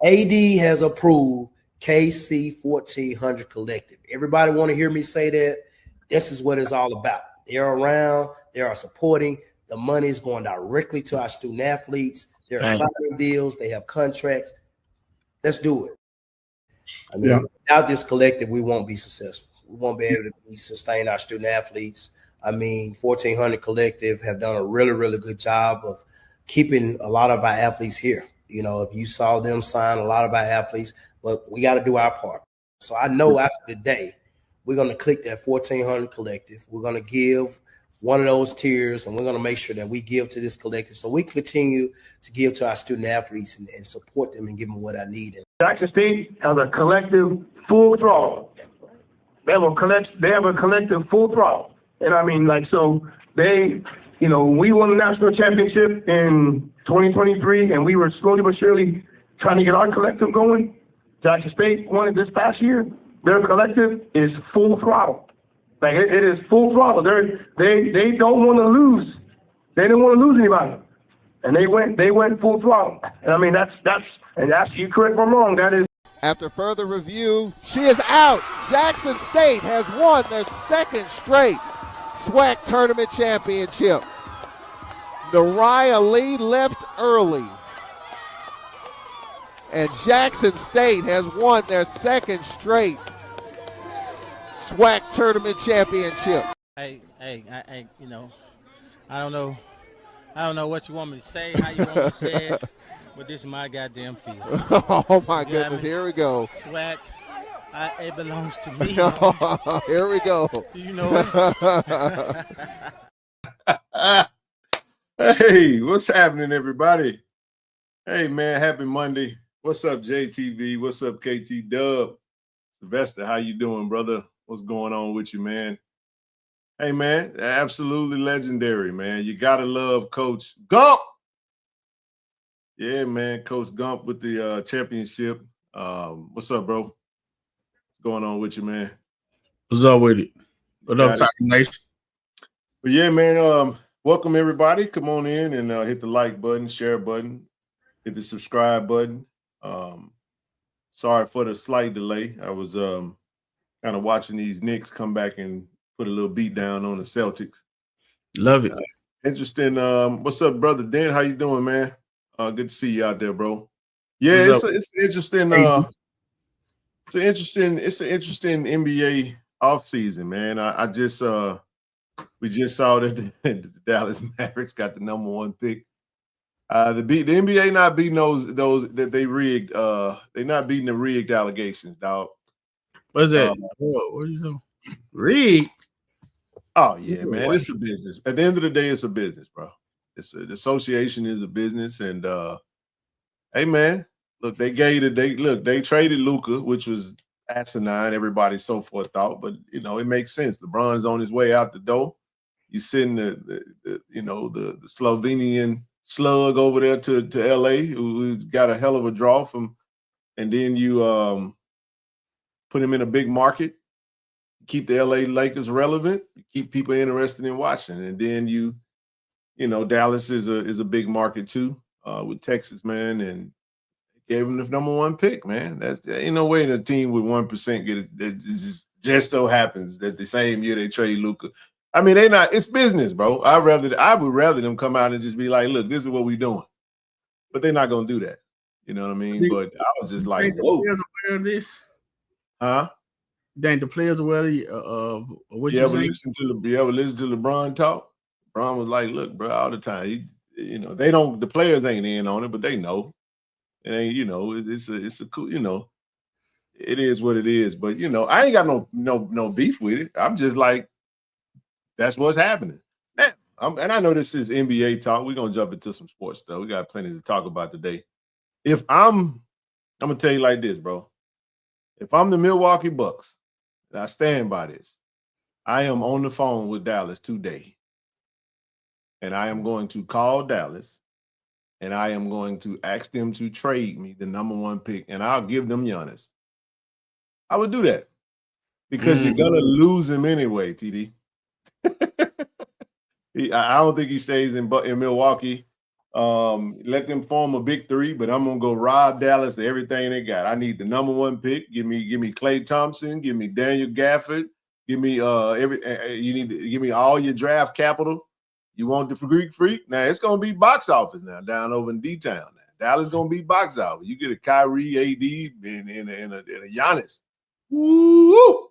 AD has approved KC-1400 collective. Everybody want to hear me say that? This is what it's all about. They're around. They are supporting. The money is going directly to our student athletes. They're signing deals. They have contracts. Let's do it. I mean, without this collective, we won't be successful. We won't be able to sustain our student athletes. I mean, 1400 Collective have done a really, really good job of keeping a lot of our athletes here. You know, if you saw them sign a lot of our athletes, but we got to do our part. So I know after today, we're going to click that 1400 Collective. We're going to give one of those tiers, and we're going to make sure that we give to this collective so we continue to give to our student athletes and support them and give them what I need. Jackson State has a collective full throttle. They have a collective full throttle. And I mean, like, so they, you know, we won the national championship in 2023, and we were slowly but surely trying to get our collective going. Jackson State won it this past year. Their collective is full throttle. Like, it is full throttle. They don't want to lose. They didn't want to lose anybody. And they went full throttle. And I mean, that's you correct me if I'm wrong. That is. After further review, she is out. Jackson State has won their second straight SWAC tournament championship. Nariah Lee left early. And Jackson State has won their second straight SWAC tournament championship. Hey, you know, I don't know what you want me to say, how you want me to say it, but this is my goddamn field. Oh my goodness, I mean? Here we go. SWAC, it belongs to me. Here we go. You know it. Hey, what's happening, everybody? Hey, man, happy Monday. What's up, JTV? What's up, KT Dub? Sylvester, how you doing, brother? What's going on with you, man? Hey, man, absolutely legendary, man. You got to love Coach Gump. Yeah, man, Coach Gump with the championship. What's up, bro? What's going on with you, man? What's up with it? What up, Titan Nation? But yeah, man, welcome, everybody. Come on in and hit the like button, share button, hit the subscribe button. Sorry for the slight delay. I was kind of watching these Knicks come back and put a little beat down on the Celtics. Love it. Interesting. What's up, brother Dan? How you doing, man? Good to see you out there, bro. Yeah, it's interesting. It's an interesting NBA offseason, man. We just saw that the Dallas Mavericks got the #1 pick. The NBA not beating those that they rigged. They're not beating the rigged allegations, dog. What's that? What are you talking? Rigged? Oh yeah, man. It's a business. At the end of the day, it's a business, bro. The association is a business, and hey, man, look, they traded Luka, which was asinine. Everybody so forth thought, but you know it makes sense. LeBron's on his way out the door. You send the Slovenian slug over there to LA, who's got a hell of a draw from, and then you put him in a big market, keep the LA Lakers relevant, keep people interested in watching, and then you know Dallas is a big market too with Texas, man, and gave him the #1 pick, man. There ain't no way in a team with 1% get it. That just so happens that the same year they trade Luka. I mean, it's business, bro. I would rather them come out and just be like, look, this is what we're doing. But they're not gonna do that. You know what I mean? But I was just like, whoa. The players aware of this? Huh? Think the players aware of what you ever listen to LeBron talk? LeBron was like, look, bro, all the time. The players ain't in on it, but they know. It ain't, it's a cool, it is what it is. But I ain't got no beef with it. I'm just like, that's what's happening. And I know this is NBA talk. We're gonna jump into some sports stuff. We got plenty to talk about today. I'm gonna tell you like this, bro. If I'm the Milwaukee Bucks, and I stand by this, I am on the phone with Dallas today. And I am going to call Dallas, and I am going to ask them to trade me the #1 pick, and I'll give them Giannis. I would do that because you're gonna lose him anyway, TD. I don't think he stays in Milwaukee. Let them form a big three, but I'm gonna go rob Dallas of everything they got. I need the number one pick. Give me Klay Thompson. Give me Daniel Gafford. Give me you need to give me all your draft capital. You want the Greek Freak? Now it's gonna be box office now down over in D-Town. Now Dallas gonna be box office. You get a Kyrie, AD, and a Giannis. Woo!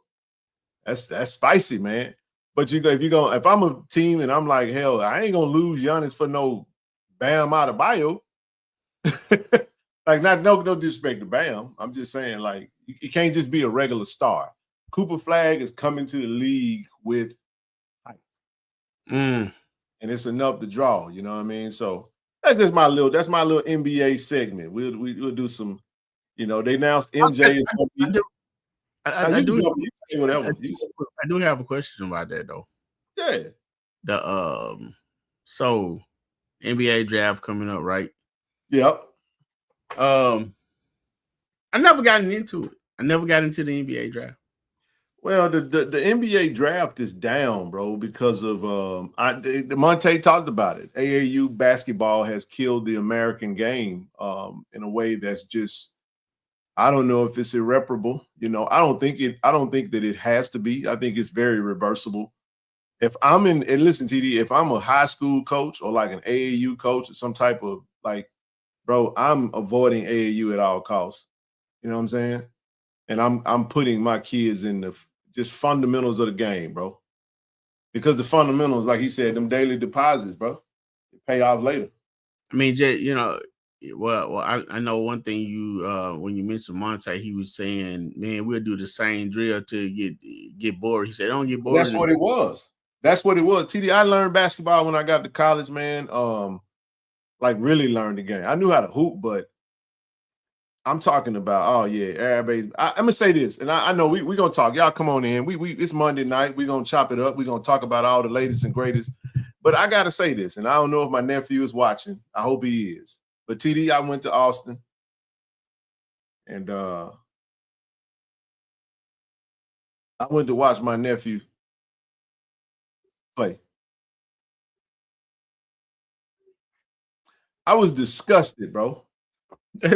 That's spicy, man. But if I'm a team and I'm like, hell, I ain't gonna lose Giannis for no Bam out of bio. Like, no disrespect to Bam. I'm just saying, like, you can't just be a regular star. Cooper Flag is coming to the league with hype. And it's enough to draw, you know what I mean? So that's my little NBA segment. We'll do some, they announced MJ. I do have a question about that though. Yeah. So NBA draft coming up, right? Yep. I never gotten into it. I never got into the NBA draft. Well, the NBA draft is down, bro, because of Monte talked about it. AAU basketball has killed the American game in a way that's just, I don't know if it's irreparable. I don't think that it has to be. I think it's very reversible. If I'm and listen, TD, if I'm a high school coach or like an AAU coach or some type of like, bro, I'm avoiding AAU at all costs. You know what I'm saying? And I'm putting my kids in the just fundamentals of the game, bro. Because the fundamentals, like he said, them daily deposits, bro, they pay off later. I mean, I know one thing when you mentioned Monte, he was saying, man, we'll do the same drill to get bored. He said, don't get bored. That's what it was. That's what it was. TD, I learned basketball when I got to college, man. Like really learned the game. I knew how to hoop, but I'm talking about, everybody's. I'm gonna say this, and I know we're gonna talk. Y'all come on in. It's Monday night. We're gonna chop it up. We're gonna talk about all the latest and greatest. But I gotta say this, and I don't know if my nephew is watching. I hope he is. But TD, I went to Austin, and I went to watch my nephew play. I was disgusted, bro. That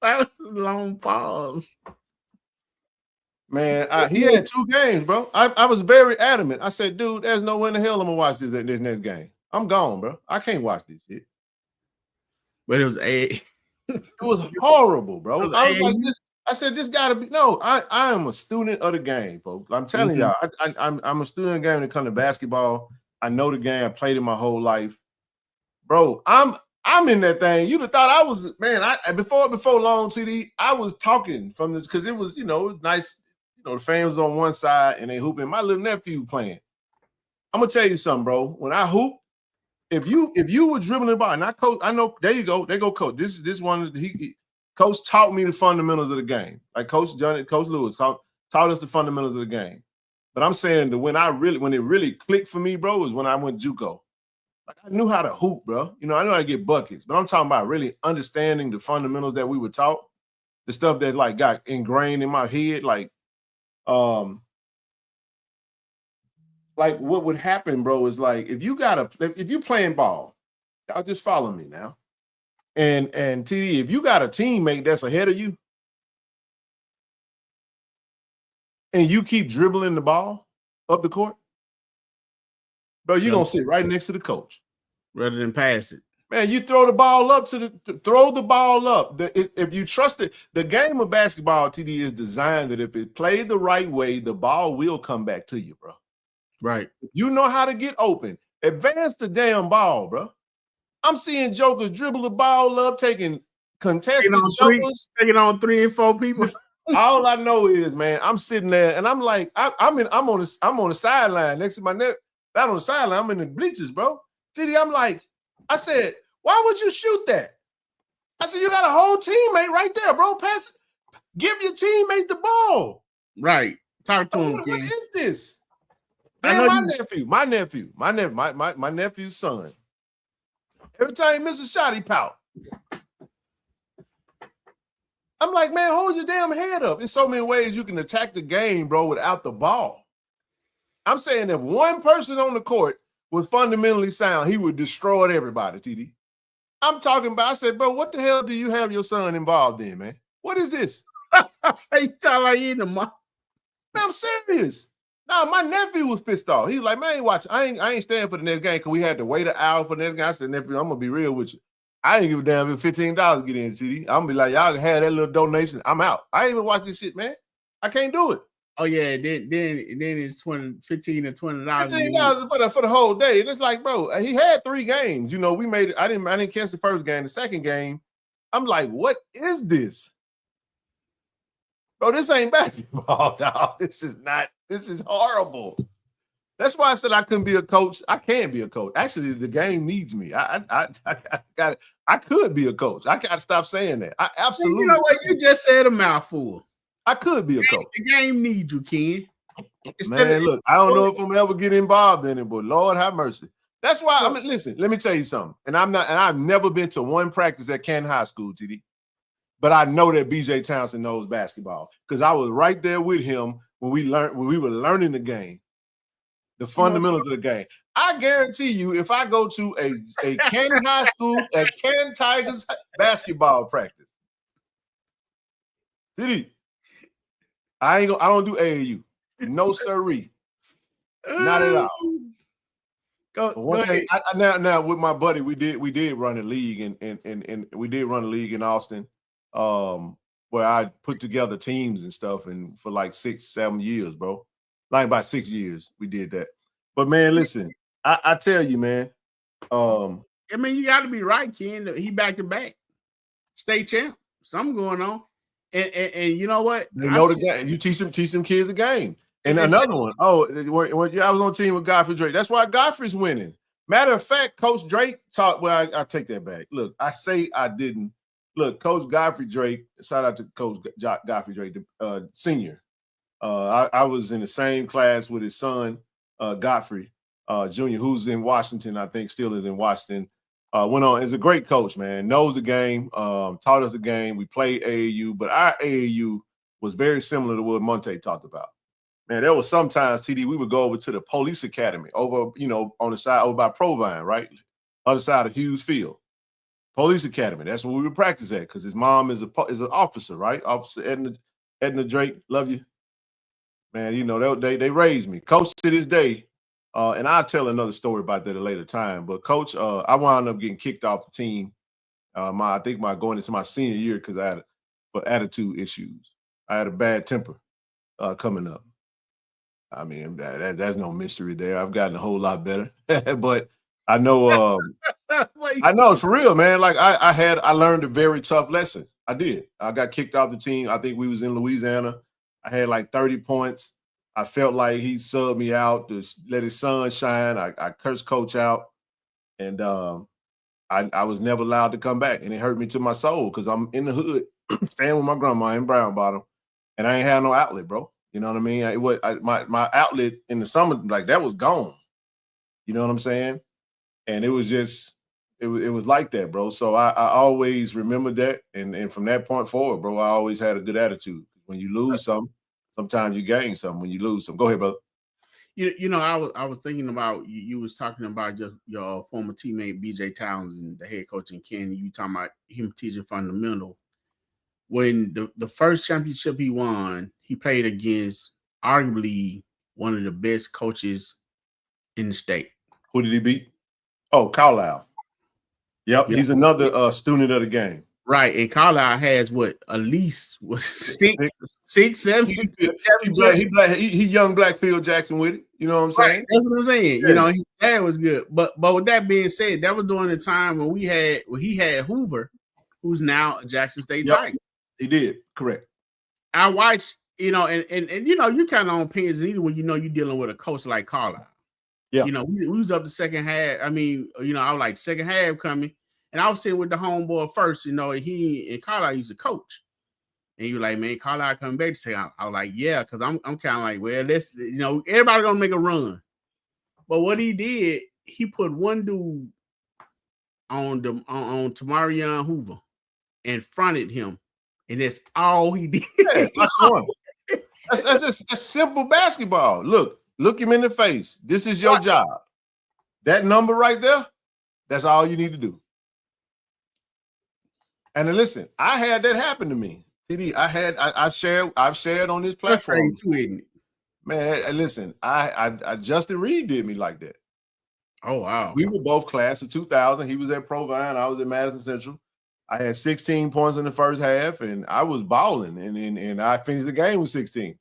was a long pause. Man, he had 2 games, bro. I was very adamant. I said, dude, there's no way in the hell I'm gonna watch this next game. I'm gone, bro. I can't watch this shit. But it was it was horrible, bro. I said, this gotta be I am a student of the game, folks. I'm telling y'all, I'm a student of the game when it comes to basketball. I know the game. I played it my whole life, bro. I'm in that thing. You'd have thought I was, man. Before long, TD, I was talking from this because it was, nice. The fans on one side and they hooping. My little nephew playing. I'm gonna tell you something, bro. When I hoop, if you were dribbling the ball, and I know. There you go. There go Coach. This one. Coach taught me the fundamentals of the game. Like Coach Lewis taught us the fundamentals of the game. But I'm saying that when it really clicked for me, bro, is when I went JUCO. Like I knew how to hoop, bro. I knew how to get buckets. But I'm talking about really understanding the fundamentals that we were taught, the stuff that like got ingrained in my head, like what would happen, bro, is like if you playing ball, y'all just follow me now. And TD, if you got a teammate that's ahead of you, and you keep dribbling the ball up the court, bro, you're going to sit right next to the coach. Rather than pass it. Man, you throw the ball up throw the ball up. If you trust it, the game of basketball, TD, is designed that if it played the right way, the ball will come back to you, bro. Right. You know how to get open. Advance the damn ball, bro. I'm seeing jokers dribble the ball up, taking contested jumpers. Taking on 3 and 4 people. All I know is, man, I'm sitting there and I'm like, I'm on the sideline next to my net. Not on the sideline, I'm in the bleachers, bro. TD, I'm like, I said, why would you shoot that? I said, you got a whole teammate right there, bro. Pass it. Give your teammate the ball. Right. Talk to him. What is this? Man, my nephew's son. Every time he misses a shot, he pout. I'm like, man, hold your damn head up. There's so many ways you can attack the game, bro, without the ball. I'm saying if one person on the court was fundamentally sound, he would destroy everybody, TD. I'm talking about, I said, bro, what the hell do you have your son involved in, man? What is this? You talk like you in the mom. Man, I'm serious. Nah, my nephew was pissed off. He was like, man, I ain't watching. I ain't staying for the next game because we had to wait an hour for the next game. I said, nephew, I'm gonna be real with you. I ain't give a damn if $15 to get in, TD. I'm gonna be like, y'all can have that little donation. I'm out. I ain't even watch this shit, man. I can't do it. Oh yeah, then it's $15 to $20. $15 for the whole day. And it's like, bro, he had 3 games. You know, we made it. I didn't catch the first game. The second game, I'm like, what is this? Bro, this ain't basketball, dog. This is horrible. That's why I said I couldn't be a coach. I can't be a coach. Actually, the game needs me. I could be a coach. I gotta stop saying that. I absolutely. You know what? You just said a mouthful. I could be a coach. The game needs you, Ken. Man, look, I don't know if I'm ever get involved in it, but Lord have mercy. That's why. I mean, listen. Let me tell you something. And I've never been to one practice at Canton High School, TD. But I know that BJ Townsend knows basketball because I was right there with him when we were learning the game, the fundamentals of the game. I guarantee you, if I go to a Canton High School at Canton Tigers basketball practice, I don't do AAU. No sirree. Not at all. Now with my buddy, we did run a league and we did run a league in Austin. Where I put together teams and stuff, and for like 6-7 years, bro. Like about 6 years, we did that. But man, listen, I tell you, man. I mean, you got to be right, Ken. He back to back, state champ. Something going on, and you know what? They know the game. You teach them kids the game. And another one. Oh, I was on a team with Godfrey Drake. That's why Godfrey's winning. Matter of fact, Coach Drake talked. Well, I take that back. Look, I say I didn't. Look, Coach Godfrey Drake, shout out to Coach Godfrey Drake, the senior. I was in the same class with his son, Godfrey Jr., who's in Washington, I think still is in Washington. Went on, is a great coach, man. Knows the game, taught us the game. We played AAU, but our AAU was very similar to what Monte talked about. Man, there was sometimes, TD, we would go over to the police academy over, on the side over by Provine, right? Other side of Hughes Field. Police Academy. That's where we would practice at because his mom is an officer, right? Officer Edna Drake. Love you, man. They raised me, coach to this day. And I'll tell another story about that at a later time. But coach, I wound up getting kicked off the team. I think going into my senior year because I had attitude issues. I had a bad temper coming up. I mean, that's no mystery there. I've gotten a whole lot better, but I know. I know, for real, man. Like I learned a very tough lesson. I did. I got kicked off the team. I think we was in Louisiana. I had like 30 points. I felt like he subbed me out to let his son shine. I cursed coach out, and I was never allowed to come back, and it hurt me to my soul because I'm in the hood, staying with my grandma in Brown Bottom, and I ain't had no outlet, bro. You know what I mean? My outlet in the summer, like that was gone. You know what I'm saying? And it was just. It was like that, bro. So I always remembered that. And from that point forward, bro, I always had a good attitude. When you lose something, sometimes you gain something. When you lose something. Go ahead, brother. I was thinking about you was talking about just your former teammate, BJ Townsend, the head coach in Canton. You talking about him teaching fundamental. When the first championship he won, he played against arguably one of the best coaches in the state. Who did he beat? Oh, Carlisle. Yep, he's another student of the game. Right, and Carlisle has at least six, 7. He young black Phil Jackson with it. You know what I'm saying? Right, that's what I'm saying. Yeah. His dad was good. But with that being said, that was during the time when he had Hoover, who's now a Jackson State Tiger. He did, correct. I watched, and you kind of on pins either when you're dealing with a coach like Carlisle. Yeah, we was up the second half. I mean, I was like second half coming, and I was sitting with the homeboy first. He and Carlisle used to coach, and you like, man, Carlisle coming back to say, I was like, yeah, because I'm kind of like, well, let's, everybody gonna make a run. But what he did, he put one dude on Tamarion Hoover and fronted him, and that's all he did. Yeah, that's one. That's simple basketball. Look. Look him in the face. This is your job. That number right there, that's all you need to do. And then listen, I had that happen to me. TD, I've shared on this platform. Too, isn't it? Man, listen, I Justin Reed did me like that. Oh, wow. We were both class of 2000. He was at Provine. I was at Madison Central. I had 16 points in the first half, and I was balling, and I finished the game with 16.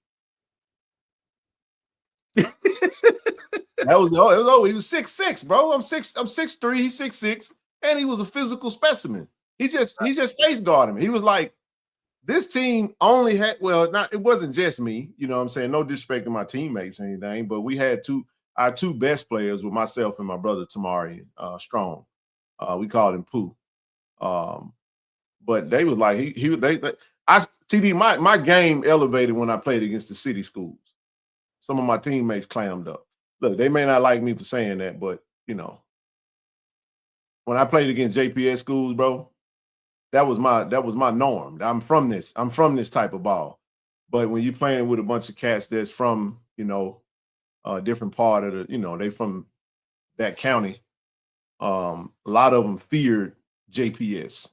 That was it was over. He was 6'6", bro. I'm 6'3", he's 6'6", and he was a physical specimen. He just face guarded me. He was like, this team only had, it wasn't just me, you know what I'm saying? No disrespect to my teammates or anything, but we had our two best players with myself and my brother Tamari Strong. We called him Pooh. But they was like, TD, my game elevated when I played against the city schools. Some of my teammates clammed up. Look, they may not like me for saying that, but you know, when I played against JPS schools, bro, that was my norm. I'm from this type of ball. But when you're playing with a bunch of cats that's from, you know, a different part of the, you know, they from that county, a lot of them feared JPS.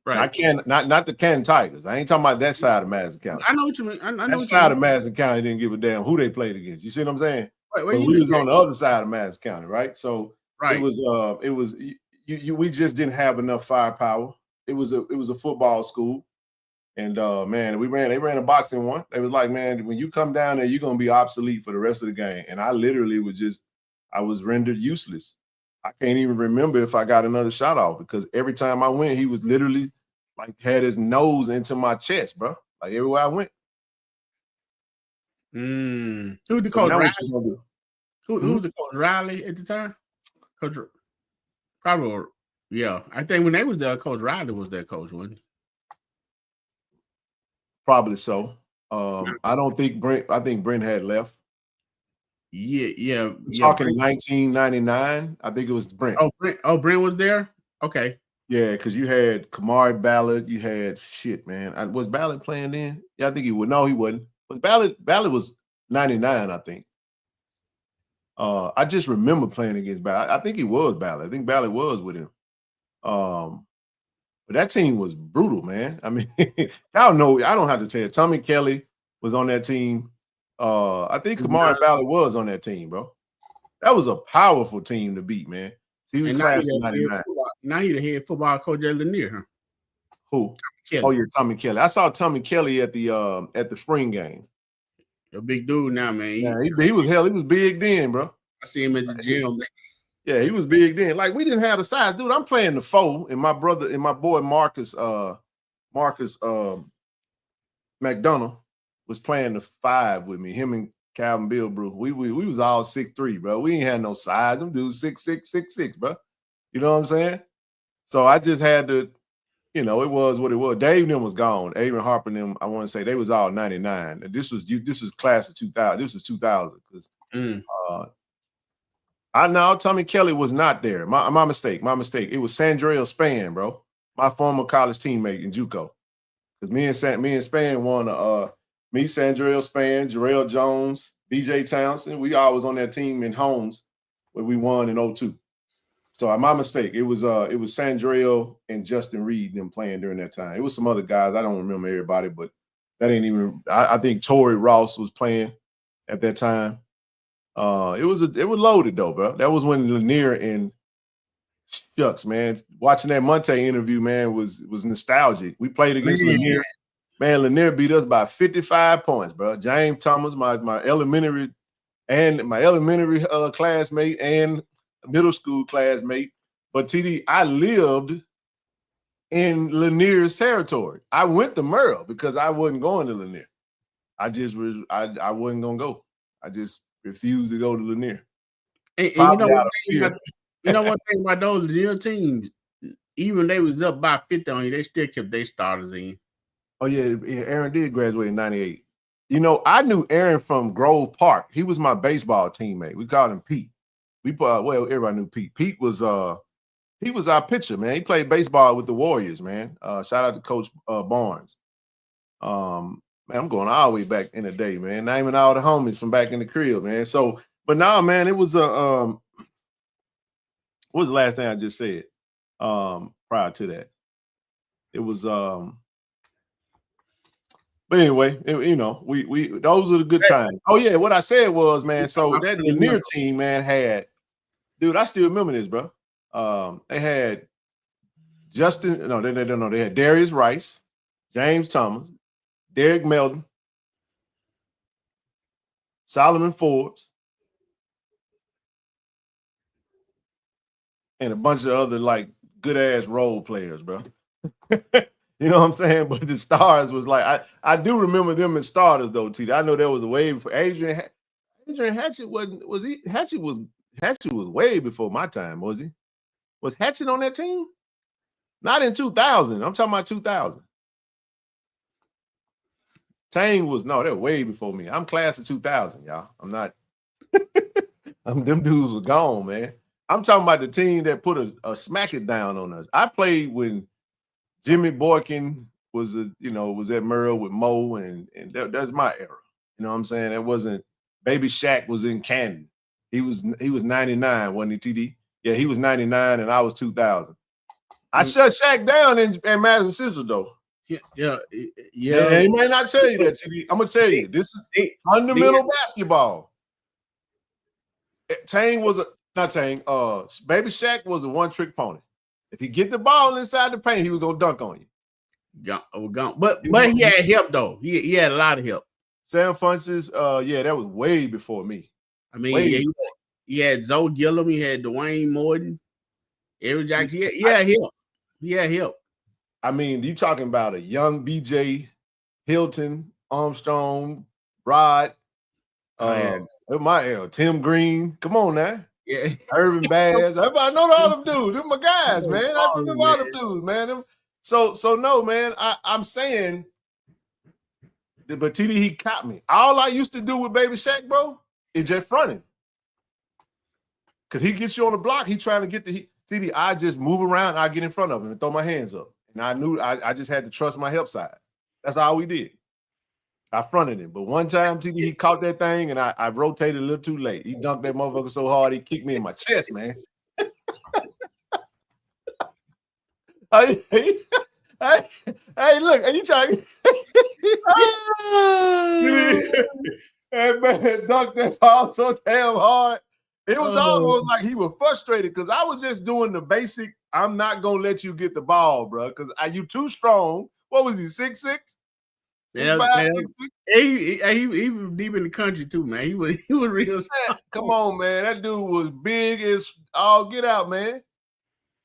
Right. Not the Canton Tigers. I ain't talking about that side of Madison County. I know what you mean. I know that side of Madison County didn't give a damn who they played against. You see what I'm saying? But we was on the other side of Madison County, right? So it was we just didn't have enough firepower. It was a football school, and man, they ran a boxing one. They was like, man, when you come down there, you're gonna be obsolete for the rest of the game. And I literally I was rendered useless. I can't even remember if I got another shot off because every time I went, he was literally like had his nose into my chest, bro. Like everywhere I went. Who was the coach? Riley? Who was the coach? Riley at the time? Coach, probably. Yeah, I think when they was there, Coach Riley was their coach, wasn't he? Probably so. I don't think Brent. I think Brent had left. Yeah. Talking 1999, I think it was Brent. Brent was there. Okay. Yeah, because you had Kamari Ballard. You had man. Was Ballard playing then? Yeah, I think he would. No, he wasn't. Was Ballard was 99, I think. I just remember playing against Ballard. I think he was Ballard. I think Ballard was with him. But that team was brutal, man. I mean, y'all know. I don't have to tell you. Tommy Kelly was on that team. I think Kamari Ballard was on that team, bro. That was a powerful team to beat, man. He was class of 99. Now he's the head football coach at Lanier, huh? Who? Oh, yeah, Tommy Kelly. I saw Tommy Kelly at the spring game. A big dude now, man. He was big then, bro. I see him at the gym, man. Yeah, he was big then. Like we didn't have the size, dude. I'm playing the 4, and my brother and my boy Marcus McDonough was playing the 5 with me. Him and Calvin Bilbrew. We was all 6'3", bro. We ain't had no size. Them dudes 6'6", 6'6", bro. You know what I'm saying? So I just had to, you know, it was what it was. Dave and them was gone. Adrian Harper and them, I want to say they was all 99. This was class of 2000. This was 2000 because I know Tommy Kelly was not there. My mistake. It was Sandrell Spann, bro. My former college teammate in JUCO. Because me and Spann won me, Sandrell Spann, Jarrell Jones, BJ Townsend. We all was on that team in Holmes where we won in 2002. So my mistake. It was Sandrell and Justin Reed them playing during that time. It was some other guys. I don't remember everybody, but that ain't even. I think Torrey Ross was playing at that time. It was loaded though, bro. That was when Lanier and shucks, man. Watching that Monte interview, man, was nostalgic. We played against Lanier. Man, Lanier beat us by 55 points, bro. James Thomas, my elementary classmate and middle school classmate. But TD, I lived in Lanier's territory. I went to Merle because I wasn't going to Lanier. I wasn't gonna go. I just refused to go to Lanier. And you know one thing about those Lanier teams, even they was up by 50 on you, they still kept their starters in. Oh yeah, Aaron did graduate in 98. You know, I knew Aaron from Grove Park. He was my baseball teammate. We called him Pete. Everybody knew Pete. Pete was he was our pitcher, man. He played baseball with the Warriors, man. Shout out to Coach Barnes. Man, I'm going all the way back in the day, man. Naming all the homies from back in the crib, man. So, but now, man, it was a what was the last thing I just said? Prior to that, it was but anyway, you know, we those were the good times. Oh yeah, what I said was, man. So that Lanier team, man, had, dude, I still remember this, bro. They had Justin. No, they had Darius Rice, James Thomas, Derek Melton, Solomon Forbes, and a bunch of other like good ass role players, bro. You know what I'm saying? But the stars was like, I do remember them as starters though, T. I know there was a wave for Adrian Hatchett Hatchett was way before my time, was he? Was Hatchett on that team? Not in 2000. I'm talking about 2000. Tang was, no, they're way before me. I'm class of 2000, y'all. I'm not. Them dudes were gone, man. I'm talking about the team that put a smack it down on us. I played when Jimmy Boykin was at Merle with Mo, and that's my era. You know what I'm saying? That wasn't, Baby Shaq was in Canton. He was 99, wasn't he, TD? Yeah, he was 99 and I was 2000. I shut Shaq down in Madison Central though. Yeah. He may not tell you that, TD. I'm gonna tell you, this is fundamental basketball. Baby Shaq was a one-trick pony. If he get the ball inside the paint, he was gonna dunk on you. Gone. But he had help though. He had a lot of help. Sam Funches, that was way before me. I mean, he had Zoe Gillum, he had Dwayne Morton, Eric Jackson. He had help. He had help. I mean, you talking about a young BJ, Hilton, Armstrong, Rod, my era, Tim Green. Come on now. Yeah. Irvin Bass. Everybody know all them dudes. They're my guys, man. I remember all them dudes, man. So no, man. I'm saying, but TD, he caught me. All I used to do with Baby Shaq, bro, is just fronting. Because he gets you on the block, he trying to get the TD. I just move around, I get in front of him and throw my hands up. And I knew I just had to trust my help side. That's all we did. I fronted him. But one time, TD, he caught that thing and I rotated a little too late. He dunked that motherfucker so hard, he kicked me in my chest, man. Hey, look, are you trying? That man dunked that ball so damn hard. It was almost like he was frustrated because I was just doing the basic, I'm not going to let you get the ball, bro, because you too strong. What was he, 6'6"? 6'5", 6'6"? He was deep in the country too, man. He was real strong. Come on, man. That dude was big as all get out, man.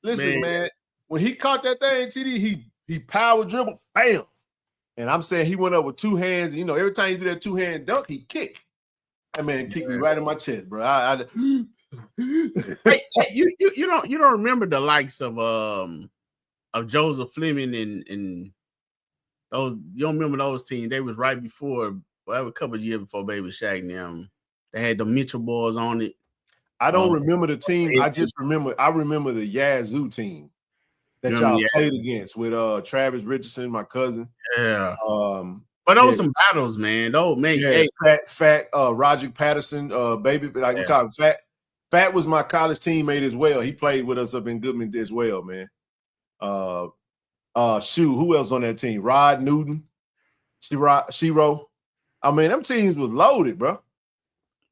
Listen, man, when he caught that thing, TD, he power dribble, bam. And I'm saying he went up with two hands. And, every time you do that two-hand dunk, he kicked. That man kicked me right in my chest, bro. Hey, you don't remember the likes of Joseph Fleming and those. You don't remember those teams? They was right before, a couple of years before Baby Shaq and them. They had the Mitchell boys on it. I don't remember the team. I remember the Yazoo team that y'all played against with Travis Richardson, my cousin. Yeah. But those some battles, man. Oh man, Fat Roger Patterson, baby, like we call him Fat. Fat was my college teammate as well. He played with us up in Goodman as well, man. Who else on that team? Rod Newton, Shiro. I mean, them teams was loaded, bro.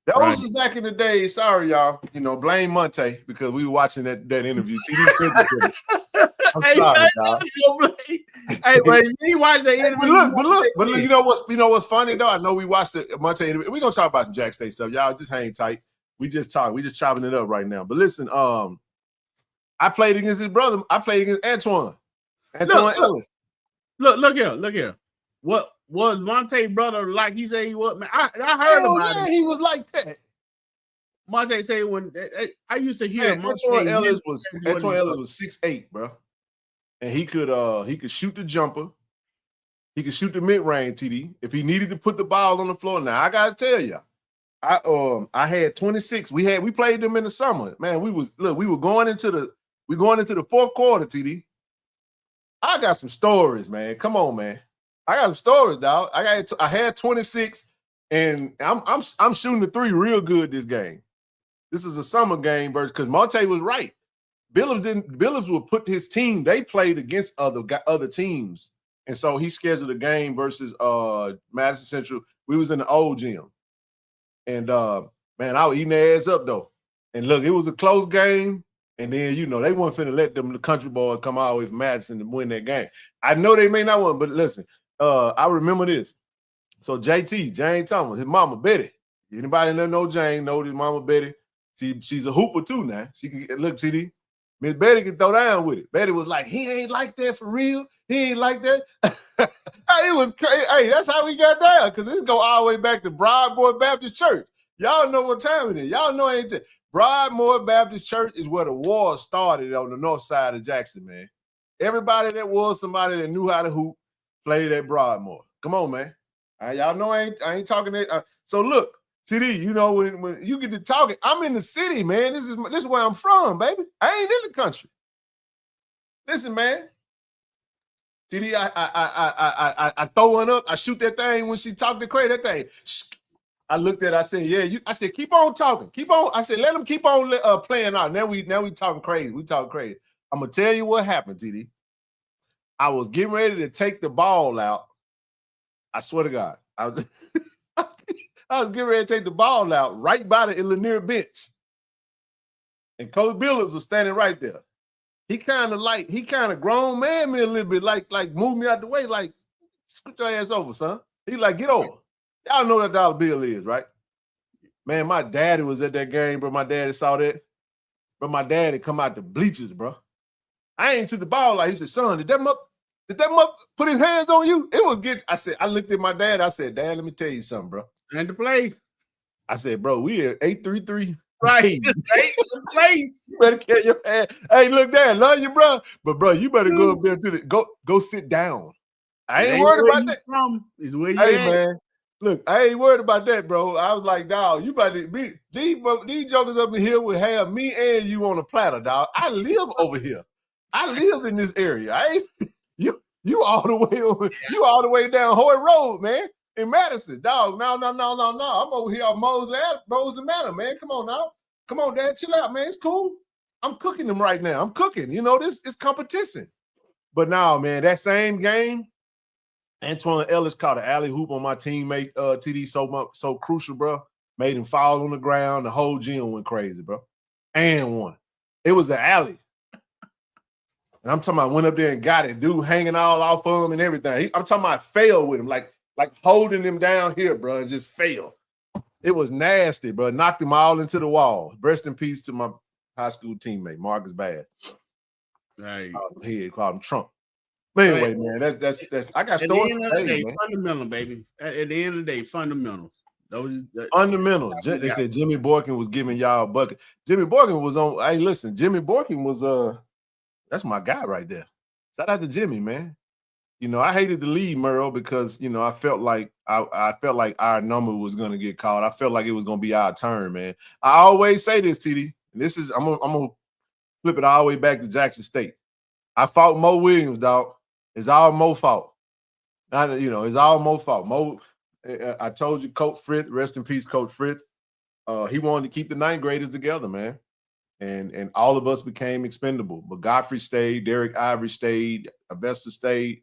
That was back in the day. Sorry, y'all. Blame Monte because we were watching that interview. I'm sorry, y'all. Hey, but he watched that interview. But look, you know what's funny though? I know we watched the Monte interview. We're gonna talk about some Jack State stuff. Y'all just hang tight. We just chopping it up right now. But listen, I played against his brother. I played against Antoine Ellis. Look here. What was Monte's brother like? He said he was, man. I heard about him. He was like that. Monte say when I used to hear Antoine Ellis was 6'8", bro. And he could shoot the jumper. He could shoot the mid-range, TD. If he needed to put the ball on the floor. Now, I gotta tell you, I had 26. We played them in the summer. Man, we were going into the fourth quarter, TD. I got some stories, man. Come on, man. I got stories, dog. I had 26, and I'm shooting the three real good this game. This is a summer game versus because Monte was right. Billups would put his team. They played against other teams, and so he scheduled a game versus Madison Central. We was in the old gym, and man, I was eating their ass up though. And look, it was a close game, and then they weren't finna let the country boys come all the way from Madison to win that game. I know they may not win, but listen, I remember this. So Jane Thomas, his mama Betty. Anybody that know Jane know his mama Betty. She's a hooper too now. She can look, TD. Miss Betty can throw down with it. Betty was like, he ain't like that for real. He ain't like that. It was crazy. Hey, that's how we got down, because it go all the way back to Broadmoor Baptist Church. Y'all know what time it is. Y'all know ain't that. Broadmoor Baptist Church is where the war started on the north side of Jackson, man. Everybody that was somebody that knew how to hoop played at Broadmoor. Come on, man. Y'all know I ain't talking that. So look, TD, when you get to talking, I'm in the city, man. This is where I'm from, baby. I ain't in the country. Listen, man. TD, I throw one up. I shoot that thing when she talked to Craig. That thing. I looked at it. I said, yeah. I said, keep on talking. Keep on. I said, let them keep on playing out. Now we talking crazy. We talking crazy. I'm gonna tell you what happened, TD. I was getting ready to take the ball out. I swear to God. I was getting ready to take the ball out right by the Lanier bench. And Coach Billups was standing right there. He kind of grown man me a little bit, like move me out the way, like, scoot your ass over, son. He like, get over. Y'all know what a dollar bill is, right? Man, my daddy was at that game, bro. My daddy saw that. But my daddy come out the bleachers, bro. I ain't to the ball like he said, son, did that mother put his hands on you? It was getting, I looked at my dad, I said, Dad, let me tell you something, bro. And to play. I said, bro, we at 833. Right. Ain't the place. You better carry your hand. Hey, look, Dad, love you, bro. But bro, you better go up there to go sit down. I ain't worried about that. Is where you hey, at. Man. Look, I ain't worried about that, bro. I was like, dog, you about to be these jokers up in here will have me and you on a platter, dog. I live over here. I live in this area. I ain't you all the way over, you all the way down Hoyt Road, man, in Madison, dog. No. I'm over here on Mosley Manor, man. Come on now. Come on, Dad. Chill out, man. It's cool. I'm cooking them right now. I'm cooking. This is competition. But now, man, that same game, Antoine Ellis caught an alley hoop on my teammate TD so crucial, bro. Made him fall on the ground. The whole gym went crazy, bro. And won. It was an alley. And I'm talking about went up there and got it. Dude hanging all off of him and everything. I'm talking about fell with him, like holding him down here, bro, and just fell. It was nasty, bro. Knocked him all into the wall. Rest in peace to my high school teammate, Marcus Bass. Right. Called him Trump. But anyway, man, that's I got stories. Fundamental, baby. At the end of the day, fundamentals. Fundamental. They said Jimmy Boykin was giving y'all a bucket. Jimmy Boykin was on. Hey, listen, Jimmy Boykin was that's my guy right there. Shout out to Jimmy, man. I hated to leave Merle because I felt like I felt like our number was gonna get called. I felt like it was gonna be our turn, man. I always say this, TD, and this is I'm gonna flip it all the way back to Jackson State. I fought Mo Williams, dog. It's all Mo's fault. It's all Mo's fault. Mo, I told you, Coach Frith, rest in peace, Coach Frith. He wanted to keep the ninth graders together, man. And all of us became expendable. But Godfrey stayed, Derek Ivory stayed, Avesta stayed,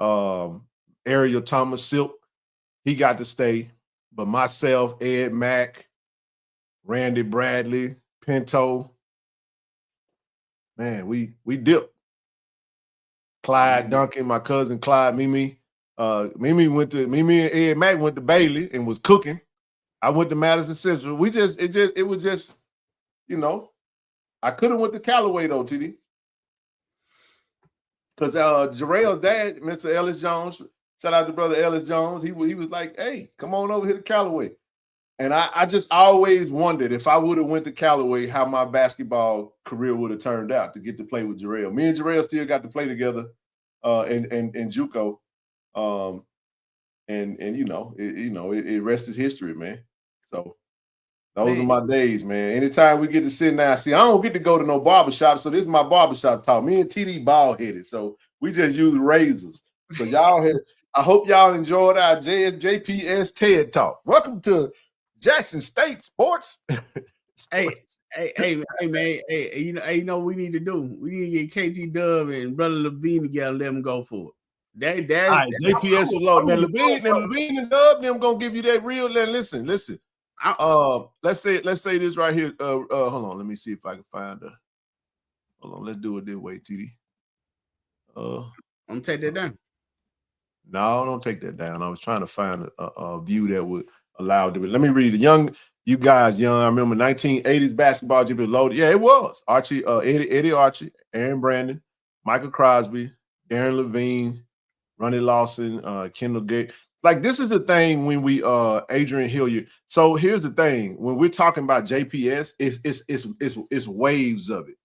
Ariel Thomas Silk, he got to stay. But myself, Ed Mack, Randy Bradley, Pinto, man, we dipped. Clyde Duncan, my cousin Clyde, Mimi and Ed Mack went to Bailey and was cooking. I went to Madison Central. It was just, I could have went to Callaway though, TD. Because Jarrell's dad, Mr. Ellis Jones, shout out to brother Ellis Jones, he was like, hey, come on over here to Callaway. And I just always wondered if I would have went to Callaway, how my basketball career would have turned out to get to play with Jarrell. Me and Jarrell still got to play together in JUCO. It rest is history, man. So those are my days, man. Anytime we get to sit down, see, I don't get to go to no barbershop, so this is my barbershop talk. Me and TD bald-headed, so we just use razors. So y'all I hope y'all enjoyed our JPS TED Talk. Welcome to Jackson State Sports. Hey, man. Hey, you know what we need to do? We need to get KT Dub and Brother Levine together, let them go for it. All right, JPS was low. Now Levine and Dub, them gonna give you that real. Listen. Let's say this right here. Hold on, let me see if I can find a. Hold on, let's do it this way, TD. I'm gonna take that down. No, don't take that down. I was trying to find a view that would allow it. Let me read it. You guys young. I remember 1980s basketball. You loaded. Yeah, it was. Archie, Eddie Archie, Aaron Brandon, Michael Crosby, Darren Levine, Ronnie Lawson, Kendall Gate. Like, this is the thing when we Adrian Hilliard. So here's the thing. When we're talking about JPS, it's waves of it.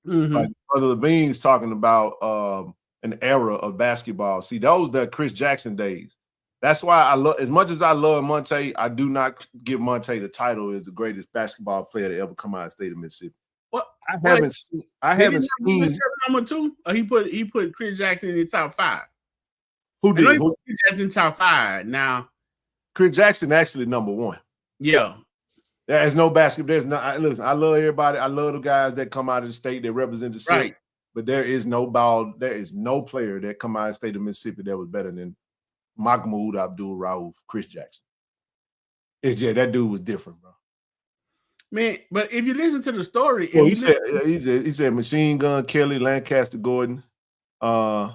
Mm-hmm. Like Brother Levine's talking about an era of basketball. See, those the Chris Jackson days. That's why I love, as much as I love Monte, I do not give Monte the title as the greatest basketball player to ever come out of the state of Mississippi. What? I haven't seen number 2. He put Chris Jackson in the top 5. Who did? Chris Jackson top 5 now. Chris Jackson actually number 1. Yeah. There's no basketball. There's not. Listen, I love everybody. I love the guys that come out of the state that represent the state. Right. But there is no player that come out of the state of Mississippi that was better than Mahmoud Abdul-Rauf, Chris Jackson. It's just that dude was different, bro. Man, but if you listen to the story, well, he said Machine Gun Kelly, Lancaster Gordon. Yeah,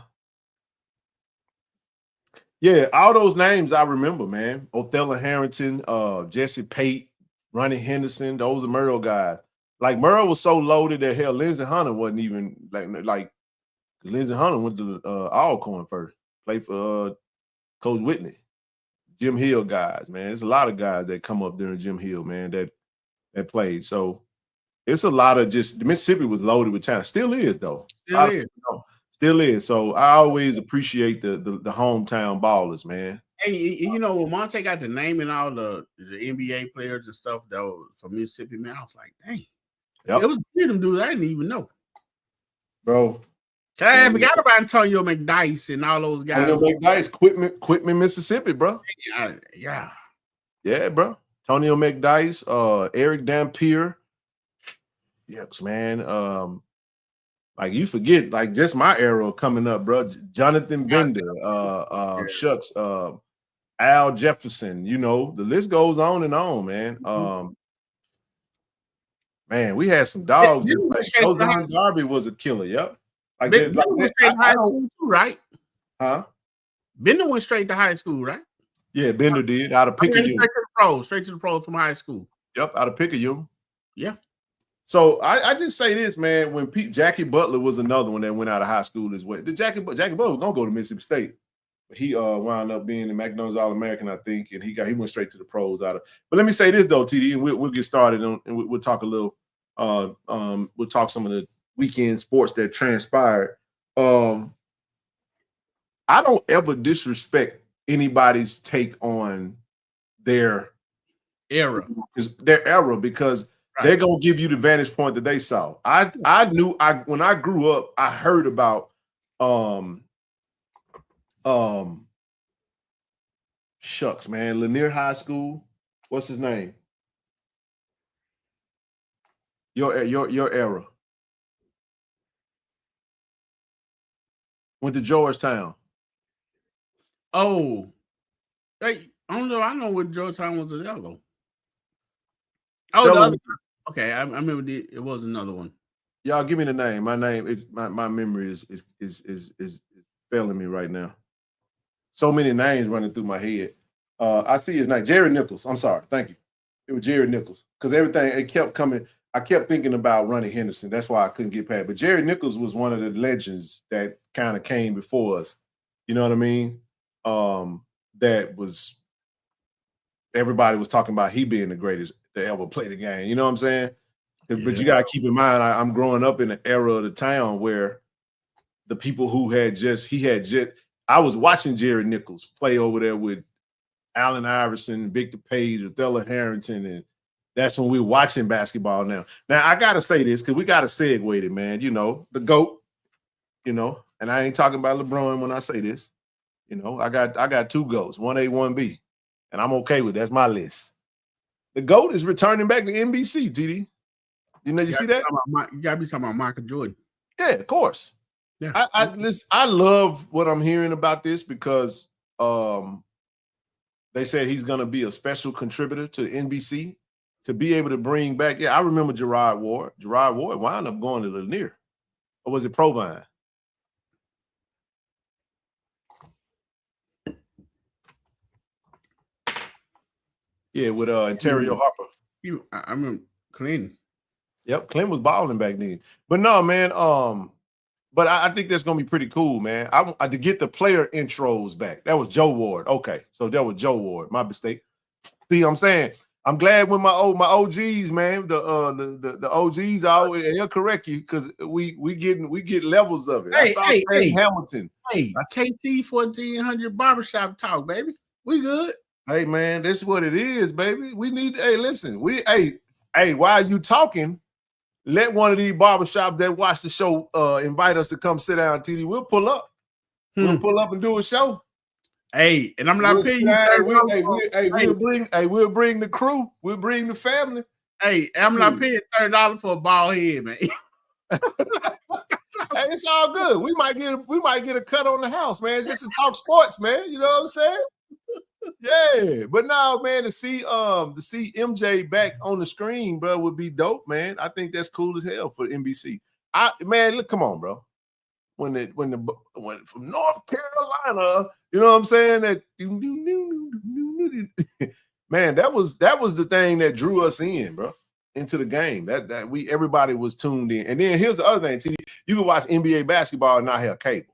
all those names I remember, man. Othello Harrington, Jesse Pate, Ronnie Henderson, those are Merle guys. Like, Merle was so loaded that hell, Lindsey Hunter wasn't even like Lindsey Hunter went to Alcorn first, played for Coach Whitney. Jim Hill guys, man. There's a lot of guys that come up during Jim Hill, man, that played. So it's a lot of just Mississippi was loaded with talent. Still is, though. Still is. So I always appreciate the hometown ballers, man. Hey, you know, when Monte got the name and all the NBA players and stuff though from Mississippi, man, I was like, dang. Yep. It was weird them dudes I didn't even know. Bro. I forgot about Antonio McDyess and all those guys. Antonio McDyess, Quitman, Mississippi, bro. Yeah. Yeah, bro. Antonio McDyess, Eric Dampier. Yes, man. Like, you forget, like, just my era coming up, bro. Jonathan Bender, Al Jefferson, you know, the list goes on and on, man. Man, we had some dogs. Ozan Darby was a killer, yep. Like, Bender went straight to high school too, right? Huh? Bender went straight to high school, right? Yeah, Bender did. Out of Picayune. Straight to the pros from high school. Yep, out of Picayune. Yeah. So I just say this, man. When Jackie Butler was another one that went out of high school as well. Jackie Butler was gonna go to Mississippi State, but he wound up being the McDonald's All-American, I think, and he went straight to the pros out of. But let me say this though, TD, and we'll get started on, and we'll talk a little. We'll talk some of the weekend sports that transpired. I don't ever disrespect anybody's take on their era, because they're gonna give you the vantage point that they saw. I knew when I grew up, I heard about shucks, man, Lanier High School. What's his name? Your era. Went to Georgetown. Oh, hey, I don't know. I know what Georgetown was a yellow. Oh, the other. Okay, I remember it was another one. Y'all give me the name. My name is my memory is failing me right now. So many names running through my head. I see his name, Jerry Nichols. I'm sorry, thank you. It was Jerry Nichols because everything it kept coming. I kept thinking about Ronnie Henderson. That's why I couldn't get past. But Jerry Nichols was one of the legends that kind of came before us. You know what I mean? That was everybody was talking about he being the greatest to ever play the game. You know what I'm saying? Yeah. But you got to keep in mind, I'm growing up in an era of the town where the people who I was watching Jerry Nichols play over there with Allen Iverson, Victor Page, Othello Harrington, and that's when we're watching basketball now. Now, I got to say this because we got to segue it, man. You know, the GOAT, you know, and I ain't talking about LeBron when I say this. You know, I got 2 GOATs, 1A, 1B, and I'm okay with that's my list. The GOAT is returning back to NBC, TD. You know, you see that? You gotta be talking about Michael Jordan. Yeah, of course. Yeah. I love what I'm hearing about this because they said he's gonna be a special contributor to NBC to be able to bring back. Yeah, I remember Gerard Ward. Gerard Ward wound up going to Lanier. Or was it Provine? Yeah, with Ontario Harper. I remember Clint. Yep, Clint was balling back then. But no, man. But I think that's gonna be pretty cool, man. I to get the player intros back. That was Joe Ward. Okay, so that was Joe Ward. My mistake. See, I'm saying I'm glad when my OGs, man, the OGs out and they'll correct you because we get levels of it. Hey, Hamilton. Hey, KC-1400 barbershop talk, baby. We good. Hey, man, this is what it is, baby. We need. Hey, listen. Hey, while you talking, let one of these barbershops that watch the show invite us to come sit down, TD. We'll pull up. We'll pull up and do a show. Hey, and I'm not paying you. We'll bring the crew. We'll bring the family. Hey, I'm not paying $30 for a bald head, man. Hey, it's all good. We might get a cut on the house, man, just to talk sports, man. You know what I'm saying? Yeah, but now, man, to see MJ back on the screen, bro, would be dope, man. I think that's cool as hell for NBC. Man, look, come on, bro. When from North Carolina, you know what I'm saying? That man, that was the thing that drew us in, bro, into the game. That everybody was tuned in. And then here's the other thing, TD. You can watch NBA basketball and not have cable.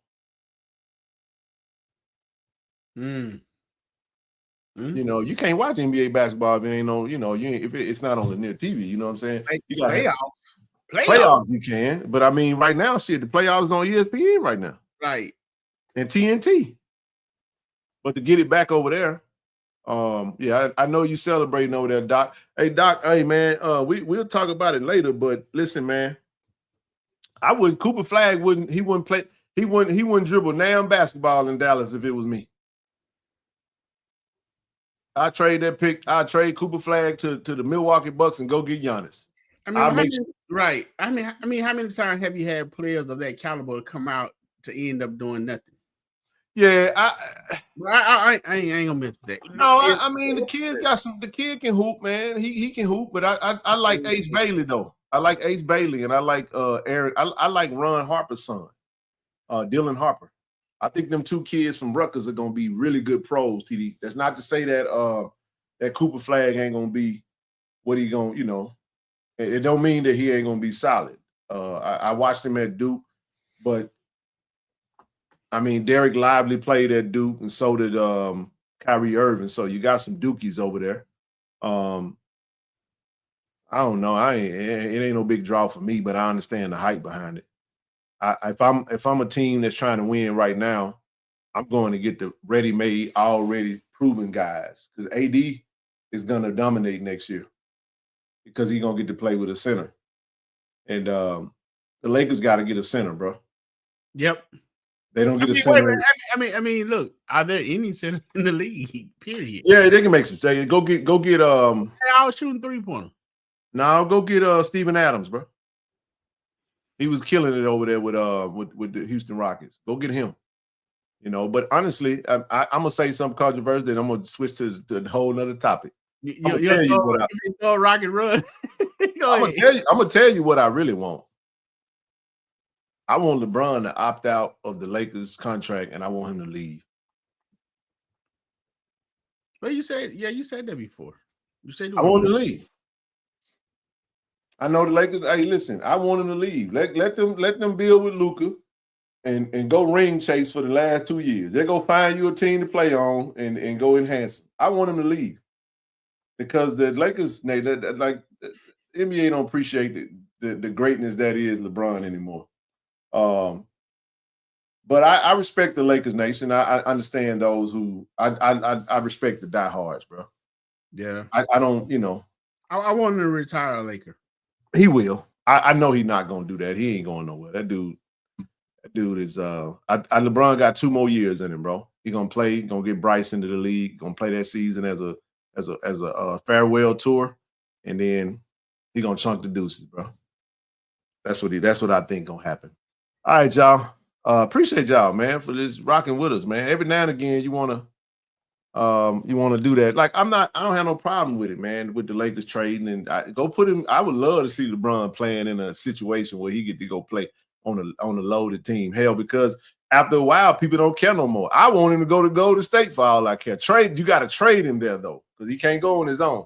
You know, you can't watch NBA basketball if it ain't on, if it's not on the near TV, you know what I'm saying? You got playoffs you can, but I mean, right now, shit, the playoffs on ESPN right now. Right. And TNT. But to get it back over there, yeah, I know you celebrating over there, Doc. Hey, Doc, hey man, we'll talk about it later, but listen, man, Cooper Flagg wouldn't dribble damn basketball in Dallas if it was me. I trade that pick. I trade Cooper Flagg to the Milwaukee Bucks and go get Giannis. I mean, how many times have you had players of that caliber to come out to end up doing nothing? Yeah, I ain't gonna miss that. No, I mean the kid can hoop, man. He can hoop, but I like Ace Bailey though. I like Ace Bailey and I like Eric. I like Ron Harper's son, Dylan Harper. I think them 2 kids from Rutgers are gonna be really good pros, TD. That's not to say that that Cooper Flagg ain't gonna be what he gonna, it don't mean that he ain't gonna be solid. I watched him at Duke, but I mean Derek Lively played at Duke, and so did Kyrie Irving. So you got some Dukies over there. I don't know. It ain't no big draw for me, but I understand the hype behind it. If I'm a team that's trying to win right now, I'm going to get the ready-made, already proven guys because AD is going to dominate next year because he's going to get to play with a center. And the Lakers got to get a center, bro. Yep. They don't get a center. I mean, look, are there any centers in the league? Period. Yeah, they can make some. Go get. I was shooting 3-pointer. No, go get Steven Adams, bro. He was killing it over there with the Houston Rockets. Go get him. But honestly, I'm gonna say something controversial, then I'm gonna switch to a whole nother topic. I'm gonna rocket run. I'm gonna tell you what I really want. I want LeBron to opt out of the Lakers contract, and I want him to leave. Well, you said that before. You said I want him to leave. I know the Lakers. Hey, listen, I want him to leave. Let them build with Luka and go ring chase for the last 2 years. They go find you a team to play on and go enhance them. I want him to leave because the Lakers, the NBA don't appreciate the greatness that is LeBron anymore. But I respect the Lakers nation. I understand those who I respect the diehards, bro. Yeah, I don't. I want him to retire a Laker. He will. I know he's not going to do that. He ain't going nowhere. That dude, That dude is LeBron got 2 more years in him, bro. He gonna play, gonna get Bryce into the league, gonna play that season as a farewell tour, and then he gonna chunk the deuces, bro. That's what I think gonna happen. All right, y'all. Appreciate y'all, man, for this rocking with us, man. Every now and again, you wanna do that. Like I don't have no problem with it, man, with the Lakers trading and go put him. I would love to see LeBron playing in a situation where he get to go play on a loaded team. Hell, because after a while, people don't care no more. I want him to go to Golden State for all I care. Trade, you got to trade him there though, because he can't go on his own.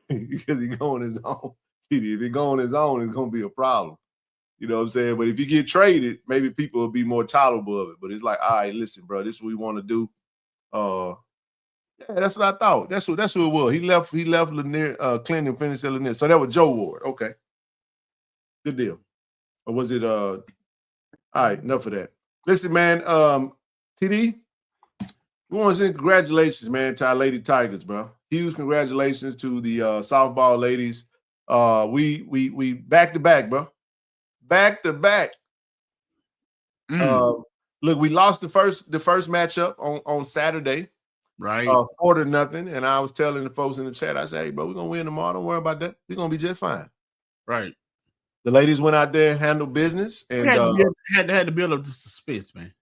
Because he go on his own. If he go on his own, it's gonna be a problem. You know what I'm saying? But if you get traded, maybe people will be more tolerable of it. But it's like, all right, listen, bro, this is what we want to do. Yeah, that's what I thought. That's what it was. He left Lanier, Clinton and finished at Lanier. So that was Joe Ward. Okay. Good deal. Or was it all right, enough of that. Listen, man, TD, we want to say congratulations, man, to our Lady Tigers, bro. Huge congratulations to the softball ladies. We back to back, bro. Back to back. Look, we lost the first matchup on Saturday. Right. 4-0. And I was telling the folks in the chat, I said, hey, bro, we're gonna win tomorrow. Don't worry about that. We're gonna be just fine. Right. The ladies went out there and handled business, and had to build up the suspense, man.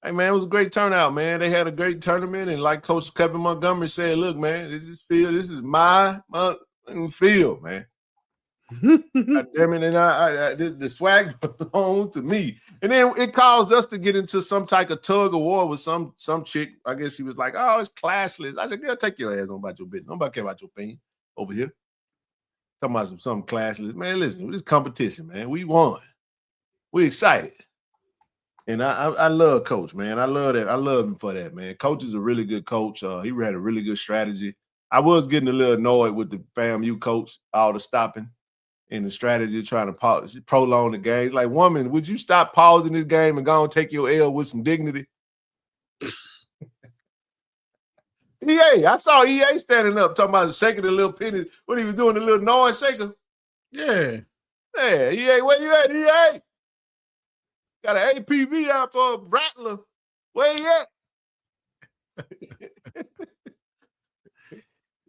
Hey man, it was a great turnout, man. They had a great tournament, and like Coach Kevin Montgomery said, look, man, this is my field, man. God damn it, and the swag belongs to me. And then it caused us to get into some type of tug of war with some chick. I guess she was like, oh, it's classless. I said, girl, take your ass on about your business. Nobody care about your opinion over here. Talking about something classless. Man, listen, this competition, man. We won. We excited. And I love Coach, man. I love that. I love him for that, man. Coach is a really good coach. He had a really good strategy. I was getting a little annoyed with the FAMU coach, all the stopping and the strategy trying to prolong the game. Like, woman, would you stop pausing this game and go and take your L with some dignity? EA, I saw EA standing up talking about shaking the little penny. What he was doing, the little noise shaker. Yeah. Yeah, EA, where you at, EA? Got an APV out for a rattler. Where you at?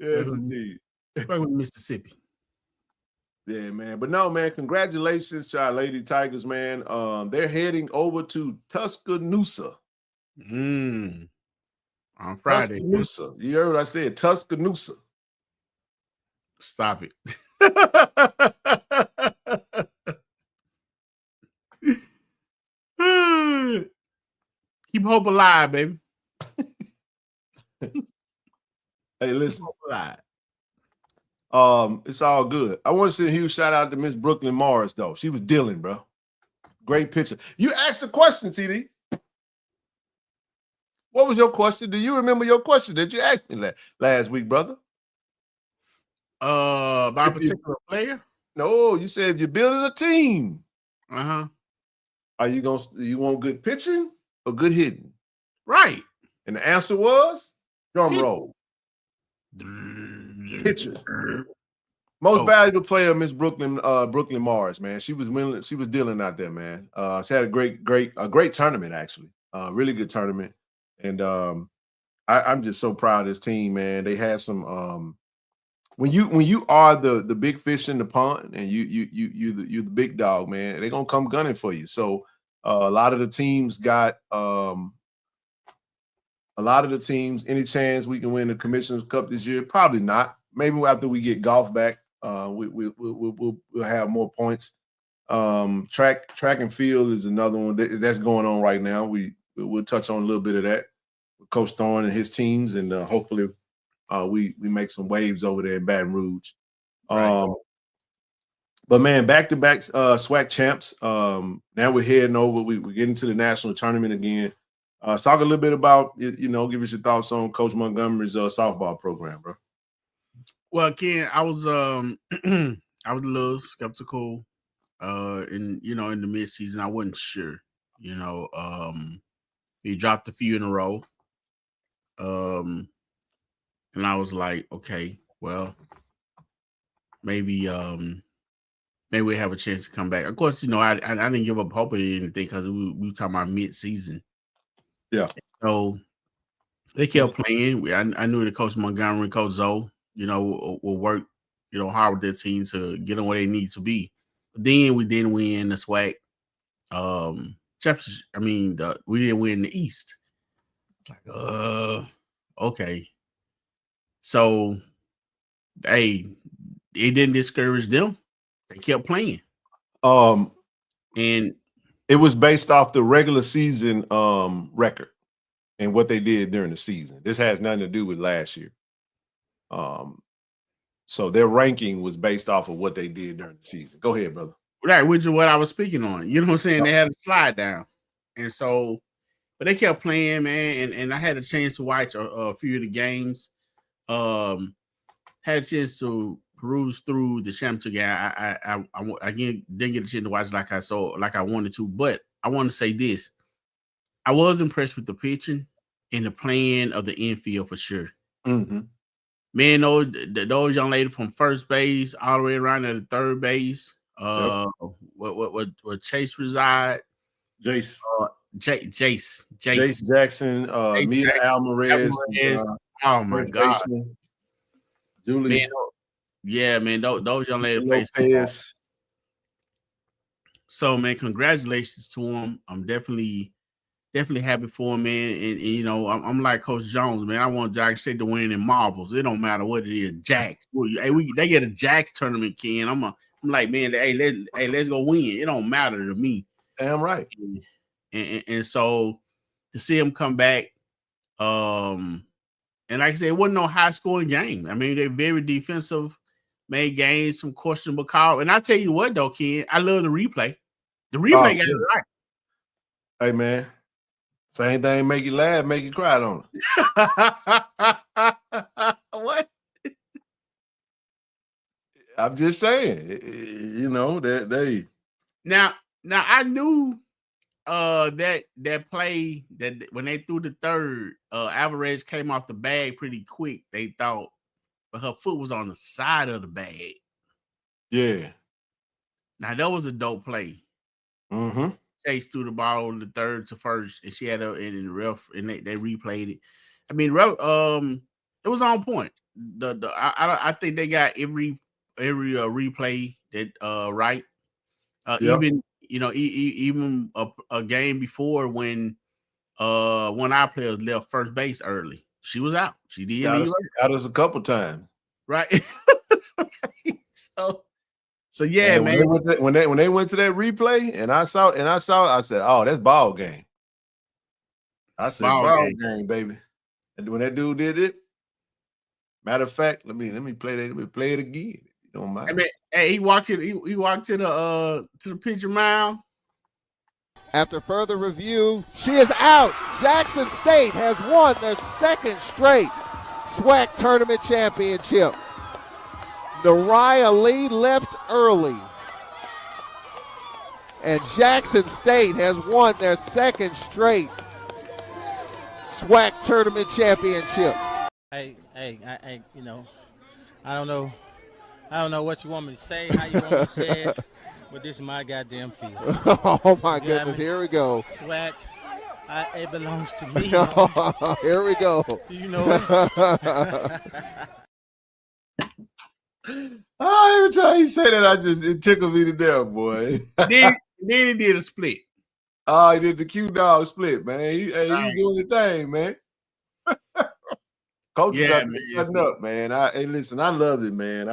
Yes, indeed. Right with Mississippi. Yeah, man. But no, man, congratulations to our Lady Tigers, man. They're heading over to Tuscaloosa. On Friday. Tuscaloosa. You heard what I said, Tuscaloosa. Stop it. Keep hope alive, baby. Hey, listen. Hope alive. It's all good. I want to say a huge shout out to Miss Brooklyn Morris, though. She was dealing, bro. Great picture. You asked a question, TD. What was your question? Do you remember your question that you asked me last week, brother? About a particular player? No, you said if you're building a team. Uh-huh. You want good pitching or good hitting? Right. And the answer was drum roll. Pitcher. Most valuable player, Miss Brooklyn Morris, man. She was dealing out there, man. She had a great tournament, actually. Really good tournament. And I'm just so proud of this team, man. They had some when you are the big fish in the pond and you're the big dog, man, they're gonna come gunning for you. So a lot of the teams, any chance we can win the Commissioner's Cup this year? Probably not. Maybe after we get golf back, we'll have more points. Track and field is another one that's going on right now. We'll touch on a little bit of that with Coach Thorne and his teams, and hopefully we make some waves over there in Baton Rouge. Right. But man, back-to-back SWAC champs. Now we're heading over. We're getting to the national tournament again. Talk a little bit about, give us your thoughts on Coach Montgomery's softball program, bro. Well, Ken, I was I was a little skeptical in the midseason. I wasn't sure. He dropped a few in a row. And I was like, okay, well, maybe maybe we have a chance to come back. Of course, you know, I didn't give up hope or anything because we were talking about mid-season. Yeah. So they kept playing. I knew the Coach Montgomery, Coach Zoe, you know, will work, you know, hard with their team to get them where they need to be. But then we didn't win the SWAC championship. I mean, we didn't win the East. Like, okay. So, hey, it didn't discourage them. They kept playing. And it was based off the regular season record and what they did during the season. This has nothing to do with last year. So their ranking was based off of what they did during the season. Go ahead, brother. Right, which is what I was speaking on. You know what I'm saying? They had a slide down. And so, but they kept playing, man. And I had a chance to watch a few of the games. Had a chance to peruse through the championship game. I again didn't get a chance to watch like I wanted to, but I want to say this. I was impressed with the pitching and the playing of the infield for sure. Mm-hmm. Man, those young ladies from first base all the way around to the third base. What Chase reside? Jace. Jace Jackson, Mia Alvarez. Oh my God. Baseman. Julie. Man, yeah, man, those young ladies play. So, man, congratulations to them. I'm definitely happy for him, man. And you know, I'm like Coach Jones, man. I want Jackson State to win in marbles. It don't matter what it is, Jacks. They get a Jacks tournament, Ken. I'm like, man, let's go win. It don't matter to me. Damn right. And so to see him come back, and like I said, it wasn't no high scoring game. I mean, they're very defensive, made games, some questionable call. And I tell you what, though, Ken, I love the replay. The replay got it right. Hey, man. Same thing make you laugh, make you cry, don't it? What? I'm just saying, you know, that they now I knew that play that when they threw the third, Alvarez came off the bag pretty quick. They thought, but her foot was on the side of the bag. Yeah. Now that was a dope play. Mm-hmm. Chase threw the ball in the third to first, and she had in the ref, and they replayed it. I mean, it was on point. I think they got every replay that right. Even you know, even a game before when one of our players left first base early, she was out. She did leave out us a couple times, right? So yeah, and man. When they went to that replay, and I saw, I said, "Oh, that's ball game." I said, "Ball game, baby." And when that dude did it, matter of fact, let me play that. Let me play it again. You don't mind? I mean, hey, he walked to the pitcher mound. After further review, she is out. Jackson State has won their second straight SWAC tournament championship. Nariah Lee left early. And Jackson State has won their second straight SWAC tournament championship. Hey, you know, I don't know what you want me to say, how you want me to say it, but this is my goddamn field. Oh my goodness, here we go. SWAC, it belongs to me. Here we go. You know it. Oh, every time you say that, it tickles me to death, boy. Then he did a split. Oh, he did the Q-Dog split, man. He's doing the thing, man. Coach got cutting up, man. Hey, listen, I love it, man.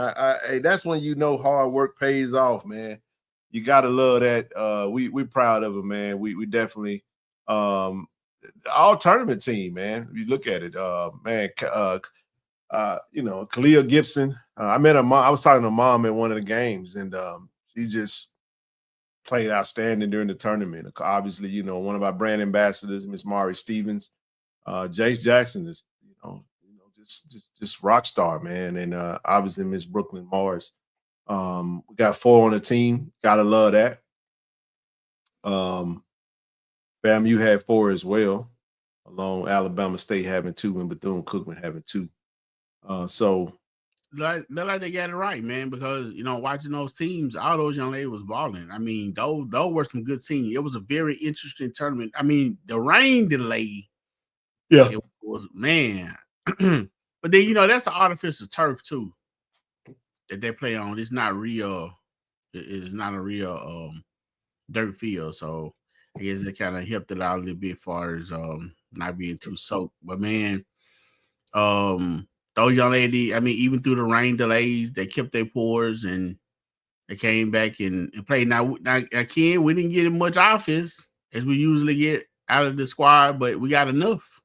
Hey, that's when you know hard work pays off, man. You gotta love that. We proud of him, man. We definitely all tournament team, man. If you look at it, man. You know, Kalia Gibson. I met her mom. I was talking to mom at one of the games, and she just played outstanding during the tournament. Obviously, you know, one of our brand ambassadors, Miss Mari Stevens. Jace Jackson is, just rock star, man. And obviously Miss Brooklyn Morris. We got 4 on the team. Gotta love that. FAMU had 4 as well, along Alabama State having 2 and Bethune-Cookman having 2. So like they got it right, man. Because watching those teams, all those young ladies was balling. I mean, those were some good teams. It was a very interesting tournament. I mean, the rain delay, it was man. But then that's the artificial turf too that they play on. It's not real. It's not a real dirt field, so I guess it kind of helped it out a little bit as far as not being too soaked. But man, those young ladies, I mean, even through the rain delays, they kept their pours and they came back and played. Now Ken, we didn't get much offense as we usually get out of the squad, but we got enough.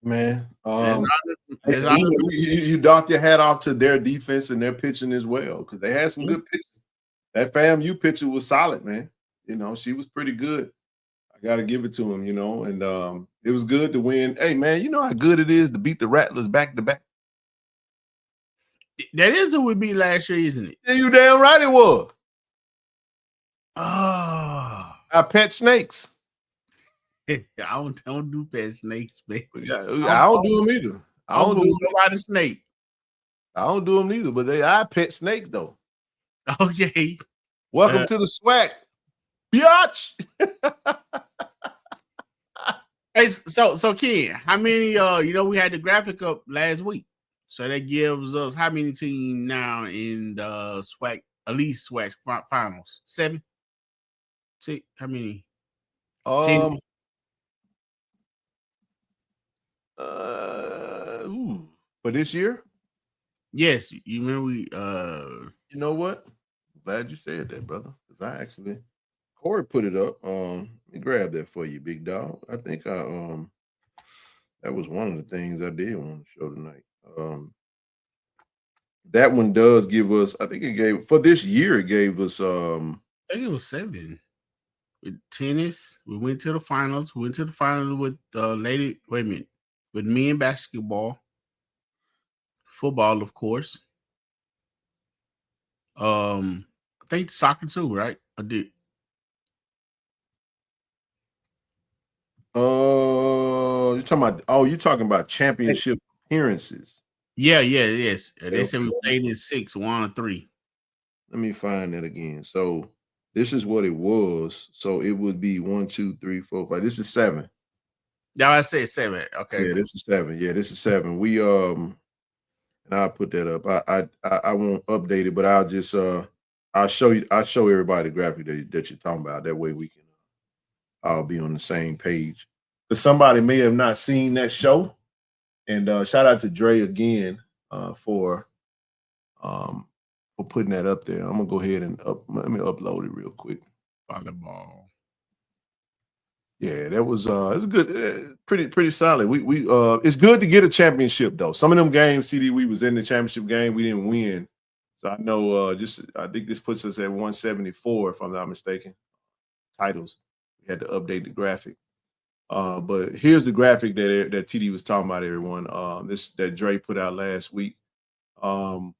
Man, you dock your hat off to their defense and their pitching as well, because they had some good pitching. That FAMU pitcher was solid, man. She was pretty good. I got to give it to him, and it was good to win. Hey, man, you know how good it is to beat the Rattlers back to back? That is who we beat last year, isn't it? Yeah, you damn right it was. Oh. I pet snakes. I don't do pet snakes, man. I don't do them either. I don't do nobody snake. I don't do them either, but I pet snakes though. Okay. Welcome to the SWAC, biatch. Hey, so Ken, how many? We had the graphic up last week, so that gives us how many teams now in the SWAC, elite SWAC finals? 7. See how many? For this year? Yes, you remember you know what? Glad you said that, brother. Because Corey put it up. Let me grab that for you, big dog. I think that was one of the things I did want to show tonight. That one does give us, I think it gave for this year, it gave us I think it was 7. With tennis, we went to the finals. We went to the finals with with men basketball, football, of course. I think soccer too, right? I did. You're talking about championship appearances. Yes. They said we played in 6, 1, 3. Let me find that again. So this is what it was. So it would be 1, 2, 3, 4, 5. This is 7. Yeah, I said 7. Okay. Yeah, this is 7. Yeah, this is 7. We and I'll put that up. I won't update it, but I'll just I'll show everybody the graphic that you're talking about. That way we can all be on the same page. Because somebody may have not seen that show. And shout out to Dre again for putting that up there. I'm gonna go ahead and let me upload it real quick. Volleyball. Yeah, that was it's good, pretty solid. We it's good to get a championship though. Some of them games, CD, we was in the championship game, we didn't win. So I know I think this puts us at 174 if I'm not mistaken. Titles. We had to update the graphic. But here's the graphic that TD was talking about, everyone. This that Dre put out last week. Now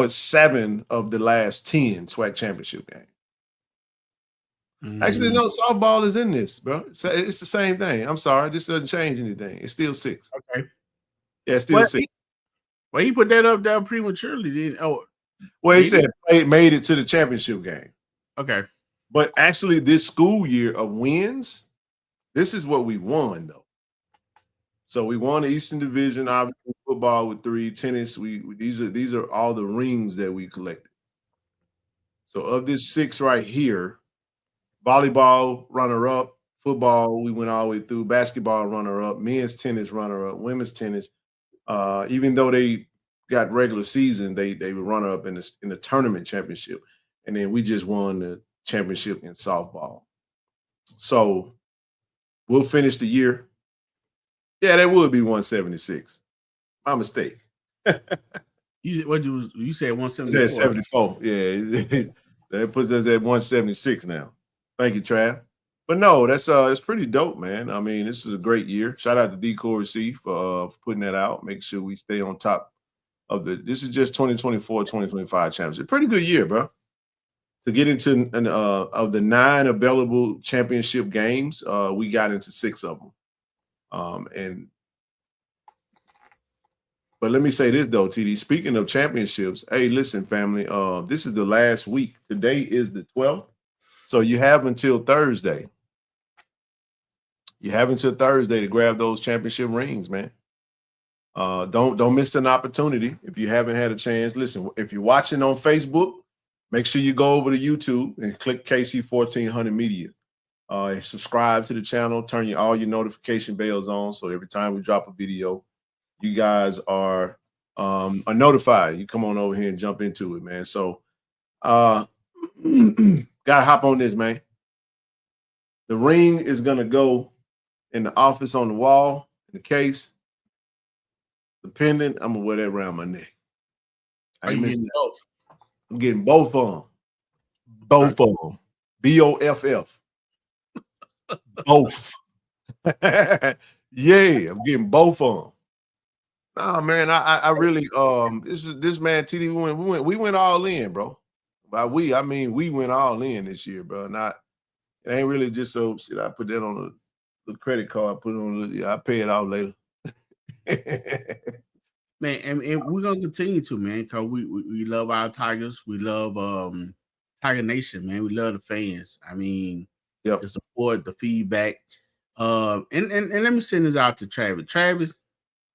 it's 7 of the last 10 SWAC championship games. Actually, no, softball is in this, bro. It's the same thing. I'm sorry, this doesn't change anything. It's still 6. Okay. Yeah, it's still 6. Well, he put that up there prematurely, didn't? Oh, well, he said made it to the championship game. Okay. But actually, this school year of wins, this is what we won, though. So we won the Eastern Division, obviously football with 3, tennis. These are all the rings that we collected. So of this 6 right here, volleyball runner-up, football we went all the way through, basketball runner-up, men's tennis runner-up, women's tennis. Even though they got regular season, they were runner-up in the tournament championship, and then we just won the championship in softball. So we'll finish the year. Yeah, that would be 176. My mistake. You said 174? Said 74. Yeah, that puts us at 176 now. Thank you, Trav. But no, that's pretty dope, man. I mean, this is a great year. Shout out to D-Corey for putting that out. Make sure we stay on top of this is just 2024-2025 championship. Pretty good year, bro. To get into of the 9 available championship games, we got into 6 of them. But let me say this though, TD. Speaking of championships, hey, listen, family. This is the last week. Today is the 12th, so you have until Thursday. You have until Thursday to grab those championship rings, man. Don't miss an opportunity if you haven't had a chance. Listen, if you're watching on Facebook, make sure you go over to YouTube and click KC-1400 Media. Subscribe to the channel, turn all your notification bells on, so every time we drop a video, you guys are notified. You come on over here and jump into it, man. So gotta hop on this, man. The ring is gonna go in the office on the wall, in the case. The pendant, I'm gonna wear that around my neck. I'm getting both of them. Both of them. BOFF. Both. Yeah, I'm getting both of them. Nah, man, I really this man TD we went all in, bro. By we, I mean we went all in this year, bro. It ain't really just so shit. I put that on the credit card, put it on I pay it out later. Man, and we're gonna continue to, man, because we love our Tigers. We love Tiger Nation, man. We love the fans. I mean, the support, the feedback. And let me send this out to Travis. Travis,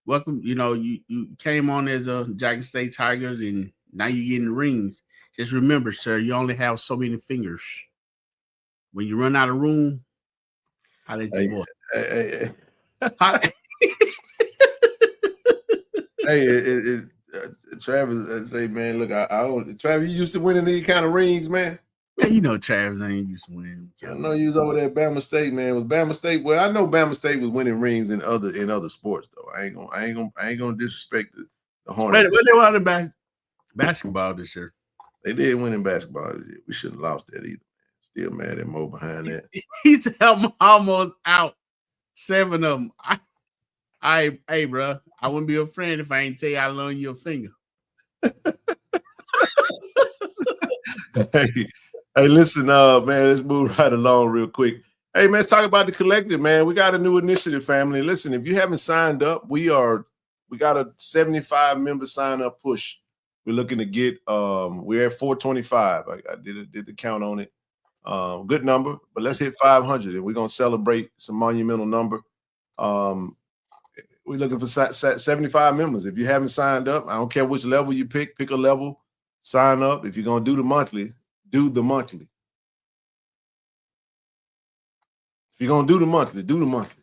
welcome. You know, you came on as a Jackson State Tigers, and now you're getting rings. Just remember, sir, you only have so many fingers. When you run out of room, I'll let you go. Hey, Travis say, man, look, I don't. Travis, you used to winning these kind of rings, man. Man, you know Travis ain't used to winning. I know you was over there at Bama State, man. Was Bama State? Well, I know Bama State was winning rings in other sports, though. I ain't gonna disrespect the Hornets. But they won in basketball this year. They did win in basketball this year. We shouldn't have lost that either. Still mad at Mo behind that. He's almost out 7 of them. Hey, bro, I wouldn't be a friend if I ain't tell you I loan you a finger. Hey, listen, man, let's move right along real quick. Hey, man, let's talk about the collective, man. We got a new initiative, family. Listen, if you haven't signed up, we got a 75 member sign up push. We're looking to get we're at 425. I did the count on it. Good number, but let's hit 500 and we're gonna celebrate some monumental number. We're looking for 75 members. If you haven't signed up, I don't care which level you pick a level, sign up. If you're gonna do the monthly, do the monthly. If you're gonna do the monthly, do the monthly.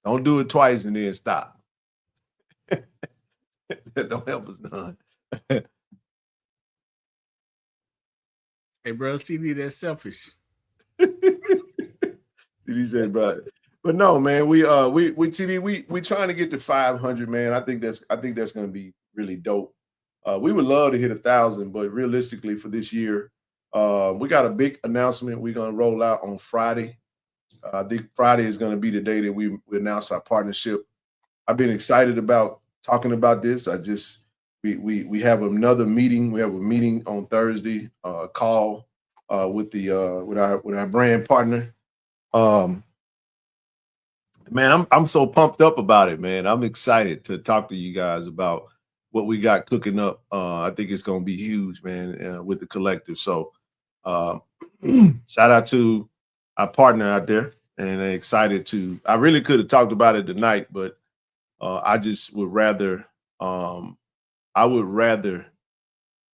Don't do it twice and then stop. That don't help us none. Hey, bro, CD, that's selfish. TD said, bro. But no, man, we TD, we trying to get to 500, man. I think that's gonna be really dope. We would love to hit 1,000, but realistically for this year, we got a big announcement we're gonna roll out on Friday. I think Friday is gonna be the day that we announce our partnership. I've been excited about talking about this. We have another meeting. We have a meeting on Thursday, call with our brand partner. Man, I'm so pumped up about it, man. I'm excited to talk to you guys about what we got cooking up. I think it's gonna be huge, man, with the collective. So shout out to our partner out there, and excited to. I really could have talked about it tonight, but I just would rather. I would rather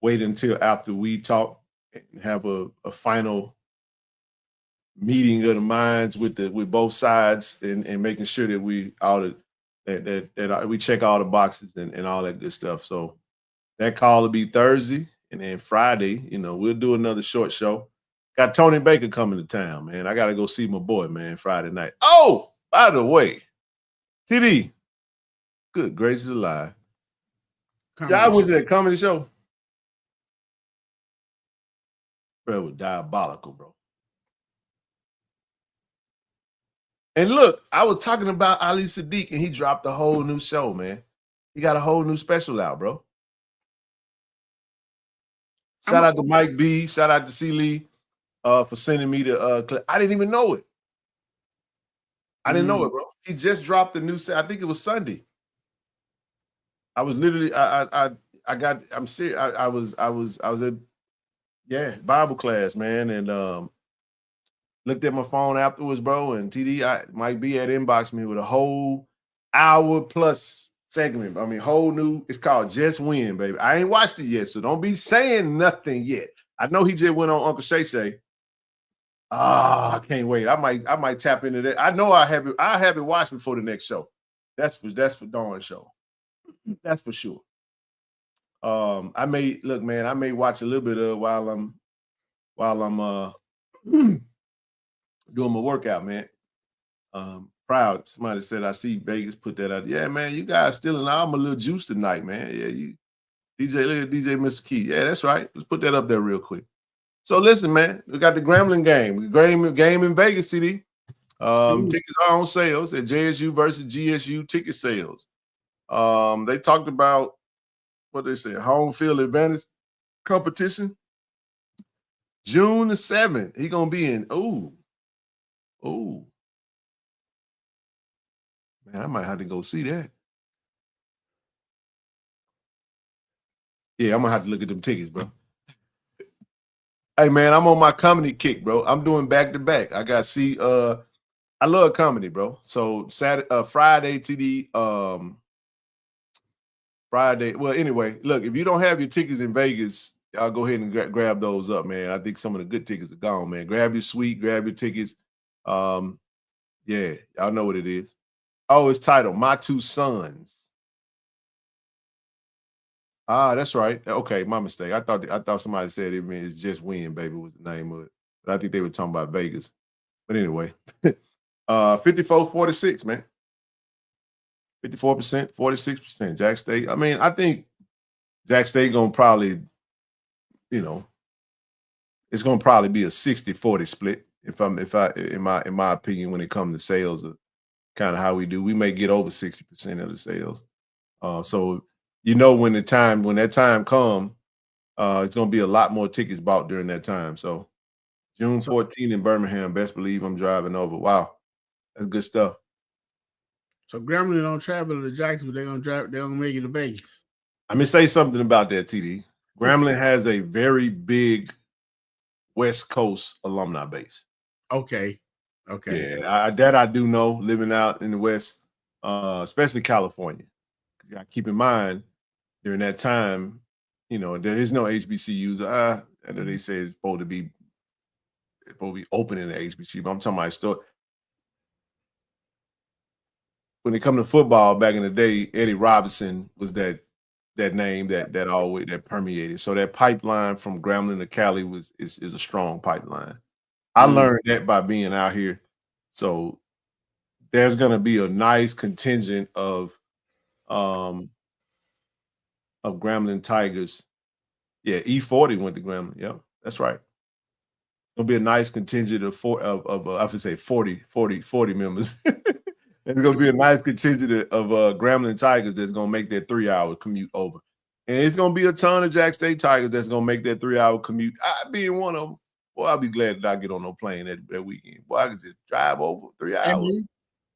wait until after we talk and have a final meeting of the minds with both sides and making sure that we we check all the boxes and all that good stuff. So that call will be Thursday, and then Friday, we'll do another short show. Got Tony Baker coming to town, man. I got to go see my boy, man, Friday night. Oh, by the way, TD, good gracious alive. I went to that comedy show. Bro, it was diabolical, bro. And look, I was talking about Ali Sadiq, and he dropped a whole new show, man. He got a whole new special out, bro. Shout out to Mike B. Shout out to C. Lee. for sending me the clip. I didn't even know it. I didn't know it, bro. He just dropped the new set. I think it was Sunday. I was literally I'm serious. I was at Bible class, man, and looked at my phone afterwards, bro. And TD Mike B had inboxed me with a whole hour plus segment. I mean, whole new. It's called Just Win, baby. I ain't watched it yet, so don't be saying nothing yet. I know he just went on Uncle Shay Shay. I can't wait. I might tap into that. I know I have it watched before the next show. That's for Dawn show. That's for sure. I may watch a little bit of while I'm doing my workout, man. Proud. Somebody said I see Vegas put that out. Yeah, man, you guys still in. I'm a little juice tonight, man. Yeah, you DJ, look at DJ Mr. Key. Yeah, that's right. Let's put that up there real quick. So listen, man, we got the Grambling game. Game in Vegas, CD. Tickets are on sales at JSU versus GSU ticket sales. They talked about what they said, home field advantage competition. June the 7th, he gonna be in. Oh, man, I might have to go see that. Yeah, I'm gonna have to look at them tickets, bro. Hey, man, I'm on my comedy kick, bro. I'm doing back to back. I got I love comedy, bro. So Friday TD, Friday. Well, anyway, look, if you don't have your tickets in Vegas, y'all go ahead and grab those up, man. I think some of the good tickets are gone, man. Grab your suite, grab your tickets. Yeah, y'all know what it is. Oh, it's titled My Two Sons. That's right. Okay, my mistake. I thought somebody said it means Just Win, baby, was the name of it. But I think they were talking about Vegas. But anyway, 54-46, man. 54%, 46%. Jack State. I mean, I think Jack State gonna probably, it's gonna probably be a 60-40 split. In my opinion, when it comes to sales, of kind of how we do, we may get over 60% of the sales. So when that time comes, it's gonna be a lot more tickets bought during that time. So June 14 in Birmingham, best believe I'm driving over. Wow, that's good stuff. So Grambling don't travel to Jacksonville, they're gonna make it to Vegas. Let me say something about that, TD. Grambling has a very big West Coast alumni base. Okay. Yeah, I do know, living out in the West, especially California. You gotta keep in mind during that time, there is no HBCUs. I know they say it's supposed to be open in the HBCU, but I'm talking about store. When it comes to football, back in the day, Eddie Robinson was that name that always permeated. So that pipeline from Grambling to Cali is a strong pipeline. I learned that by being out here. So there's gonna be a nice contingent of Grambling Tigers. Yeah, E40 went to Grambling. Yep, that's right. It'll be a nice contingent of 40 members. It's gonna be a nice contingent of Grambling Tigers that's gonna make that 3-hour commute over. And it's gonna be a ton of Jack State Tigers that's gonna make that 3-hour commute. I being one of them. Boy, I'll be glad that I get on no plane that weekend. Boy, I can just drive over 3 hours.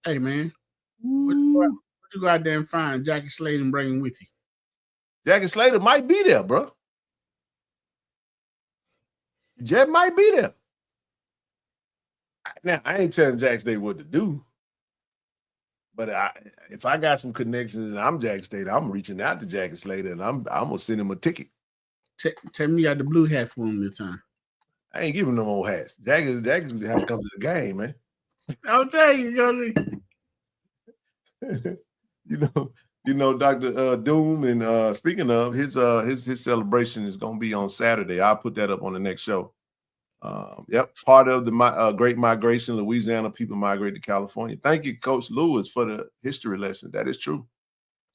Hey man. What you go out there and find Jackie Slater and bring him with you? Jackie Slater might be there, bro. Jet might be there. Now, I ain't telling Jack State what to do. But if I got some connections and I'm Jack State, I'm reaching out to Jackie Slater and I'm gonna send him a ticket. Tell me you got the blue hat for him this time. I ain't giving them old hats. Jackie's have to come to the game, man. I'll tell you, Dr. Doom, and speaking of his celebration is gonna be on Saturday. I'll put that up on the next show. Part of the Great Migration, Louisiana people migrate to California. Thank you, Coach Lewis, for the history lesson. That is true.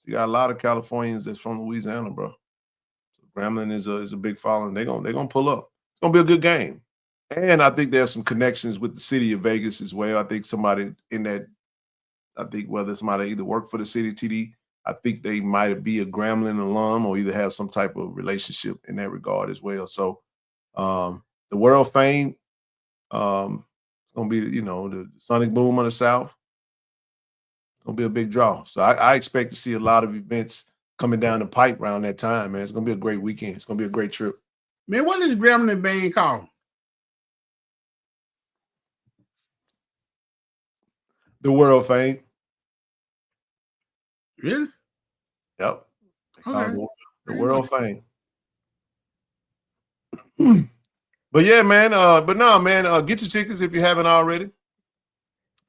You got a lot of Californians that's from Louisiana, bro. So Grambling is a big following. They're gonna pull up. It's gonna be a good game. And I think there's some connections with the city of Vegas as well. I think somebody whether somebody either work for the city TD, I think they might be a Grambling alum or either have some type of relationship in that regard as well. So the world fame It's gonna be, you know, the Sonic Boom on the South. It's gonna be a big draw. So I expect to see a lot of events coming down the pipe around that time, man. It's gonna be a great weekend. It's gonna be a great trip. Man, what is Gremlin band called? The World Fame. Really? Yep. Okay. The World Fame. But yeah, man. But no, man. Get your tickets if you haven't already.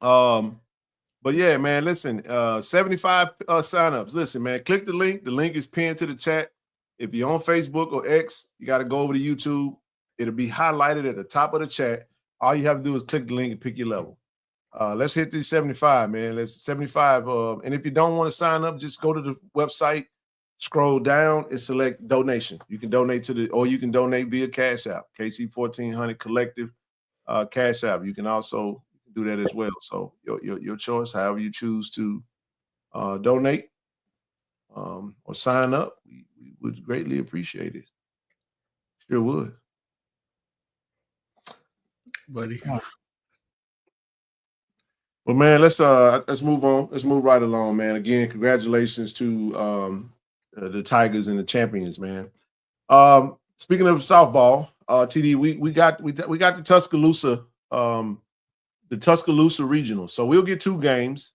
But yeah, man. Listen, 75 signups. Listen, man. Click the link. The link is pinned to the chat. If you're on Facebook or X, you got to go over to YouTube. It'll be highlighted at the top of the chat. All you have to do is click the link and pick your level. Let's hit these 75, man. Let's 75. And if you don't want to sign up, just go to the website, scroll down, and select donation. You can donate to or you can donate via Cash App, KC-1400 Collective Cash App. You can also do that as well. So your choice, however you choose to donate or sign up, we would greatly appreciate it. Sure would. Buddy. Well, man, let's move on. Let's move right along, man. Again, congratulations to the Tigers and the champions, man. Speaking of softball, TD, we got the Tuscaloosa regional. So we'll get 2 games.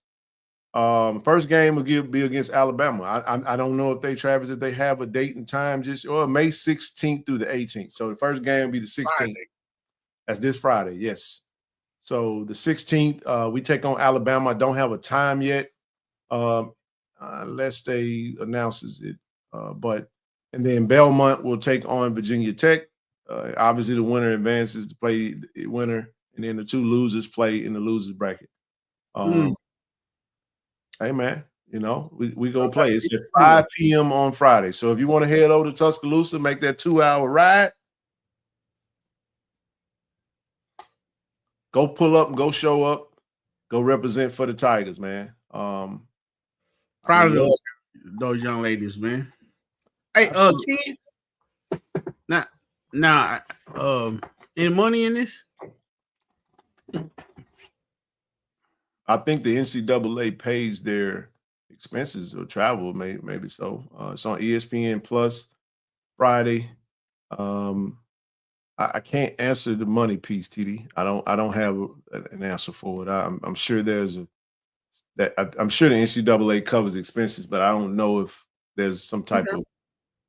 First game will be against Alabama. I don't know if they have a date and time May 16th through the 18th. So the first game will be the 16th. Friday. That's this Friday, yes. So the 16th, we take on Alabama. I don't have a time yet, unless they announces it. And then Belmont will take on Virginia Tech. Obviously, the winner advances to play the winner, and then the 2 losers play in the losers bracket. Hey, man, you know, we go play. It's at 5 p.m. on Friday. So if you want to head over to Tuscaloosa, make that 2-hour ride. Go pull up and go show up. Go represent for the Tigers, man. Proud of those young ladies, man. Hey, Ken. Now, any money in this? I think the NCAA pays their expenses or travel, maybe so. It's on ESPN Plus Friday. I can't answer the money piece, TD. I don't have an answer for it. I'm sure I'm sure the NCAA covers expenses, but I don't know if there's some type of.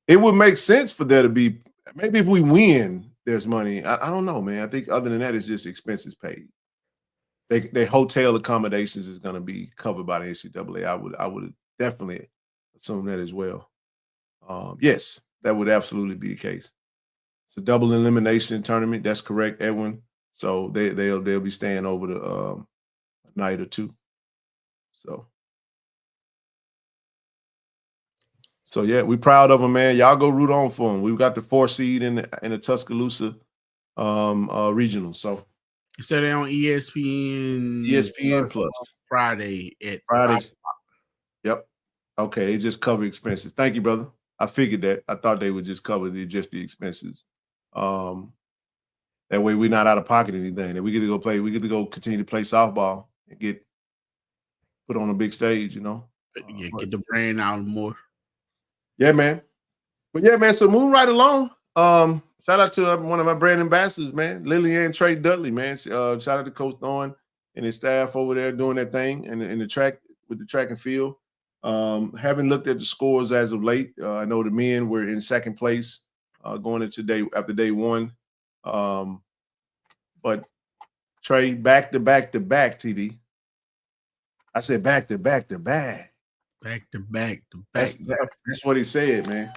It would make sense for there to be. Maybe if we win, there's money. I don't know, man. I think other than that, it's just expenses paid. Their hotel accommodations is going to be covered by the NCAA. I would definitely assume that as well. Yes, that would absolutely be the case. It's a double elimination tournament. That's correct, Edwin. So they'll be staying over a night or 2. So yeah, we're proud of them, man. Y'all go root on for them. We've got the 4 seed in the Tuscaloosa regional. So they're on ESPN Plus Friday at Friday. Yep. Okay, they just cover expenses. Thank you, brother. I figured that. I thought they would just cover the expenses. That way we're not out of pocket anything. That we get to go play. We get to go continue to play softball and get put on a big stage, you know. Get the brand out more. Yeah, man. But yeah, man. So moving right along. Shout out to one of my brand ambassadors, man, Lillian Trey Dudley, man. Shout out to Coach Thorne and his staff over there doing that thing in the track with the track and field. Haven't looked at the scores as of late. I know the men were in second place going into after day 1. But Trey, back to back, TD. I said back to back. Back to back. That's what he said, man.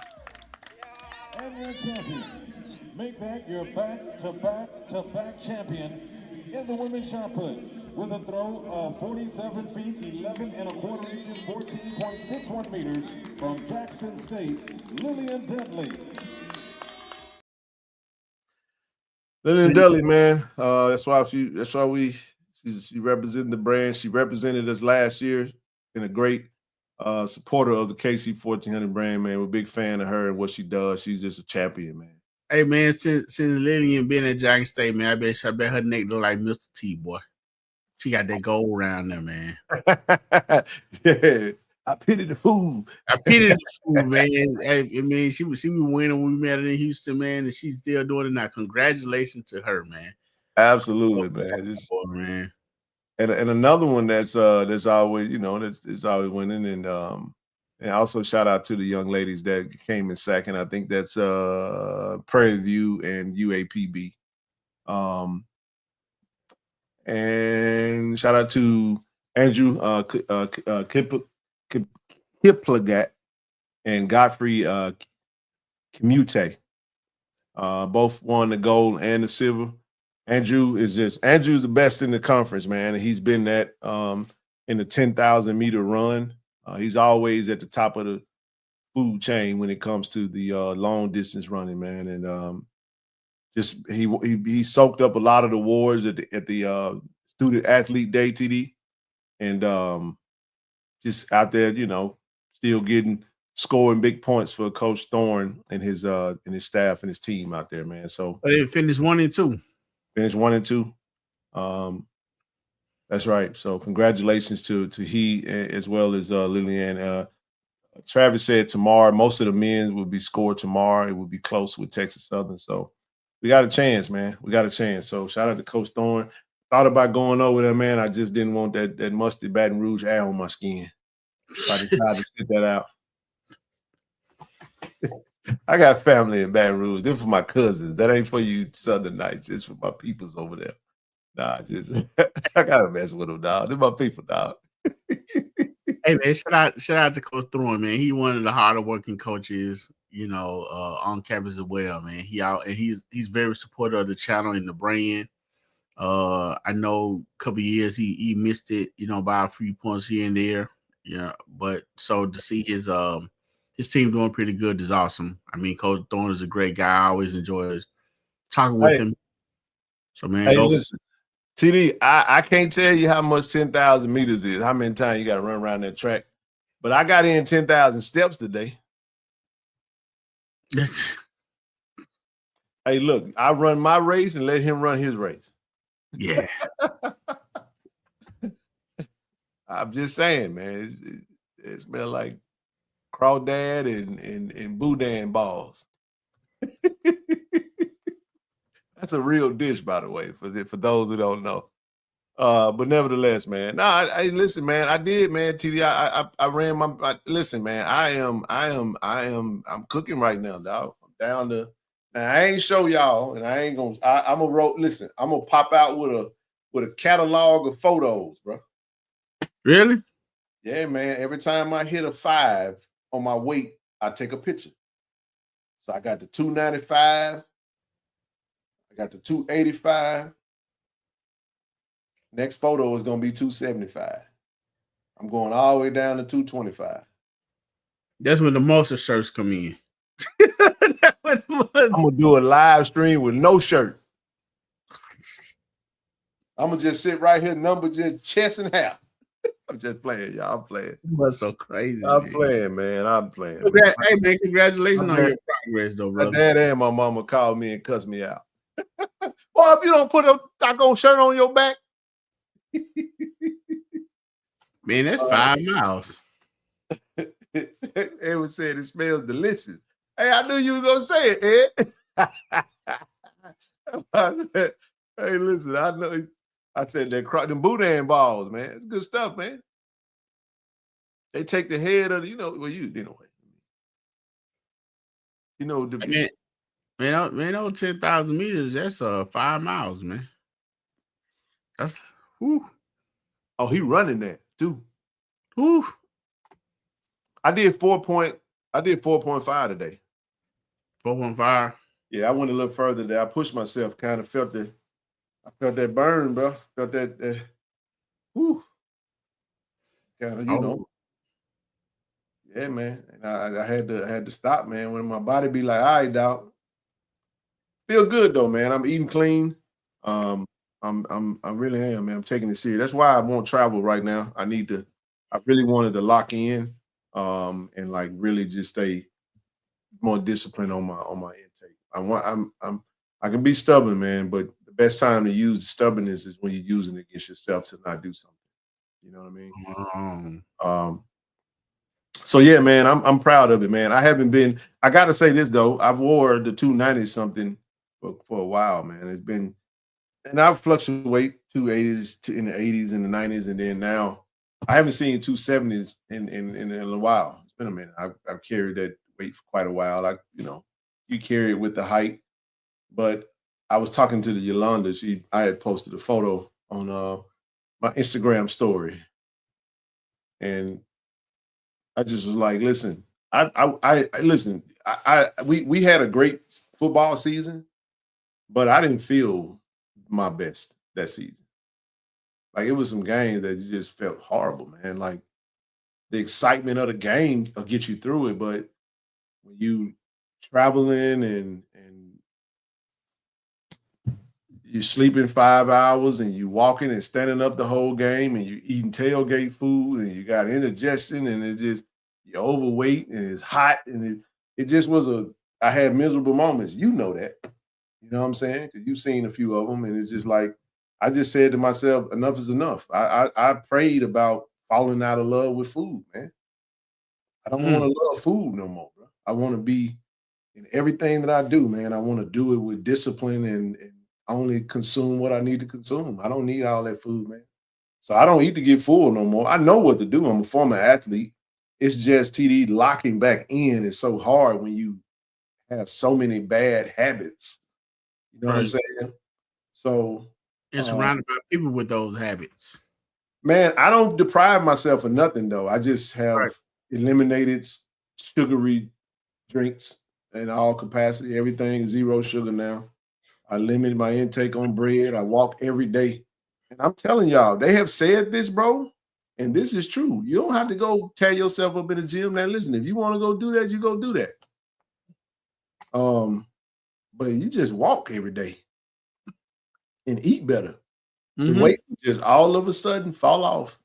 And your champion. Make that your back-to-back champion in the women's shot put with a throw of 47 feet, 11 1/4 inches, 14.61 meters from Jackson State, Lillian Dudley. Lillian Dudley, man. That's why she represented the brand. She represented us last year in a great supporter of the KC-1400 brand, man. We're a big fan of her and what she does. She's just a champion, man. Hey man, since Lillian been at Jackson State, man, I bet her neck look like Mr. T, boy. She got that gold around there, man. Yeah, I pity the fool. I pity the fool, man. I mean, she was winning when we met her in Houston, man, and she's still doing it now. Congratulations to her, man. Absolutely, man. Man. And another one that's always, that's always winning, and also shout out to the young ladies that came in second. I think that's Prairie View and UAPB. And shout out to Andrew Kiplagat and Godfrey Commute. Both won the gold and the silver. Andrew's the best in the conference, man. And he's been that in the 10,000 meter run. He's always at the top of the food chain when it comes to the long distance running, man. And he soaked up a lot of the awards at the student athlete day, TD, and just out there, still scoring big points for Coach Thorne and his staff and his team out there, man. So they finished 1 and 2. Finished 1 and 2. That's right. So congratulations to he as well as Lillian. Travis said tomorrow, most of the men will be scored tomorrow. It will be close with Texas Southern. So we got a chance, man. We got a chance. So shout out to Coach Thorne. Thought about going over there, man. I just didn't want that musty Baton Rouge air on my skin. So I decided to sit that out. I got family in Baton Rouge. They're for my cousins. That ain't for you Southern Knights. It's for my peoples over there. Nah, I gotta mess with them, dog. They're my people, dog. Hey man, shout out to Coach Thorne, man. He one of the harder working coaches, on campus as well, man. He's very supportive of the channel and the brand. I know a couple of years he missed it, by a few points here and there. Yeah, but so to see his team doing pretty good is awesome. I mean, Coach Thorne is a great guy. I always enjoy talking with him. So man, listen, TD, I can't tell you how much 10,000 meters is, how many times you got to run around that track. But I got in 10,000 steps today. Hey, look, I run my race and let him run his race. Yeah. I'm just saying, man, it smells like crawdad and boudin balls. That's a real dish, by the way, for those who don't know. But nevertheless, man. Listen, man. I did, man. TD. I ran my. Listen, man. I'm cooking right now, dog. I'm down to. Now I ain't show y'all, and I ain't gonna. I'm gonna listen. I'm gonna pop out with a catalog of photos, bro. Really? Yeah, man. Every time I hit a 5 on my weight, I take a picture. So I got the 295. I got the 285. Next photo is going to be 275. I'm going all the way down to 225. That's when the monster shirts come in. I'm going to do a live stream with no shirt. I'm going to just sit right here, number just chest and half. I'm just playing, y'all. I'm playing. That's so crazy. I'm playing, man. I'm playing. Hey, man, congratulations on your progress, though, brother. My dad and my mama called me and cussed me out. Well, if you don't put a doggone shirt on your back. Man, that's 5 miles. It was said it smells delicious. Hey, I knew you were going to say it, Ed. Hey, listen, I know. I said them boudin balls, man. It's good stuff, man. They take the head of the, Man, those 10,000 meters, that's 5 miles, man. That's whew. Oh, he running that too. Whew. I did 4.5 today. 4.5. Yeah, I went a little further there. I pushed myself, kind of felt that burn, bro. Felt that whew. Kind of, Yeah, man. And I had to stop, man. When my body be like, all right, dog. Feel good though, man. I'm eating clean. I really am, man. I'm taking it serious. That's why I won't travel right now. I really wanted to lock in and like really just stay more disciplined on my intake. I can be stubborn, man, but the best time to use the stubbornness is when you're using it against yourself to not do something. You know what I mean? So yeah, man, I'm proud of it, man. I gotta say this though, I've wore the 290 something for a while, man. It's been, and I fluctuate 280s in the 80s and the 90s, and then now I haven't seen 270s in a while. It's been a minute. I've carried that weight for quite a while. You carry it with the height, but I was talking to the Yolanda. I had posted a photo on my Instagram story, and I just was like, listen, we had a great football season, but I didn't feel my best that season. Like, it was some games that just felt horrible, man. Like, the excitement of the game will get you through it, but when you traveling and you're sleeping 5 hours and you walking and standing up the whole game and you eating tailgate food and you got indigestion and you're overweight and it's hot and it just was I had miserable moments. You know that. You know what I'm saying? Because you've seen a few of them, and it's just like, I just said to myself, enough is enough. I prayed about falling out of love with food, man. I don't want to love food no more, bro. I want to be in everything that I do, man. I want to do it with discipline and only consume what I need to consume. I don't need all that food, man. So I don't eat to get full no more. I know what to do. I'm a former athlete. It's just TD locking back in is so hard when you have so many bad habits. You know what I'm saying? So it's surrounded by people with those habits. Man, I don't deprive myself of nothing though. I just have eliminated sugary drinks in all capacity. Everything is 0 sugar now. I limit my intake on bread. I walk every day. And I'm telling y'all, they have said this, bro, and this is true. You don't have to go tear yourself up in the gym. Now, listen, if you want to go do that, you go do that. But you just walk every day and eat better. The weight just all of a sudden fall off.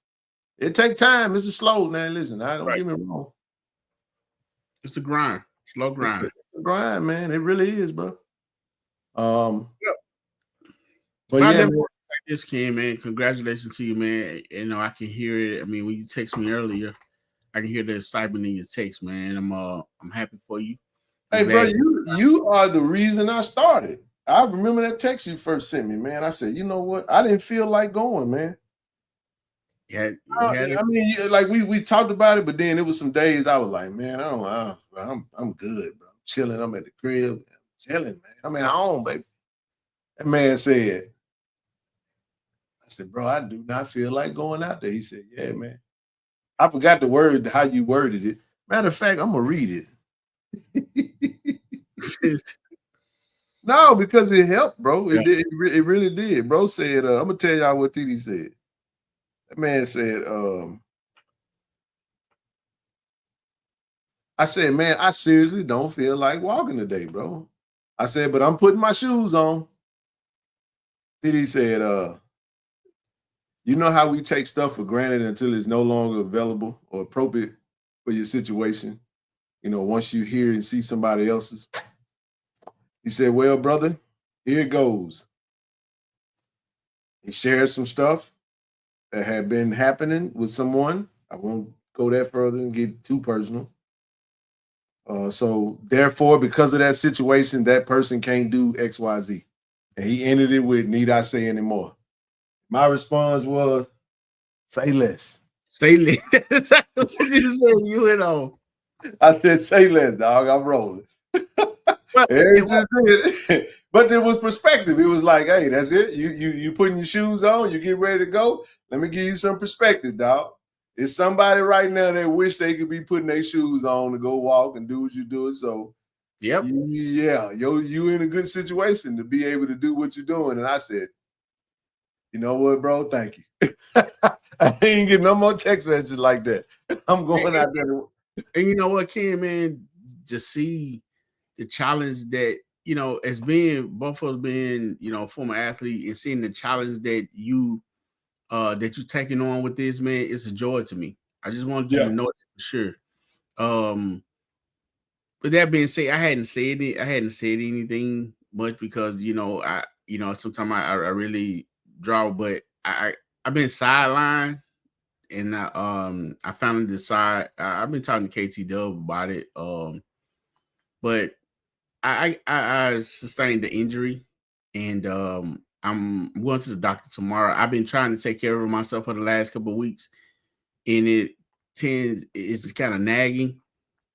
It take time. It's a slow, man. Listen, don't get me wrong. It's a grind. Slow grind. It's a grind, man. It really is, bro. But yeah, this Ken, man. Congratulations to you, man. You know, I can hear it. I mean, when you text me earlier, I can hear the excitement in your text, man. I'm happy for you. Hey, bro, you are the reason I started. I remember that text you first sent me, man. I said, you know what? I didn't feel like going, man. Yeah, I mean, like we talked about it, but then it was some days I was like, man, I'm good, bro. I'm chilling. I'm at the crib. I'm chilling, man. I'm at home, baby. That man said, I said, bro, I do not feel like going out there. He said, yeah, man. I forgot the word, how you worded it. Matter of fact, I'm gonna read it. No, because it helped, bro. It really did. Bro said, I'm gonna tell y'all what TD said. That man said, I said, man, I seriously don't feel like walking today, bro. I said, but I'm putting my shoes on. TD said, you know how we take stuff for granted until it's no longer available or appropriate for your situation? You know, once you hear and see somebody else's. He said, well, brother, here it goes. He shared some stuff that had been happening with someone. I won't go that further and get too personal. So therefore, because of that situation, that person can't do X, Y, Z. And he ended it with, need I say anymore? My response was, say less. Say less. That's what you said. You went on. I said, say less, dog. I'm rolling. But there was perspective. It was like, hey, that's it. You putting your shoes on, you get ready to go. Let me give you some perspective, dog. It's somebody right now that wish they could be putting their shoes on to go walk and do what you're doing. So yep. You in a good situation to be able to do what you're doing. And I said, you know what, bro? Thank you. I ain't getting no more text messages like that. I'm going out there. And you know what, Ken, man, to see the challenge that, you know, as being both of us being, you know, former athlete and seeing the challenge that you taking on with this, man, it's a joy to me. I just wanted you to know that for sure. With that being said, I hadn't said anything much because sometimes I really draw, but I've been sidelined, and I finally decide I've been talking to KT Dub about it, but I sustained the injury, and I'm going to the doctor tomorrow. I've been trying to take care of myself for the last couple of weeks, and it's kind of nagging.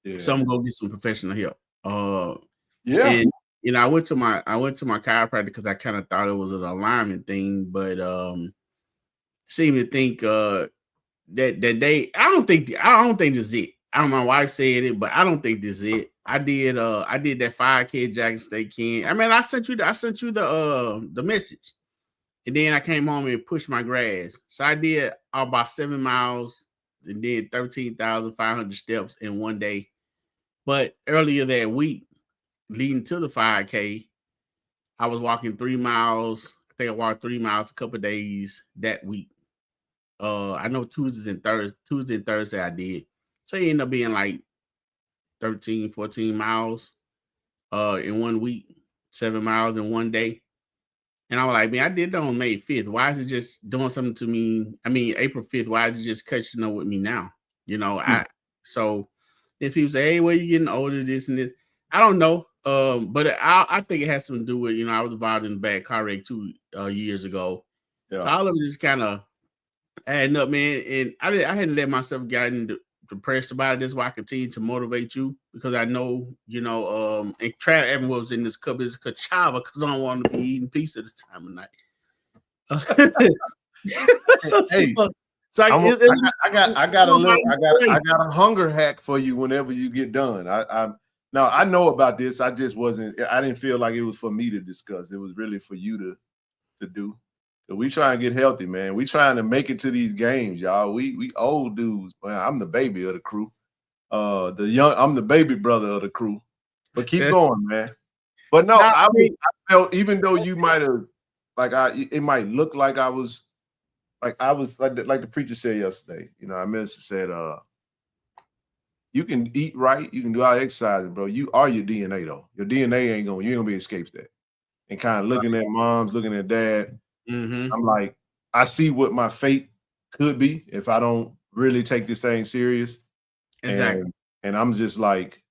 Yeah. So I'm gonna get some professional help. And I went to my chiropractor because I kind of thought it was an alignment thing, but seemed to think that they I don't think this is it. I don't know, my wife said it, but I don't think this is it. I did that 5K Jackson State King. I mean, I sent you the message, and then I came home and pushed my grass. So I did about 7 miles and did 13,500 steps in one day. But earlier that week, leading to the 5K, I was walking 3 miles. I think I walked 3 miles a couple of days that week. I know Tuesday and Thursday I did. So it ended up being like 13, 14 miles in 1 week, 7 miles in one day. And I was like, man, I did that on May 5th. Why is it just doing something to me? I mean, April 5th, why is it just catching up with me now? So if people say, hey, well, you're getting older, this and this. I don't know. But I think it has something to do with, I was involved in a bad car wreck 2 years ago. Yeah. So all of it just kind of adding up, man. And I hadn't let myself get depressed about it. That's why I continue to motivate you, because I know, and Trav Evans was in this cup is Kachava because I don't want to be eating pizza this time of night. Hey, so I got a hunger hack for you whenever you get done. I know about this. I just wasn't. I didn't feel like it was for me to discuss. It was really for you to do. We try and get healthy, man. We trying to make it to these games, y'all. We old dudes, man. I'm the baby of the crew. I'm the baby brother of the crew. But keep going, man. But no, I felt, even though you might have, it might look like I was like the preacher said yesterday. I said, you can eat right, you can do all exercising, bro. You are your DNA though. Your DNA you ain't gonna be escapes that. And kind of looking at moms, looking at dad. Mm-hmm. I'm like, I see what my fate could be if I don't really take this thing serious. Exactly. And I'm just like,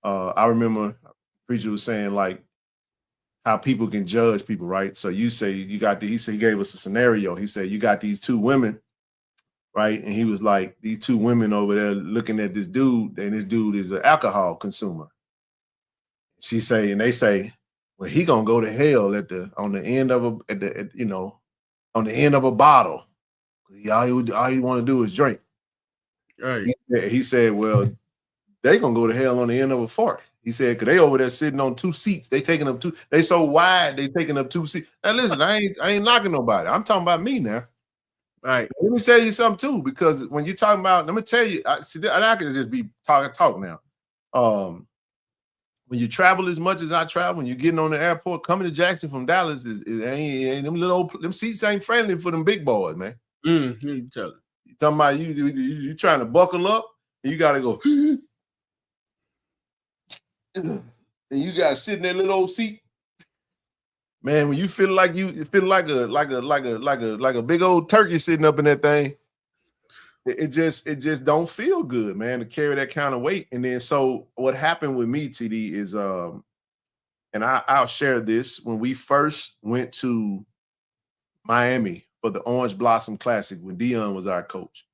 I remember the preacher was saying like how people can judge people, right? So you say he gave us a scenario. He said, you got these 2 women, right? And he was like, these 2 women over there looking at this dude, and this dude is an alcohol consumer. They say, well, he gonna go to hell on the end of a bottle. All you want to do is drink. Right. He said, well, they gonna go to hell on the end of a fork. He said, cause they over there sitting on 2 seats. They taking up 2. They so wide, they taking up 2 seats. Now listen, I ain't knocking nobody. I'm talking about me now. Right. Let me tell you something too, because when you're talking about, let me tell you, I can just be talk now. When you travel as much as I travel, when you're getting on the airport, coming to Jackson from Dallas, ain't them seats ain't friendly for them big boys, man. You tell it. You talking about you trying to buckle up, and you gotta go, and you gotta sit in that little old seat. Man, when you feel like a big old turkey sitting up in that thing, it just don't feel good, man, to carry that kind of weight. And then so what happened with me, TD, is and I'll share this. When we first went to Miami for the Orange Blossom Classic, when Dion was our coach,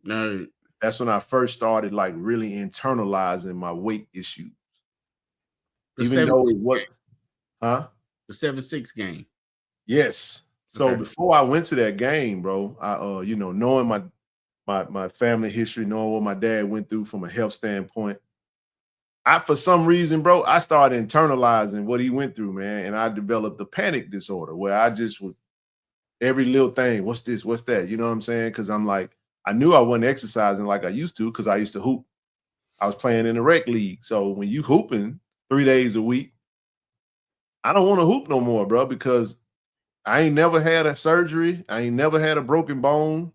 that's when I first started like really internalizing my weight issues. Even though it was, the 7-6 game. Yes. So before I went to that game, bro, I knowing my family history, knowing what my dad went through from a health standpoint, for some reason, bro, I started internalizing what he went through, man. And I developed a panic disorder where I just would, every little thing, what's this, what's that? You know what I'm saying? Because I'm like, I knew I wasn't exercising like I used to, because I used to hoop. I was playing in the rec league. So when you hooping 3 days a week, I don't want to hoop no more, bro, because I ain't never had a surgery. I ain't never had a broken bone.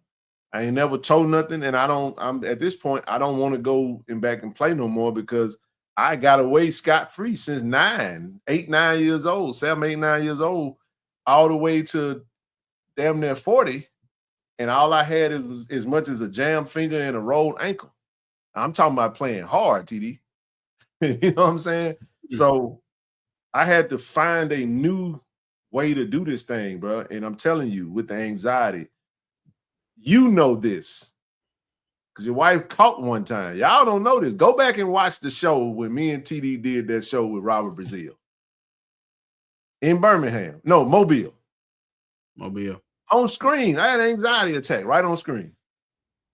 I ain't never told nothing. And I'm at this point, I don't want to go back and play no more, because I got away scot-free since 8, 9 years old, 7, 8, 9 years old, all the way to damn near 40. And all I had was as much as a jammed finger and a rolled ankle. I'm talking about playing hard, TD. You know what I'm saying? Mm-hmm. So I had to find a new way to do this thing, bro. And I'm telling you, with the anxiety, you know this. Because your wife caught one time. Y'all don't know this. Go back and watch the show when me and TD did that show with Robert Brazil. In Birmingham. No, Mobile. On screen. I had an anxiety attack right on screen.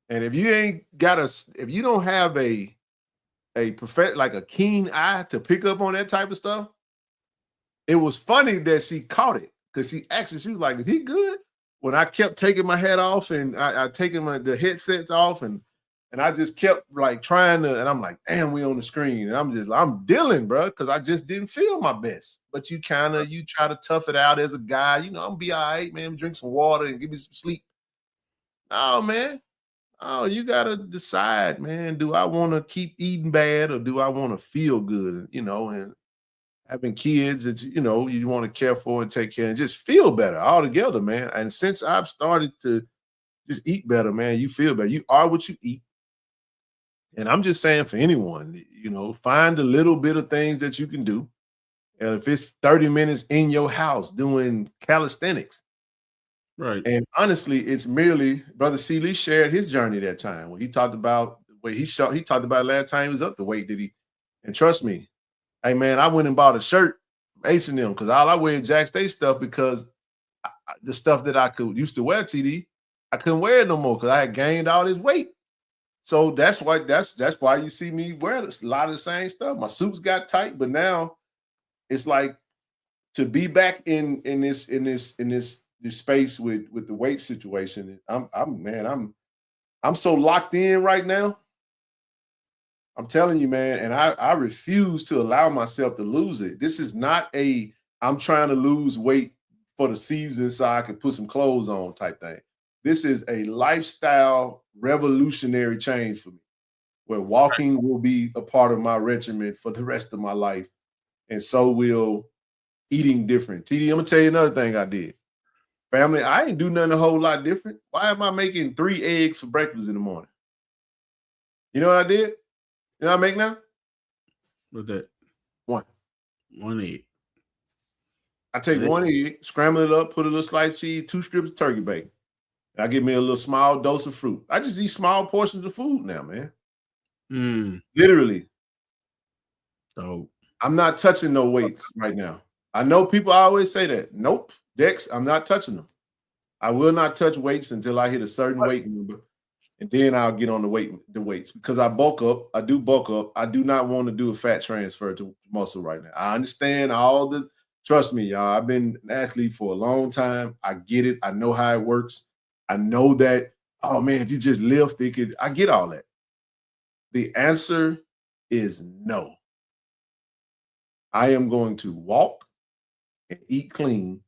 And if you don't have a keen eye to pick up on that type of stuff, it was funny that she caught it because she was like, is he good? When I kept taking my head off and I taking the headsets off and I just kept like trying to, and I'm like, damn, we on the screen. And I'm dealing, bro, because I just didn't feel my best. But you try to tough it out as a guy. You know, I'm gonna be all right, man. Drink some water and give me some sleep. No, man. Oh, you gotta decide, man. Do I want to keep eating bad or do I want to feel good? You know, and having kids that you want to care for and take care and just feel better all together, man. And since I've started to just eat better, man, you feel better. You are what you eat. And I'm just saying for anyone, find a little bit of things that you can do. And if it's 30 minutes in your house doing calisthenics. Right. And honestly, it's merely Brother Seeley shared his journey that time when he talked about the way he talked about last time he was up the weight, and trust me, hey man, I went and bought a shirt from H&M because all I wear is Jack State stuff because the stuff that I used to wear, TD, I couldn't wear it no more because I had gained all this weight. So that's why you see me wear a lot of the same stuff. My suits got tight, but now it's like to be back in this space with the weight situation. I'm so locked in right now. I'm telling you, man, and I refuse to allow myself to lose it. This is not I'm trying to lose weight for the season so I can put some clothes on type thing. This is a lifestyle revolutionary change for me, where walking will be a part of my regimen for the rest of my life. And so will eating different. TD, I'm going to tell you another thing I did. Family, I ain't do nothing a whole lot different. Why am I making 3 eggs for breakfast in the morning? You know what I did? You know what I make now? What's that? 1 egg. I take 1 egg, scramble it up, put a little sliced cheese, 2 strips of turkey bacon. I give me a little small dose of fruit. I just eat small portions of food now, man. Literally. So I'm not touching no weights right now. I know people always say that. Nope. Dex, I'm not touching them. I will not touch weights until I hit a certain weight number. And then I'll get on the weights because I bulk up. I do bulk up. I do not want to do a fat transfer to muscle right now. I understand trust me, y'all. I've been an athlete for a long time. I get it. I know how it works. I know that, oh man, if you just lift, I get all that. The answer is no. I am going to walk and eat clean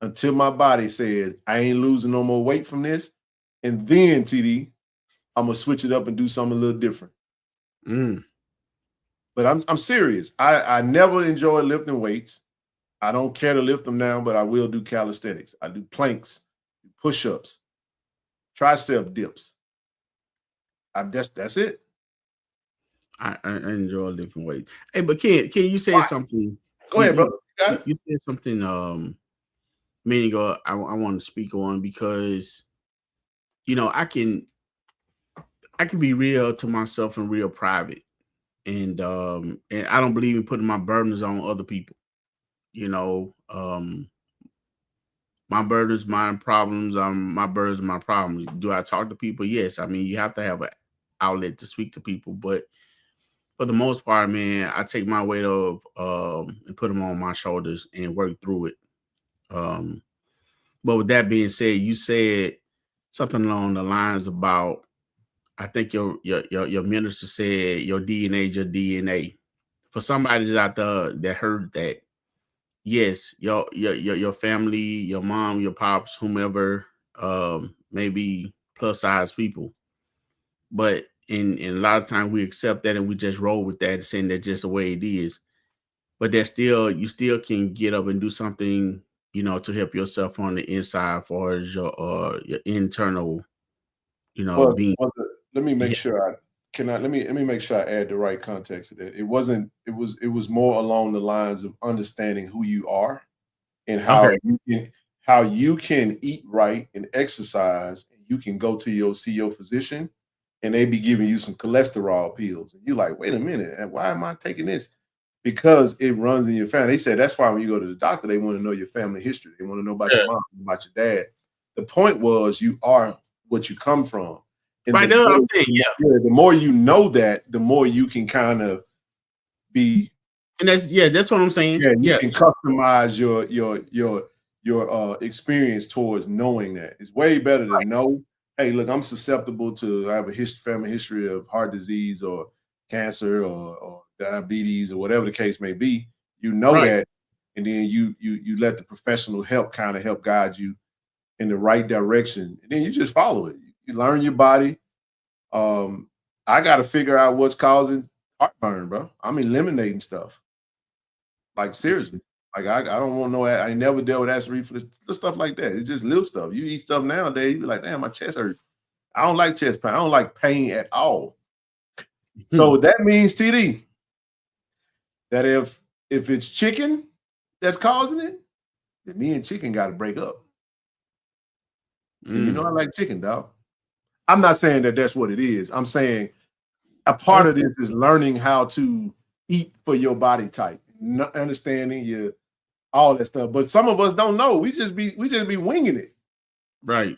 until my body says I ain't losing no more weight from this. And then, TD, I'm going to switch it up and do something a little different. But I'm serious. I never enjoy lifting weights. I don't care to lift them now, but I will do calisthenics. I do planks, push-ups, tricep dips. That's it. I enjoy lifting weights. Hey, but Ken, you said something. Go ahead, bro. You said something a minute ago I want to speak on because, I can be real to myself and real private. And I don't believe in putting my burdens on other people. My burdens, my problems, my burdens, my problems. Do I talk to people? Yes. I mean, you have to have an outlet to speak to people, but for the most part, man, I take my weight up and put them on my shoulders and work through it. But with that being said, you said something along the lines about, I think your minister said your DNA is your DNA. For somebody out there that heard that, yes, your family, your mom, your pops, whomever, maybe plus size people, but and a lot of times we accept that and we just roll with that, saying that's just the way it is. But that's still, you still can get up and do something, you know, to help yourself on the inside, for as your internal, you know, being. Let me make sure let me make sure I add the right context to that. It was more along the lines of understanding who you are and how you can eat right and exercise. You can go to see your physician and they be giving you some cholesterol pills. And you're like, wait a minute, why am I taking this? Because it runs in your family. They said that's why when you go to the doctor, they want to know your family history. They want to know about your mom, about your dad. The point was you are what you come from. And right, that's what I'm saying. The more you know that, the more you can kind of be. And that's what I'm saying. Yeah, you can customize your experience towards knowing that. It's way better to know, hey, look, I'm susceptible to, I have a family history of heart disease or cancer or diabetes or whatever the case may be. You know that, and then you let the professional help guide you in the right direction, and then you just follow it. You learn your body. I got to figure out what's causing heartburn, bro. I'm eliminating stuff. Like, seriously. Like, I don't want no, I never dealt with acid reflux, stuff like that. It's just little stuff. You eat stuff nowadays, you be like, damn, my chest hurts. I don't like chest pain. I don't like pain at all. So that means, TD, that if it's chicken that's causing it, then me and chicken got to break up. You know I like chicken, dog. I'm not saying that that's what it is. I'm saying a part of this is learning how to eat for your body type, understanding all that stuff. But some of us don't know. We just be winging it. Right.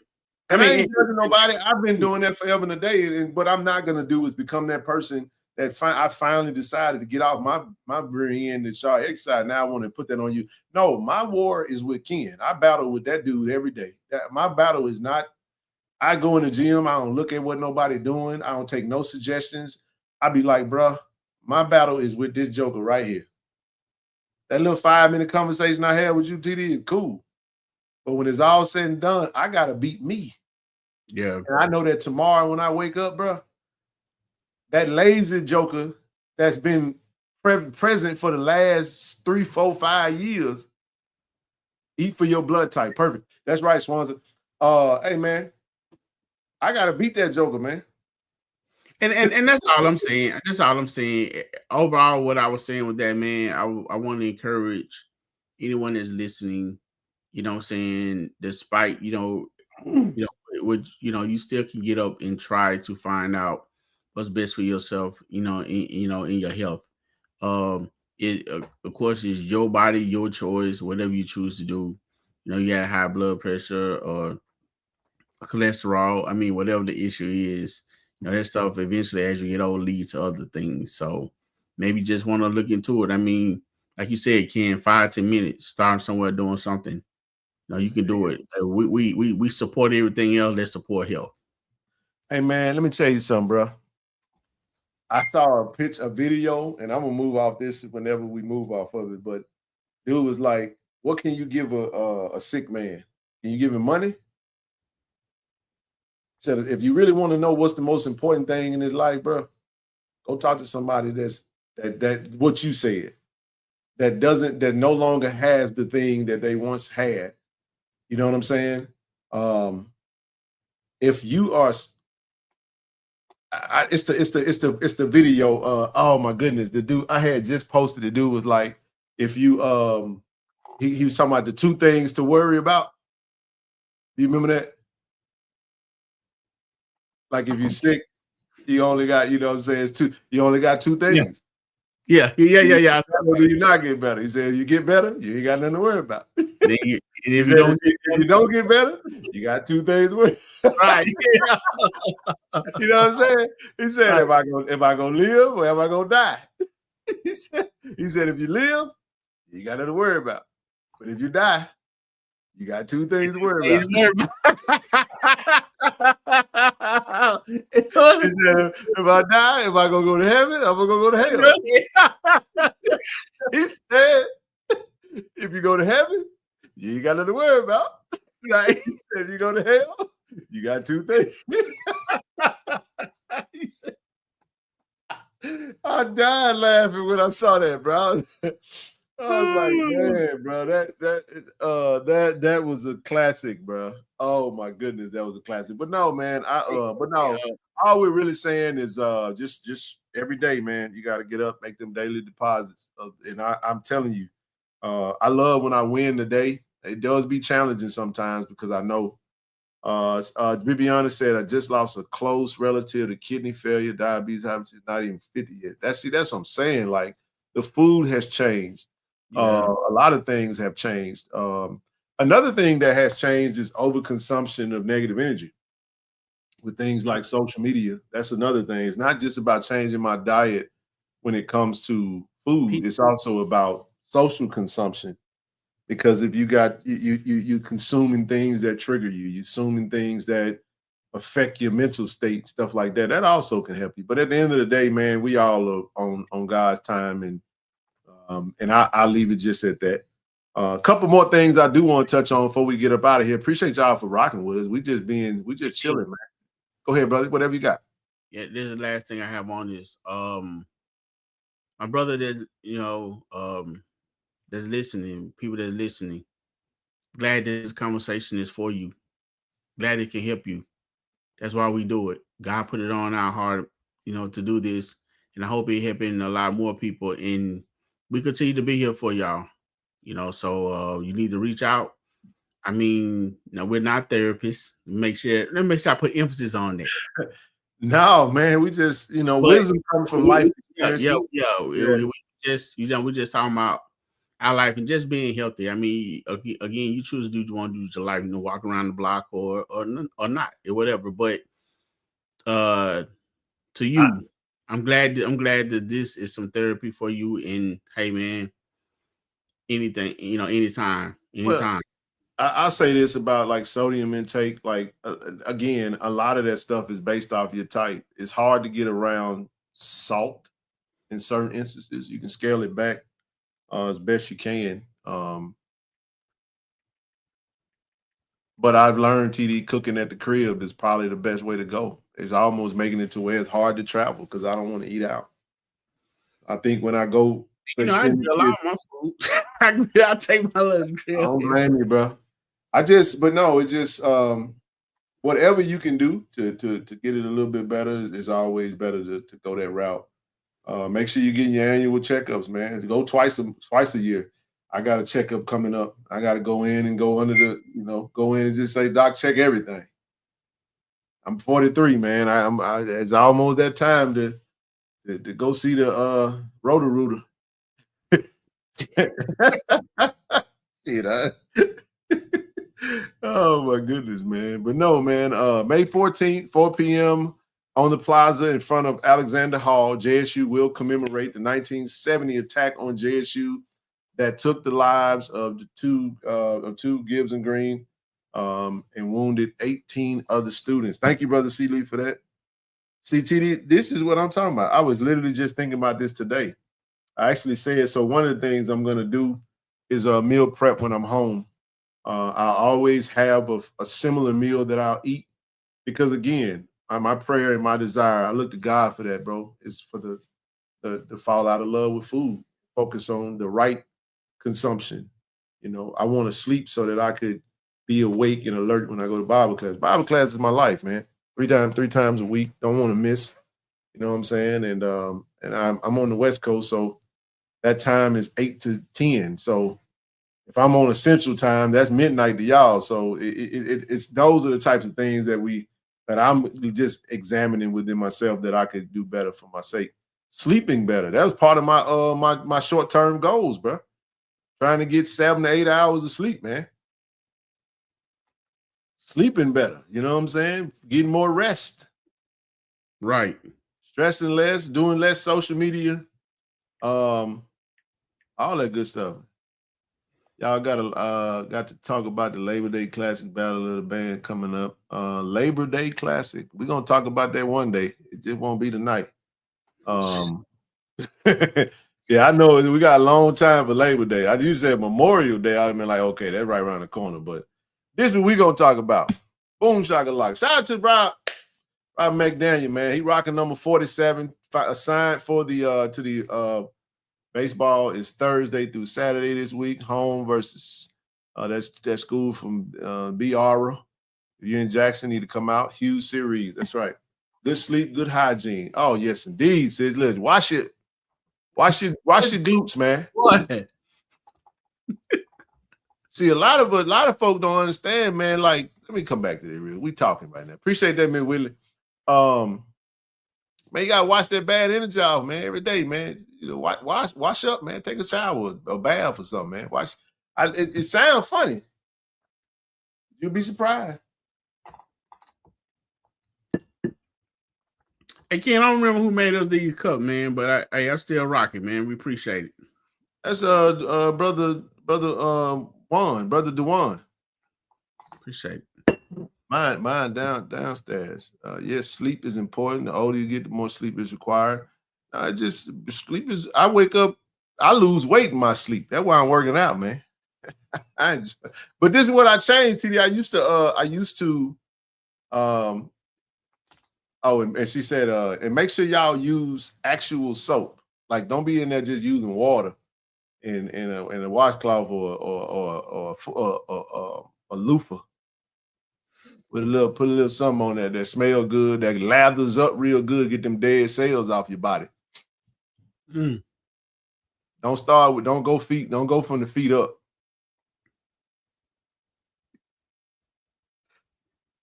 And I ain't judging nobody. I've been doing that forever and a day. And what I'm not gonna do is become that person that I finally decided to get off my brain and start exercise. Now I want to put that on you. No, my war is with Ken. I battle with that dude every day. My battle is not, I go in the gym, I don't look at what nobody doing. I don't take no suggestions. I be like, bruh, my battle is with this joker right here. That little 5-minute conversation I had with you, TD, is cool. But when it's all said and done, I got to beat me. Yeah. And I know that tomorrow when I wake up, bruh, that lazy joker that's been present for the last 3, 4, 5 years, eat for your blood type. Perfect. That's right, Swanson. Hey, man, I got to beat that joker, man. And that's all I'm saying. That's all I'm saying. Overall, what I was saying with that, man, I want to encourage anyone that's listening, you know what I'm saying, despite, you still can get up and try to find out what's best for yourself, in your health. It of course is your body, your choice, whatever you choose to do. You got high blood pressure or cholesterol. I mean, whatever the issue is, that stuff eventually as you get old leads to other things. So maybe just want to look into it. I mean, like you said, Ken, 5-10 minutes, start somewhere doing something. You can do it. We support everything else that support health. Hey man, let me tell you something, bro. I saw a video, and I'm gonna move off this whenever we move off of it. But dude was like, "What can you give a sick man? Can you give him money?" Said, if you really want to know what's the most important thing in his life, bro, go talk to somebody that what you said, that no longer has the thing that they once had. You know what I'm saying? If you are, it's the video. Oh my goodness, the dude I had just posted. The dude was like, if you he was talking about the 2 things to worry about. Do you remember that? Like if you're sick, you only got, you know what I'm saying, it's 2. You only got 2 things. Yeah. Do you not get better? He said, you get better, you ain't got nothing to worry about. If you don't get better, you got 2 things to worry about. Right. You know what I'm saying? He said, right. Am I gonna live or am I gonna die? He said, if you live, you got nothing to worry about. But if you die, you got 2 things to worry about. He said, if I die, am I gonna go to heaven? I'm gonna go to hell. He said, if you go to heaven, you ain't got nothing to worry about. Right? If you go to hell, you got 2 things. He said, I died laughing when I saw that, bro. I was like, man, bro, that was a classic, bro. Oh my goodness, that was a classic. But no, man, all we're really saying is just every day, man, you got to get up, make them daily deposits. And I'm telling you, I love when I win the day. It does be challenging sometimes because I know. Bibiana said, I just lost a close relative to kidney failure, diabetes, hypertension, not even 50 yet. That's what I'm saying. Like the food has changed. A lot of things have changed. Another thing that has changed is overconsumption of negative energy with things like social media. That's another thing. It's not just about changing my diet when it comes to food. It's also about social consumption. Because if you got you consuming things that trigger you, you're consuming things that affect your mental state, stuff like that, that also can help you. But at the end of the day, man, we all are on God's time, and I'll leave it just at that. A couple more things I do want to touch on before we get up out of here. Appreciate y'all for rocking with us. We just chilling, man. Go ahead, brother. Whatever you got. Yeah, this is the last thing I have on this. My brother that that's listening, people that's listening, glad this conversation is for you. Glad it can help you. That's why we do it. God put it on our heart, to do this. And I hope it helping a lot more people. And we continue to be here for y'all. So you need to reach out. I mean, we're not therapists. Let me make sure I put emphasis on that. No, man, we just, wisdom comes from life. Yeah. We just talking about our life and just being healthy. I mean, again, you choose to do what you want to do with your life, walk around the block or not, or whatever. But to you, I'm glad that this is some therapy for you. And hey, man, anything, anytime. Well, I'll say this about like sodium intake. Like again, a lot of that stuff is based off your type. It's hard to get around salt in certain instances. You can scale it back as best you can. But I've learned TD cooking at the crib is probably the best way to go. It's almost making it to where it's hard to travel because I don't want to eat out. I think when I go, I do a lot of my food. I take my little crib. I don't blame you, bro. Whatever you can do to get it a little bit better is always better to go that route. Make sure you're getting your annual checkups, man. Go twice a year. I got a checkup coming up. I got to go in and go under go in and just say, Doc, check everything. I'm 43, man. It's almost that time to go see the Roto-Rooter. Oh my goodness, man. But no, man, May 14th, 4 p.m. on the plaza in front of Alexander Hall, JSU will commemorate the 1970 attack on JSU that took the lives of two Gibbs and Green and wounded 18 other students. Thank you, Brother C. Lee, for that. CTD, this is what I'm talking about. I was literally just thinking about this today. I actually said, so one of the things I'm going to do is a meal prep when I'm home. I always have a similar meal that I'll eat because, again, my prayer and my desire, I look to God for that, bro, is for the fall out of love with food, focus on the right consumption. I want to sleep so that I could be awake and alert when I go to Bible class. Bible class is my life, man. Three times a week. Don't want to miss. You know what I'm saying? And I'm on the West Coast, so that time is 8 to 10. So if I'm on Central Time, that's midnight to y'all. So it's those are the types of things that I'm just examining within myself that I could do better for my sake. Sleeping better. That was part of my short-term goals, bro. Trying to get 7 to 8 hours of sleep, man. Sleeping better. You know what I'm saying? Getting more rest. Right. Stressing less, doing less social media. All that good stuff. Y'all got to talk about the Labor Day Classic Battle of the Band coming up. Labor Day Classic. We're gonna talk about that one day. It just won't be tonight. Yeah, I know we got a long time for Labor Day. I used to say Memorial Day. I'd have been like, okay, that's right around the corner. But this is what we're gonna talk about. Boom shakalaka. Shout out to Rob Rob McDaniel, man, he rocking number 47. Assigned for the to the baseball is Thursday through Saturday this week. Home versus that school from B. Aura. If you're in Jackson, need to come out. Huge series. That's right. Good sleep, good hygiene. Oh yes, indeed. Says Liz, wash your glutes, man. What? See, a lot of folk don't understand, man. Like, let me come back to this real. We talking right now. Appreciate that, man, Willie. Man, you gotta wash that bad energy off, man, every day, man. You know, wash up, man. Take a shower, a bath or something, man. It sounds funny. You'll be surprised. Hey, Ken, I don't remember who made us these cups, man, but I still rock it, man. We appreciate it. That's brother Dewan. Appreciate it. Mine downstairs. Yes, sleep is important. The older you get, the more sleep is required. I wake up, I lose weight in my sleep. That's why I'm working out, man. But this is what I changed, TD. I used to and she said, and make sure y'all use actual soap. Like, don't be in there just using water in a washcloth or a loofah. Put a little something on that smell good, that lathers up real good, get them dead cells off your body. Mm. Don't go from the feet up.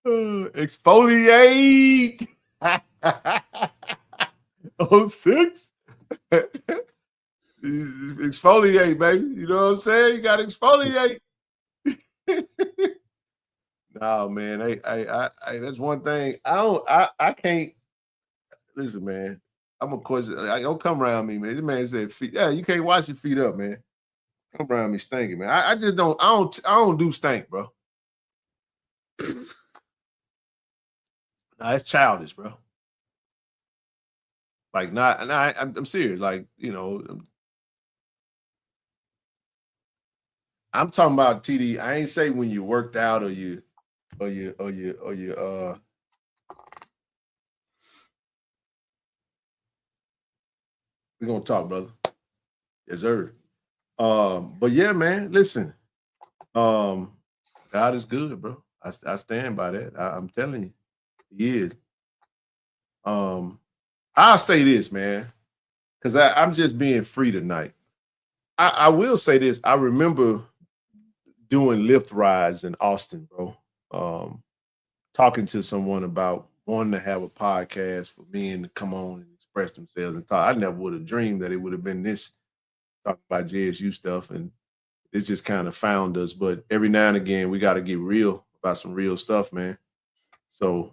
Exfoliate. 06. Exfoliate, baby. You know what I'm saying? You got to exfoliate. No, man. I that's one thing. I can't listen, man. I'm a question. Don't come around me, man. This man said feet. Yeah, you can't wash your feet up, man. Come around me stinking, man. I just don't. I don't do stink, bro. Nah, that's childish, bro. Like, I'm serious. Like, you know, I'm talking about TD. I ain't say when you worked out or you we're gonna talk, brother. Yes, sir. But yeah, man, listen. God is good, bro. I stand by that. I'm telling you, he is. I'll say this, man, because I'm just being free tonight. I will say this. I remember doing lift rides in Austin, bro. Talking to someone about wanting to have a podcast for men to come on and express themselves and talk. I never would have dreamed that it would have been this, talking about JSU stuff, and it just kind of found us. But every now and again, we got to get real about some real stuff, man. So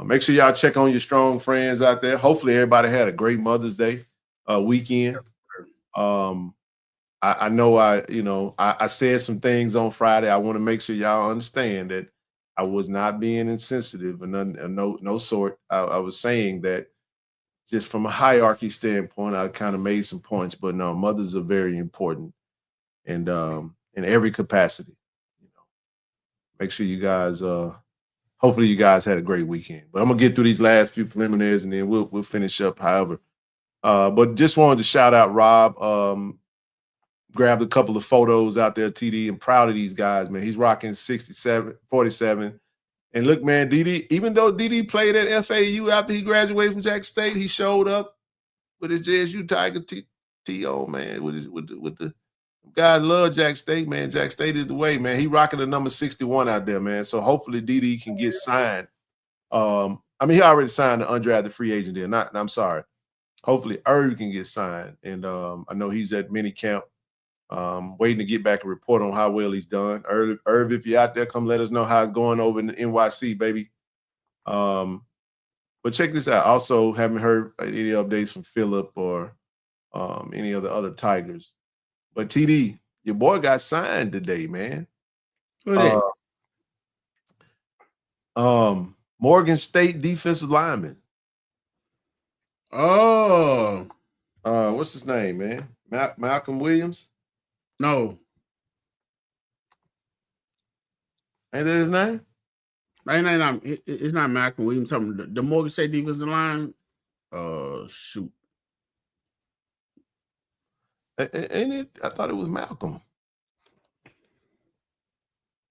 make sure y'all check on your strong friends out there. Hopefully everybody had a great Mother's Day weekend. I know I said some things on Friday. I want to make sure y'all understand that I was not being insensitive and no sort. I was saying that just from a hierarchy standpoint, I kind of made some points, but no, mothers are very important, and in every capacity. You know, make sure you guys. Hopefully, you guys had a great weekend. But I'm gonna get through these last few preliminaries, and then we'll finish up. However, but just wanted to shout out Rob. Grabbed a couple of photos out there, TD. I'm proud of these guys, man. He's rocking 47. And look, man, DD, even though DD played at FAU after he graduated from Jackson State, he showed up with his JSU Tiger T on, man. With the guys love Jackson State, man. Jackson State is the way, man. He rocking the number 61 out there, man. So hopefully DD can get signed. He already signed the undrafted free agent there. I'm sorry. Hopefully Irv can get signed. And I know he's at minicamp. Waiting to get back and report on how well he's done. Irv, if you're out there, come let us know how it's going over in the NYC, baby. But check this out. Also, haven't heard any updates from Phillip or any of the other Tigers. But TD, your boy got signed today, man. Morgan State defensive lineman. Oh. What's his name, man? Malcolm Williams? No. Ain't that his name? It's not Malcolm Williams. The Morgan State defensive line. Shoot. I thought it was Malcolm.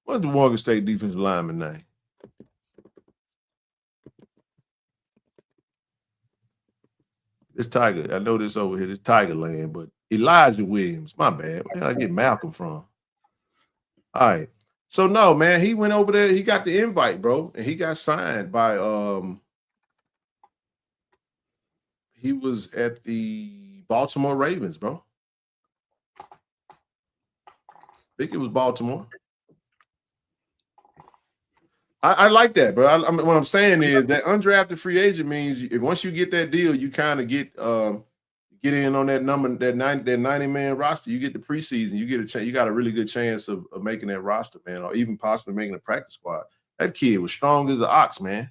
What's the Morgan State defensive lineman name? It's Tiger. I know this over here. It's Tiger Land, but Elijah Williams. My bad. Where did I get Malcolm from? All right. So no, man, he went over there. He got the invite, bro, and he got signed by. He was at the Baltimore Ravens, bro. I think it was Baltimore. I like that, bro. What I'm saying is that undrafted free agent means once you get that deal, you kind of get in on that number, that 90-man roster. You get the preseason, you get a chance. You got a really good chance of making that roster, man, or even possibly making a practice squad. That kid was strong as an ox, man,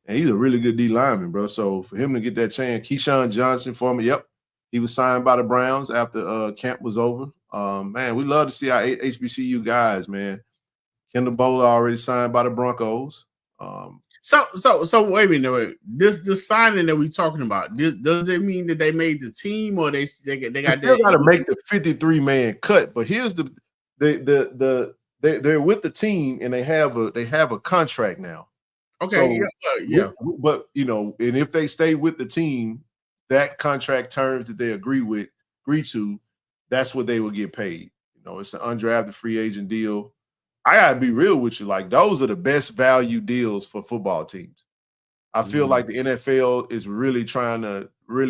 and he's a really good D lineman, bro. So for him to get that chance, Keyshawn Johnson for me, yep, he was signed by the Browns after camp was over. Man, we love to see our HBCU guys, man. Kendall Bowler already signed by the Broncos. So wait a minute. This signing that we're talking about, does it mean that they made the team, or they got to make the 53-man cut? But here's they're with the team and they have a contract now. Okay, so, yeah. But and if they stay with the team, that contract terms that they agree to, that's what they will get paid. It's an undrafted free agent deal. I gotta be real with you. Like, those are the best value deals for football teams. I feel like the NFL is really trying to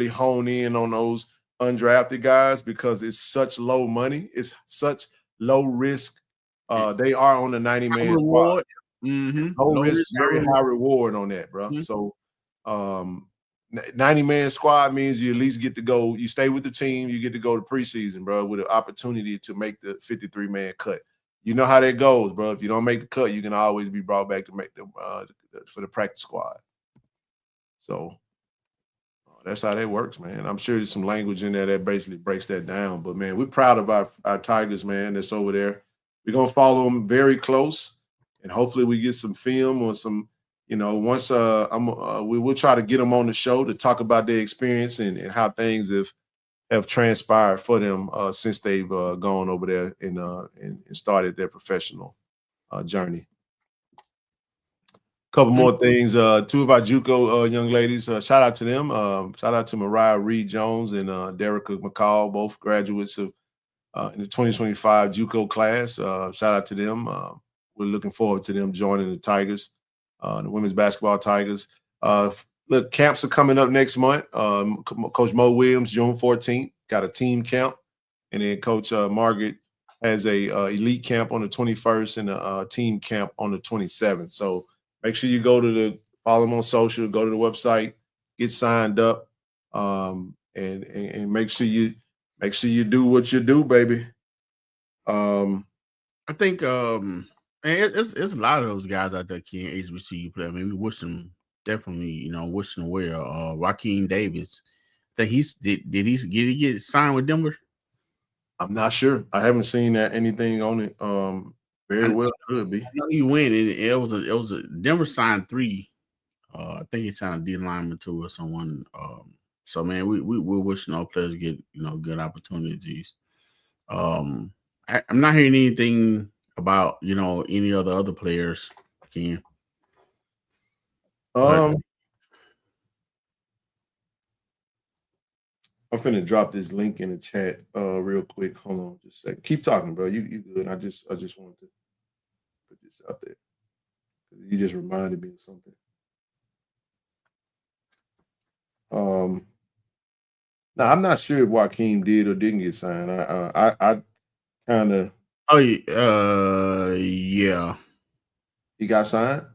hone in on those undrafted guys because it's such low money. It's such low risk. They are on the 90-man reward. Low risk, very high reward on that, bro. So 90-man squad means you at least get to go. You stay with the team. You get to go to preseason, bro, with an opportunity to make the 53-man cut. You know how that goes, bro. If you don't make the cut, you can always be brought back to make for the practice squad. So that's how that works, man. I'm sure there's some language in there that basically breaks that down. But, man, we're proud of our Tigers, man, that's over there. We're going to follow them very close, and hopefully we get some film or some, once we will try to get them on the show to talk about their experience and how things have transpired for them since they've gone over there and started their professional journey. A couple more things. Two of our JUCO young ladies, shout out to them. Shout out to Mariah Reed Jones and Derica McCall, both graduates of in the 2025 JUCO class. Shout out to them. We're looking forward to them joining the Tigers, the women's basketball Tigers. Look, camps are coming up next month. Coach Mo Williams, June 14th, got a team camp. And then Coach Margaret has a elite camp on the 21st and a team camp on the 27th. So make sure you follow them on social, go to the website, get signed up, and make sure you do what you do, baby. I think it's a lot of those guys out there can HBCU play. I mean, we wish them. Definitely, wishing them well. Raheem Davis, I think did he get signed with Denver? I'm not sure. I haven't seen anything on it. Very well could be. I know he went. It was a Denver signed 3. I think he signed a D lineman too or someone. So man, we're wishing all players get good opportunities. I'm not hearing anything about any other players. Ken. I'm finna drop this link in the chat real quick. Hold on just a second. Keep talking, bro. You good. I just wanted to put this out there. You just reminded me of something. Now I'm not sure if Joaquin did or didn't get signed. I kind of. Oh yeah. He got signed.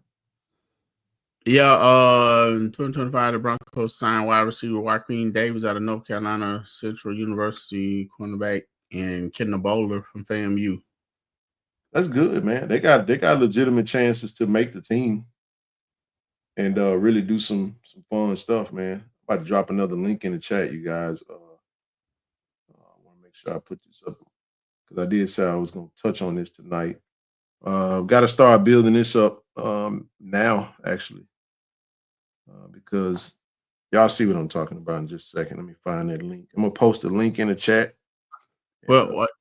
Yeah, in 2025, the Broncos signed wide receiver Joaquin Davis out of North Carolina Central University, cornerback, and Kendall Bowler from FAMU. That's good, man. They got legitimate chances to make the team and really do some fun stuff, man. I'm about to drop another link in the chat, you guys. I want to make sure I put this up because I did say I was going to touch on this tonight. Got to start building this up now, actually, because y'all see what I'm talking about in just a second. Let me find that link. I'm gonna post a link in the chat. Well, what?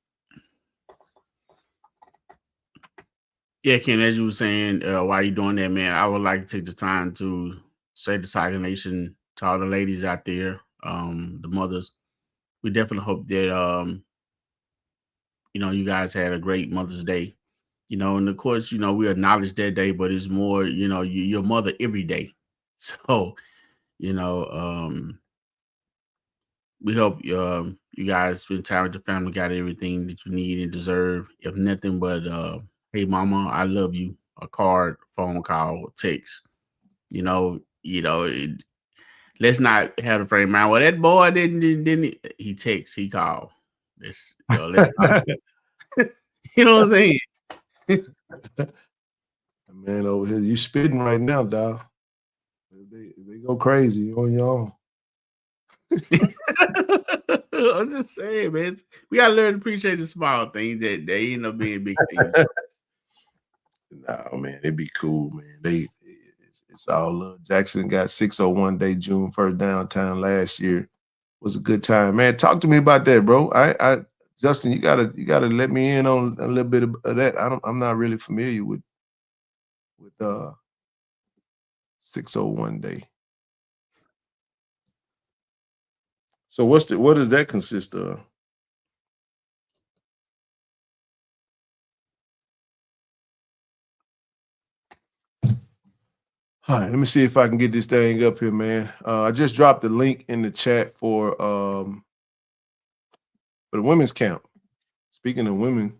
Yeah, Ken, as you were saying, while you're doing that, man, I would like to take the time to say to Tiger Nation, to all the ladies out there, the mothers, we definitely hope that, you guys had a great Mother's Day. And of course, we acknowledge that day, but it's more, your mother every day. So, we hope you guys spend time with your family, got everything that you need and deserve. If nothing but, hey, mama, I love you. A card, phone call, text. Let's not have the frame mind. Well, that boy didn't he text, he called. Let's not. You know what I'm saying? Man, over here, you spitting right now, dog. They go crazy on your own. I'm just saying, man. We gotta learn to appreciate the small things that they end up being big things. No, man, it'd be cool, man. It's all love. Jackson got 601 day June 1st downtown last year. It was a good time, man. Talk to me about that, bro. I Justin, you gotta let me in on a little bit of that. I'm not really familiar with 601 day. So what does that consist of? All right, let me see if I can get this thing up here, man. I just dropped the link in the chat for the women's camp. Speaking of women,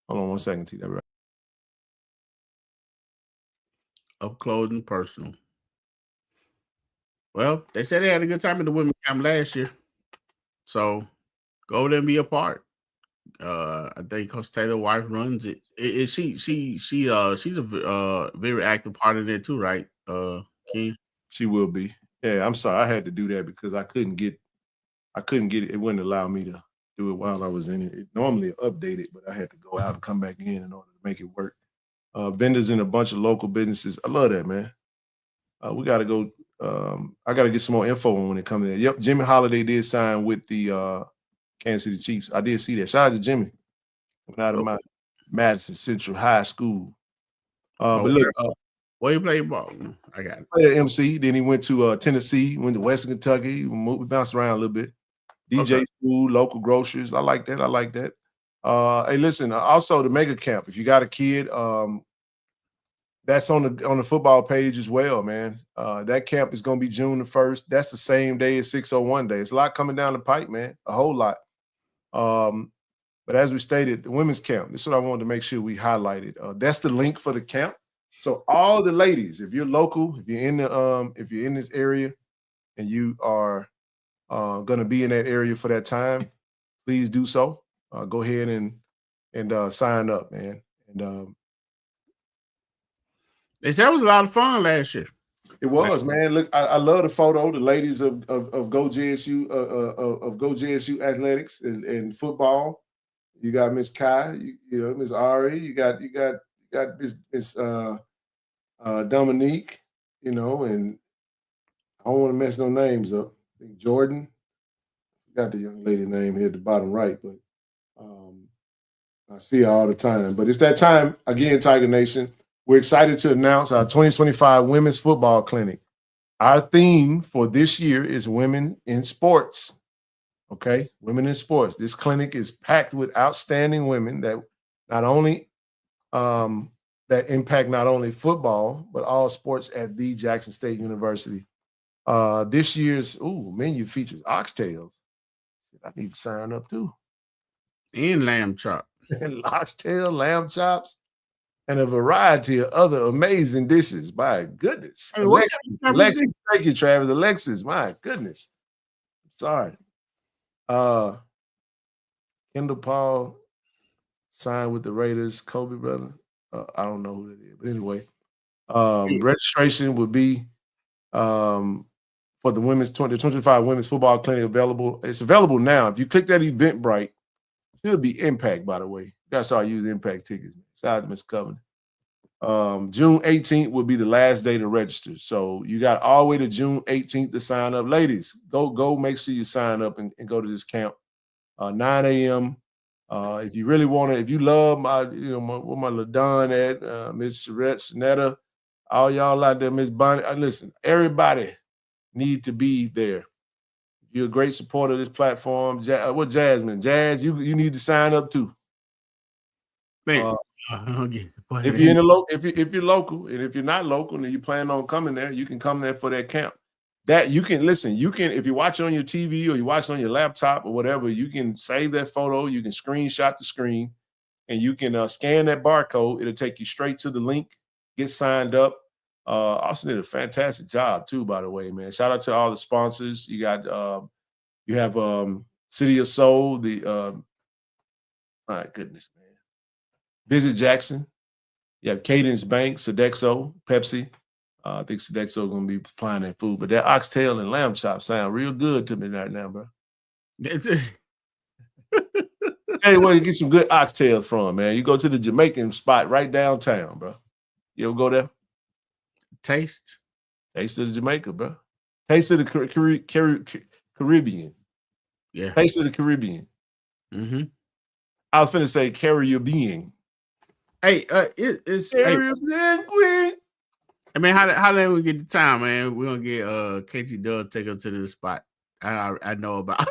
hold on one second, T. That right. Up close and personal. Well, they said they had a good time at the women's camp last year, so go there and be a part. I think Coach Taylor's wife runs it. She's a very active part of it too, right? Ken? She will be. Yeah, I'm sorry. I had to do that because I couldn't get it. It wouldn't allow me to do it while I was in it. It normally updated, but I had to go out and come back in order to make it work. Vendors in a bunch of local businesses. I love that, man. We got to go. I got to get some more info on when it comes in. Yep, Jimmy Holiday did sign with the Kansas City Chiefs. I did see that. Shout out to Jimmy. Coming out of my Madison Central High School. But look, where you play ball? I got it. Played at MC. Then he went to Tennessee. Went to Western Kentucky. We bounced around a little bit. DJ school, local groceries. I like that. Hey, listen. Also, the mega camp. If you got a kid, that's on the football page as well, man. That camp is going to be June the 1st. That's the same day as 601 day. It's a lot coming down the pipe, man. A whole lot. But as we stated, the women's camp. This is what I wanted to make sure we highlighted. That's the link for the camp. So all the ladies, if you're local, if you're in this area, and you are going to be in that area for that time, please do so. Go ahead and sign up, man. And that was a lot of fun last year. It was, man. Look, I love the photo. The ladies of Go JSU of Go JSU athletics and football. You got Miss Kai, you know Miss Ari. You got Miss Dominique. You know, and I don't want to mess no names up. I think Jordan. Got the young lady name here at the bottom right, but I see her all the time. But it's that time again, Tiger Nation. We're excited to announce our 2025 Women's Football Clinic. Our theme for this year is Women in Sports. Okay, Women in Sports. This clinic is packed with outstanding women that not only that impact not only football but all sports at the Jackson State University. This year's menu features oxtails. I need to sign up too. And lamb chop. And oxtail, lamb chops. And a variety of other amazing dishes. My goodness. Hey, Alexis, thank you, Travis. Alexis, my goodness. Sorry. Kendall Paul signed with the Raiders. Kobe brother. I don't know who that is. But anyway, registration would be for the women's 2025 Women's Football Clinic available. It's available now. If you click that Eventbrite, it should be Impact, by the way. You got to start using Impact tickets. Shout out to Miss Covenant. June 18th will be the last day to register. So you got all the way to June 18th to sign up. Ladies, go make sure you sign up and go to this camp. 9 a.m. If you really want to, if you love my LaDon at Miss Charette, Sonetta, all y'all out there, Miss Bonnie. Listen, everybody need to be there. You're a great supporter of this platform. What Jasmine? Jazz, you need to sign up too. Man, if you're in the if you're local, and if you're not local and you plan on coming there, you can come there for that camp. That you can listen. You can, if you watch it on your TV or you watch it on your laptop or whatever, you can save that photo. You can screenshot the screen, and you can scan that barcode. It'll take you straight to the link. Get signed up. Austin did a fantastic job too, by the way, man. Shout out to all the sponsors. You got you have City of Soul, my goodness, man. Visit Jackson. You have Cadence Bank, Sodexo, Pepsi. I think Sodexo going to be supplying that food, but that oxtail and lamb chop sound real good to me right now, bro. That's it. Tell you where you get some good oxtails from, man. You go to the Jamaican spot right downtown, bro. You ever go there? Taste of the Jamaica, bro. Taste of the Caribbean. Yeah. Taste of the Caribbean. Mm-hmm. I was finna say Caribbean. Hey, it's Caribbean Queen. I mean, how did we get the time, man? We're gonna get KT Doug take us to the spot. I know about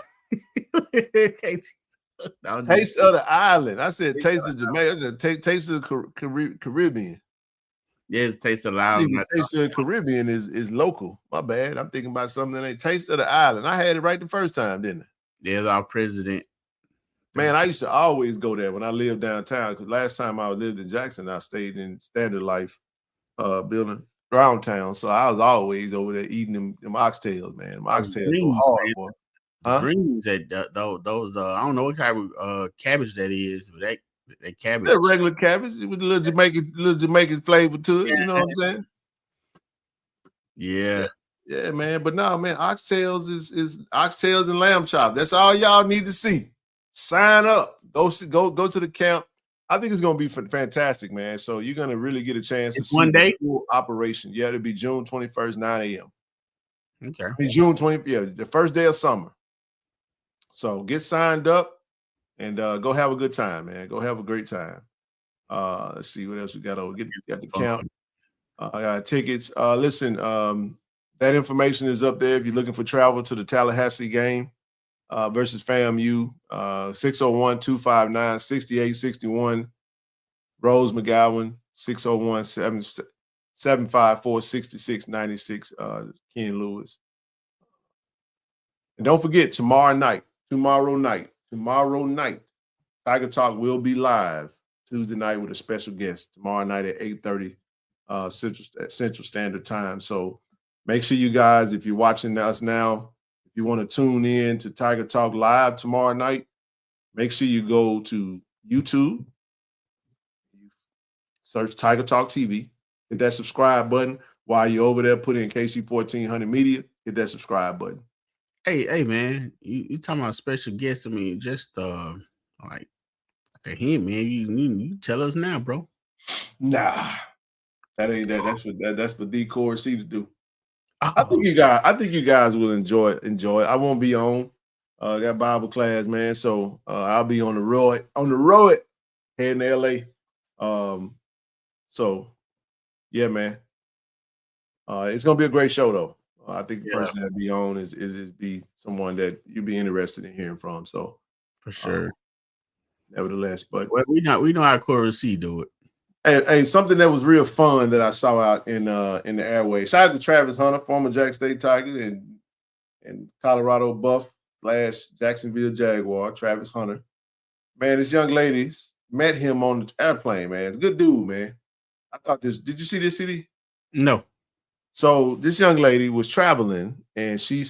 KT. Taste of the island. I said taste of Jamaica. I said taste of the Caribbean. Yes, taste of the island. Taste of the Caribbean is local. My bad. I'm thinking about something that ain't taste of the island. I had it right the first time, didn't I? There's our president. Man, I used to always go there when I lived downtown, because last time I lived in Jackson, I stayed in Standard Life building around town. So I was always over there eating them oxtails, man. Them oxtails go hard, boy. Huh? Greens, those I don't know what type of cabbage that is, but that cabbage. That regular cabbage with a little Jamaican flavor to it. You know what I'm saying? Yeah, man. But no, man, oxtails is oxtails and lamb chop. That's all y'all need to see. Sign up. Go to the camp. I think it's going to be fantastic, man. So you're going to really get a chance to see one day the full operation. Yeah, it'll be June 21st, 9 a.m. Okay. June 20th, yeah, the first day of summer. So get signed up and go have a good time, man. Go have a great time. Let's see what else we got over. Got the camp. I got tickets. Listen, that information is up there if you're looking for travel to the Tallahassee game versus FAMU. 601-259-6861. Rose McGowan, 601-754-6696. Ken Lewis. And don't forget, tomorrow night, Tiger Talk will be live Tuesday night with a special guest tomorrow night at 8:30 Central Standard Time. So make sure you guys, if you're watching us now, if you want to tune in to Tiger Talk live tomorrow night, make sure you go to YouTube, search Tiger Talk TV, hit that subscribe button. While you're over there, put in KC-1400 Media, hit that subscribe button. Hey, man, you talking about special guests? I mean, just like a hint, man. You tell us now, bro. Nah, that ain't that. That's for D-Core C to do. I think you guys will enjoy it. I won't be on. Got Bible class, man. So I'll be on the road heading to LA. So yeah, man. It's gonna be a great show though. I think the person that be on is be someone that you'd be interested in hearing from. So for sure. Nevertheless, but we know how Corey C do it. Hey, something that was real fun that I saw out in the airways. Shout out to Travis Hunter, former Jack State Tiger and Colorado Buff / Jacksonville Jaguar. Travis Hunter, man, this young lady met him on the airplane. Man, it's a good dude, man. I thought this. Did you see this, CD? No. So this young lady was traveling and she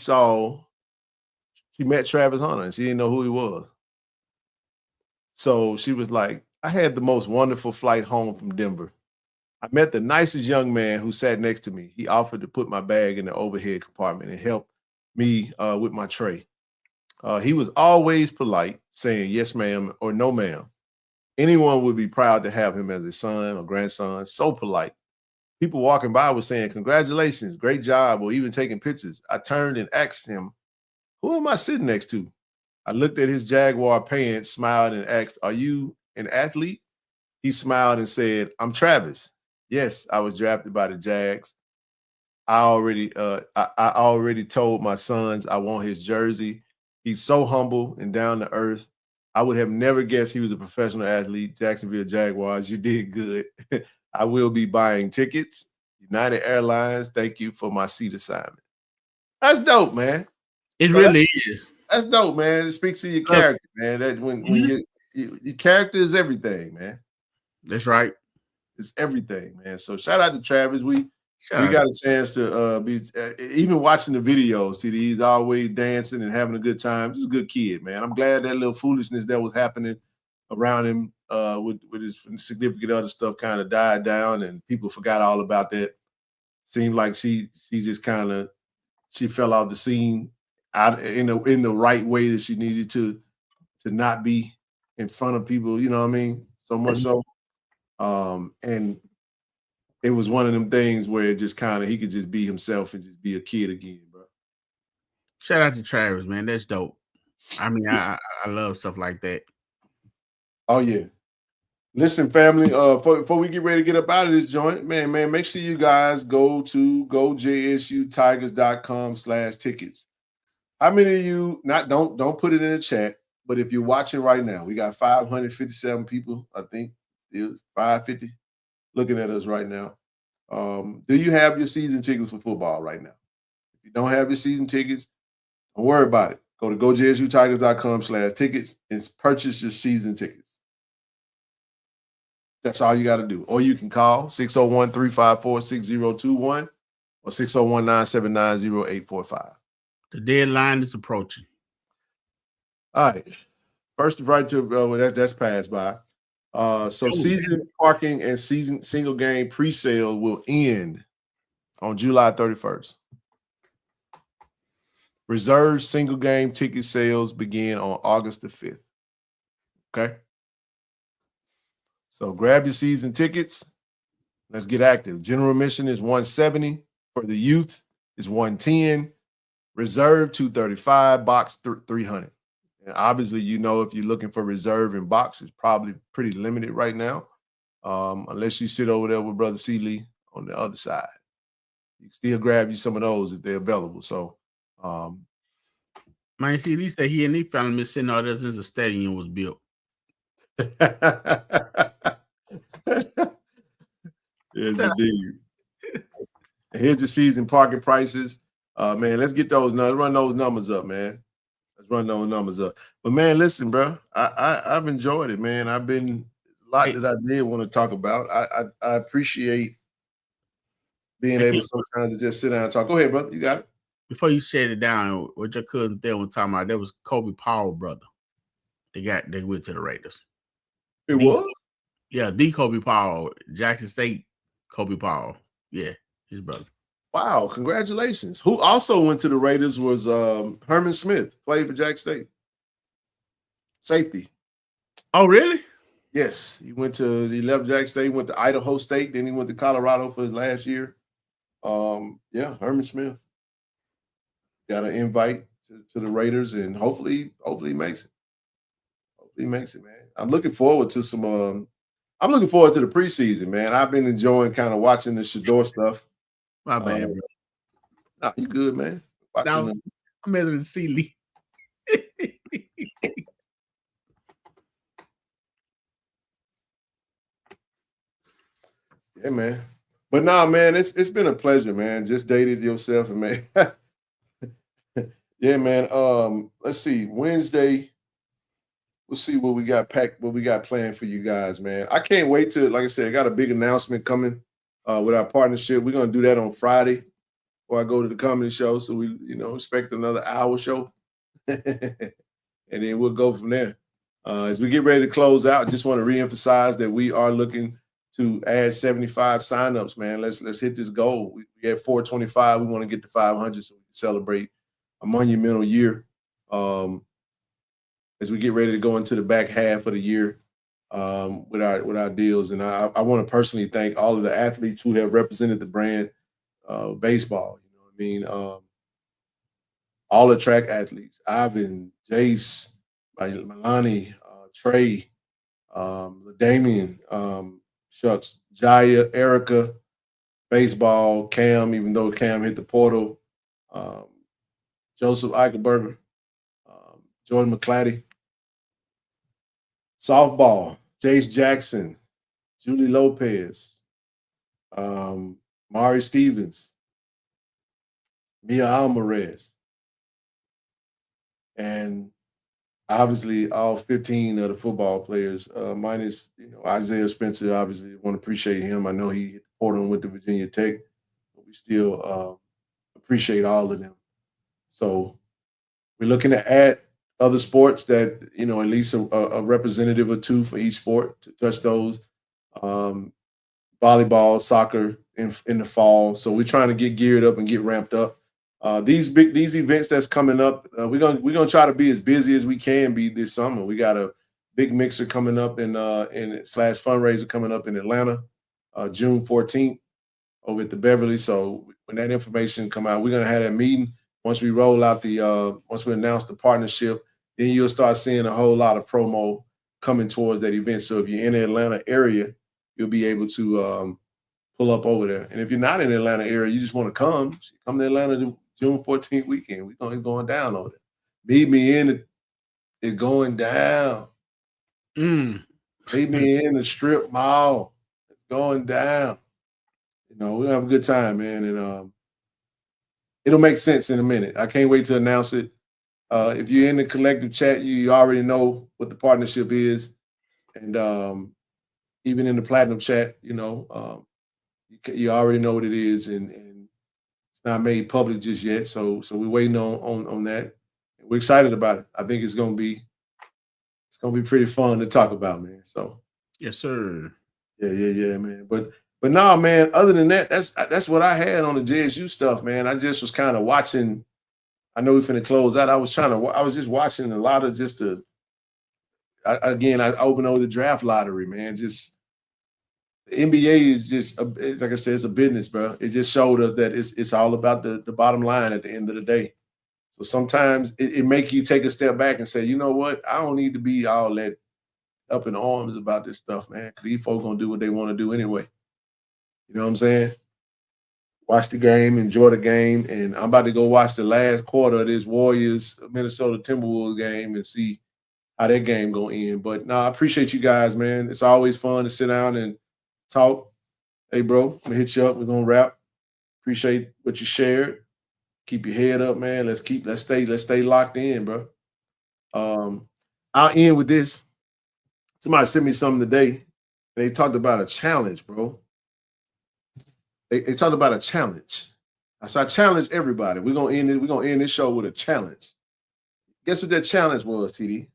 met Travis Hunter and she didn't know who he was. So she was like, I had the most wonderful flight home from Denver. I met the nicest young man who sat next to me. He offered to put my bag in the overhead compartment and help me with my tray. He was always polite, saying yes, ma'am, or no, ma'am. Anyone would be proud to have him as a son or grandson. So polite. People walking by were saying, "Congratulations, great job," or even taking pictures. I turned and asked him, "Who am I sitting next to?" I looked at his Jaguar pants, smiled, and asked, "Are you an athlete?" He smiled and said, "I'm Travis. Yes, I was drafted by the Jags. I already told my sons I want his jersey. He's so humble and down to earth. I would have never guessed he was a professional athlete. Jacksonville Jaguars, you did good. I will be buying tickets. United Airlines, thank you for my seat assignment." That's dope, man. It really is. That's dope, man. It speaks to your character, man. That when your character is everything, man. That's right. It's everything, man. So shout out to Travis. We got a chance to be even watching the videos. See, he's always dancing and having a good time. He's a good kid, man. I'm glad that little foolishness that was happening around him with his significant other stuff kind of died down, and people forgot all about that. Seemed like she just kind of fell off the scene out in the right way that she needed to not be in front of people. You know what I mean? So much so. And it was one of them things where it just kind of he could just be himself and just be a kid again, bro. Shout out to Travis, man. That's dope. I mean, I love stuff like that. Oh yeah. Listen, family, before we get ready to get up out of this joint, man, make sure you guys go to gojsutigers.com/tickets. How many of you don't put it in the chat, but if you're watching right now, we got 557 people, I think. 550 looking at us right now. Do you have your season tickets for football right now? If you don't have your season tickets, don't worry about it. Go to gojsutigers.com/tickets and purchase your season tickets. That's all you got to do. Or you can call 601-354-6021 or 601-979-0845. The deadline is approaching. All right. First right to that's passed by. So season parking and season single game pre-sale will end on July 31st. Reserved single game ticket sales begin on August the 5th. Okay. So grab your season tickets. Let's get active. General admission is $170. For the youth is $110. Reserve $235. Box $300. And obviously, you know, if you're looking for reserve and box, it's probably pretty limited right now, unless you sit over there with Brother Seeley on the other side. You can still grab you some of those if they're available. So, man, see, he said he and he found him sitting out there since the stadium was built. Yes, indeed. Here's your season parking prices. Man, let's get those numbers. Run those numbers up, man. Let's run those numbers up. But man, listen, bro, I've enjoyed it, man. I've been a lot that I did want to talk about. I appreciate being able sometimes to just sit down and talk. Go ahead, brother. You got it. Before you shut it down, what your cousin there was talking about, that was Kobe Powell brother. They went to the Raiders. It was? Yeah, the Kobe Powell, Jackson State Kobe Powell. Yeah, his brother. Wow, congratulations. Who also went to the Raiders was Herman Smith, played for Jack State. Safety. Oh, really? Yes. He left Jack State, went to Idaho State, then he went to Colorado for his last year. Yeah, Herman Smith. Got an invite to the Raiders, and hopefully he makes it. Hopefully he makes it, man. I'm looking forward to the preseason, man. I've been enjoying kind of watching the Shador stuff. My bad, bro. No, you good, man. I'm better than Seeley. Yeah, man. But nah, man, it's been a pleasure, man. Just dated yourself, and man. Yeah, man. Let's see. Wednesday, we'll see what we got planned for you guys, man. I can't wait to, like I said, I got a big announcement coming with our partnership. We're gonna do that on Friday before I go to the comedy show. So we, expect another hour show. And then we'll go from there. As we get ready to close out, just want to reemphasize that we are looking to add 75 signups, man. Let's hit this goal. We had 425. We want to get to 500 so we can celebrate a monumental year as we get ready to go into the back half of the year. with our deals. And I want to personally thank all of the athletes who have represented the brand baseball. You know what I mean? All the track athletes, Ivan, Jace, Milani, Trey, Damian, Shucks, Jaya, Erica, baseball, Cam, even though Cam hit the portal, Joseph Eichelberger, Jordan McClatty, softball, Jace Jackson, Julie Lopez, Mari Stevens, Mia Alvarez, and obviously all 15 of the football players, minus Isaiah Spencer. Obviously, I want to appreciate him. I know he hit the portal and went to Virginia Tech, but we still appreciate all of them. So we're looking to add other sports that, at least a representative or two for each sport to touch those. Volleyball, soccer in the fall. So we're trying to get geared up and get ramped up. These events that's coming up, we're gonna try to be as busy as we can be this summer. We got a big mixer coming up in slash fundraiser coming up in Atlanta, June 14th over at the Beverly. So when that information come out, we're gonna have that meeting. Once we roll out once we announce the partnership, then you'll start seeing a whole lot of promo coming towards that event. So if you're in the Atlanta area, you'll be able to pull up over there. And if you're not in the Atlanta area, you just want to come to Atlanta June 14th weekend. It's going down over there. Meet me in it's going down. Meet me in the strip mall. It's going down. We'll have a good time, man. And it'll make sense in a minute. I can't wait to announce it. If you're in the collective chat, you already know what the partnership is. And even in the platinum chat, you already know what it is. And it's not made public just yet. So we're waiting on that. We're excited about it. I think it's gonna be pretty fun to talk about, man. So yes, sir. Yeah, man. But no, man, other than that, that's what I had on the JSU stuff, man. I just was kind of watching. I know we're finna close out. I was just watching a lot of I opened over the draft lottery, man. Just the NBA is just, like I said, it's a business, bro. It just showed us that it's all about the bottom line at the end of the day. So sometimes it make you take a step back and say, you know what? I don't need to be all that up in arms about this stuff, man. Because these folks gonna do what they want to do anyway. You know what I'm saying? Watch the game, enjoy the game, and I'm about to go watch the last quarter of this Warriors Minnesota Timberwolves game and see how that game gonna end. But no, I appreciate you guys, man. It's always fun to sit down and talk. Hey, bro, I'm gonna hit you up. We're gonna wrap. Appreciate what you shared. Keep your head up, man. Let's stay locked in, bro. I'll end with this. Somebody sent me something today, and they talked about a challenge, bro. They talked about a challenge. So I challenge everybody. We're gonna end this show with a challenge. Guess what that challenge was, TD?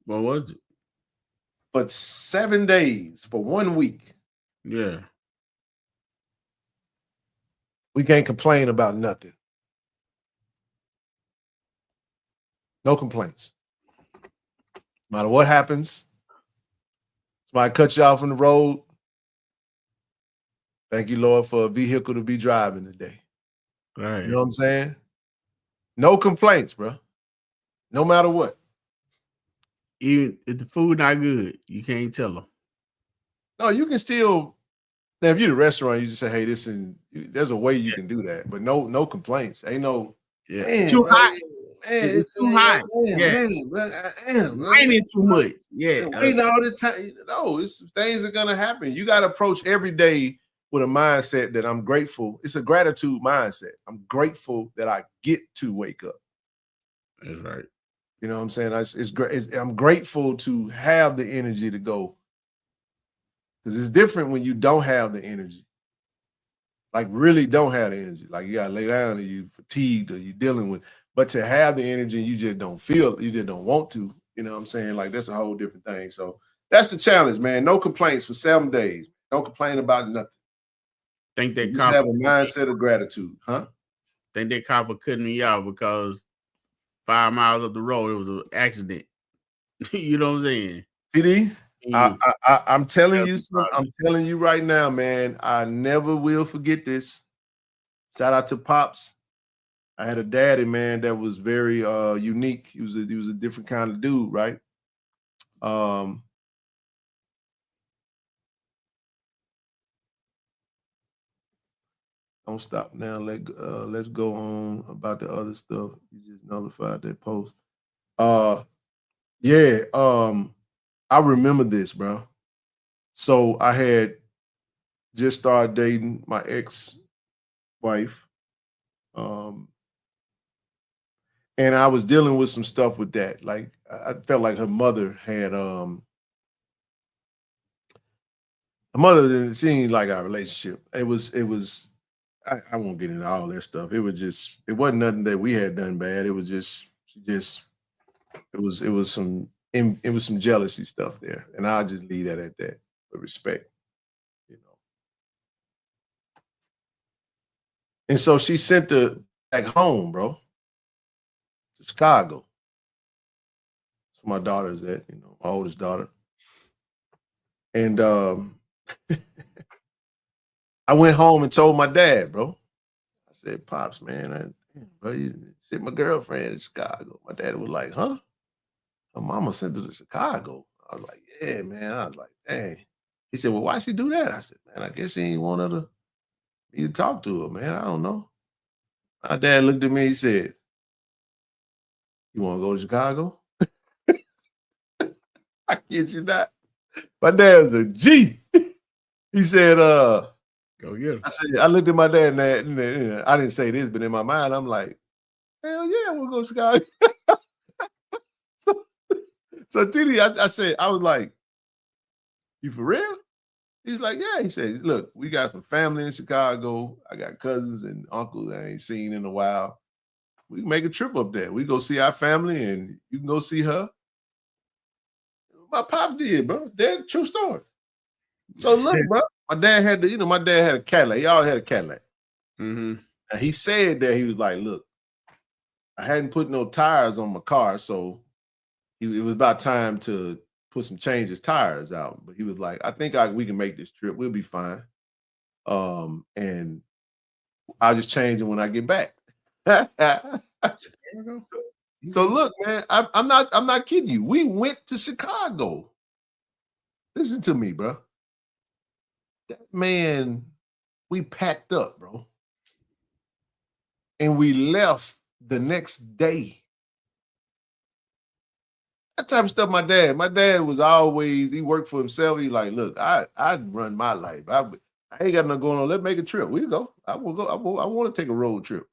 What was it? But 7 days for 1 week. Yeah. We can't complain about nothing. No complaints. No matter what happens, somebody cut you off on the road. Thank you, Lord, for a vehicle to be driving today. Right. You know what I'm saying? No complaints, bro. No matter what. Even if the food not good, you can't tell them. No, you can still. Now, if you're the restaurant, you just say, "Hey, there's a way you can do that," but no complaints. Ain't no. Yeah. Man, too hot. Man, it's too hot. Raining too much. Yeah. Waiting all the time. No, things are gonna happen. You got to approach every day with a mindset that I'm grateful. It's a gratitude mindset. I'm grateful that I get to wake up. That's right. You know what I'm saying? It's great. I'm grateful to have the energy to go. Because it's different when you don't have the energy. Like really don't have the energy. Like you gotta lay down and you fatigued or you dealing with. But to have the energy, you just don't feel, you just don't want to. You know what I'm saying? Like that's a whole different thing. So that's the challenge, man. No complaints for 7 days. Don't complain about nothing. Think that just have a mindset of gratitude, huh? Think that cop was cutting me out because 5 miles up the road, it was an accident. You know what I'm saying? TD? I'm telling you something. I'm telling you right now, man. I never will forget this. Shout out to Pops. I had a daddy, man, that was very unique. He was a different kind of dude, right? Don't stop now. Let's go on about the other stuff. You just nullified that post. Yeah. I remember this, bro. So I had just started dating my ex-wife. And I was dealing with some stuff with that. Like I felt like her mother had her mother didn't seem like our relationship. It was I won't get into all that stuff. It wasn't nothing that we had done bad. It was it was some jealousy stuff there. And I'll just leave that at that with respect, you know. And so she sent her back home, bro. To Chicago. That's where my daughter's at, you know, my oldest daughter. And I went home and told my dad, bro. I said, Pops, man, bro, you sent my girlfriend to Chicago. My dad was like, huh? Her mama sent her to Chicago. I was like, yeah, man. I was like, dang. He said, well, why she do that? I said, man, I guess she ain't want me to talk to her, man. I don't know. My dad looked at me, he said, you want to go to Chicago? I kid you not. My dad was a G. He said, go get him. I looked at my dad and I didn't say this, but in my mind, I'm like, hell yeah, we'll go to Chicago. so Titi, I said, I was like, you for real? He's like, yeah. He said, look, we got some family in Chicago. I got cousins and uncles I ain't seen in a while. We can make a trip up there. We go see our family and you can go see her. My pop did, bro. That true story. So look, bro, my dad had a Cadillac. Y'all had a Cadillac. Mm-hmm. And he said that he was like, look, I hadn't put no tires on my car, so it was about time to put some change his tires out. But he was like, I think we can make this trip. We'll be fine. And I'll just change it when I get back. So look, man, I'm not kidding you. We went to Chicago. Listen to me, bro. That man, we packed up, bro. And we left the next day. That type of stuff, my dad was always, he worked for himself. He like, look, I run my life. I ain't got nothing going on. Let's make a trip. We go. I will go. I want to take a road trip.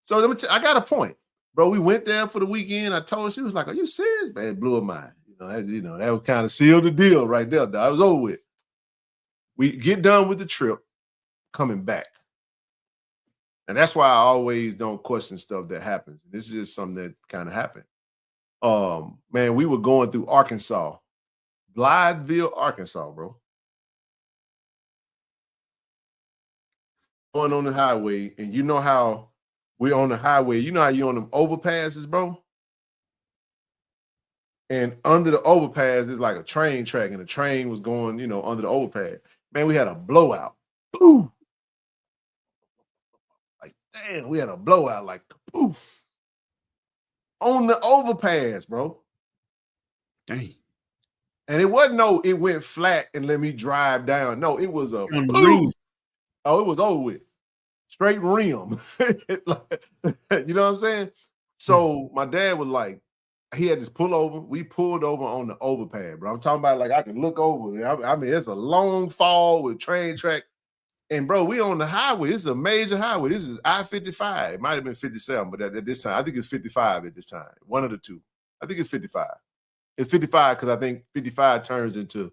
So I got a point. Bro, we went there for the weekend. I told her, she was like, are you serious? Man, it blew her mind. That was kind of sealed the deal right there. That was over with. We get done with the trip, coming back. And that's why I always don't question stuff that happens. This is just something that kind of happened. Man, we were going through Arkansas, Blytheville, Arkansas, bro. Going on the highway, and you know how we're on the highway. You know how you on them overpasses, bro? And under the overpass is like a train track, and the train was going, under the overpass. Man, we had a blowout. Boom. Like, damn, we had a blowout, like, poof. On the overpass, bro. Dang. And it wasn't it went flat and let me drive down. No, it was a boom. Oh, it was over with. Straight rim. You know what I'm saying? So my dad was like, he had to pull over. We pulled over on the overpass, bro. I'm talking about like I can look over. I mean, it's a long fall with train track. And bro, we on the highway. This is a major highway. This is I-55. It might have been 57, but at this time, I think it's 55 at this time. One of the two. I think it's 55. It's 55 because I think 55 turns into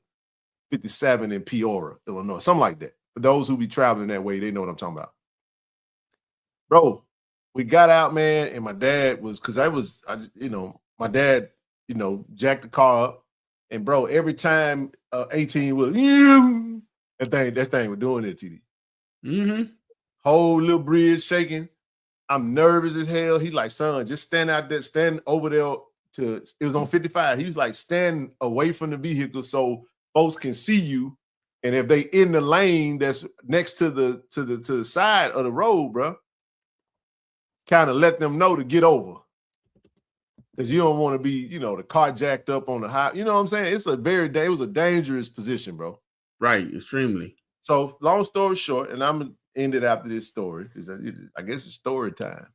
57 in Peoria, Illinois, something like that. For those who be traveling that way, they know what I'm talking about. Bro, we got out, man, and my dad was, because my dad, jacked the car up. And bro, every time 18 was, that thing was doing it, TD. Mm-hmm. Whole little bridge shaking. I'm nervous as hell. He like, son, just stand over there it was on 55. He was like, stand away from the vehicle so folks can see you. And if they in the lane that's next to the side of the road, bro, kind of let them know to get over. Because you don't want to be, you know, the car jacked up on the high. You know what I'm saying? It was a dangerous position, bro. Right, extremely. So long story short, and I'm gonna end it after this story because I guess it's story time.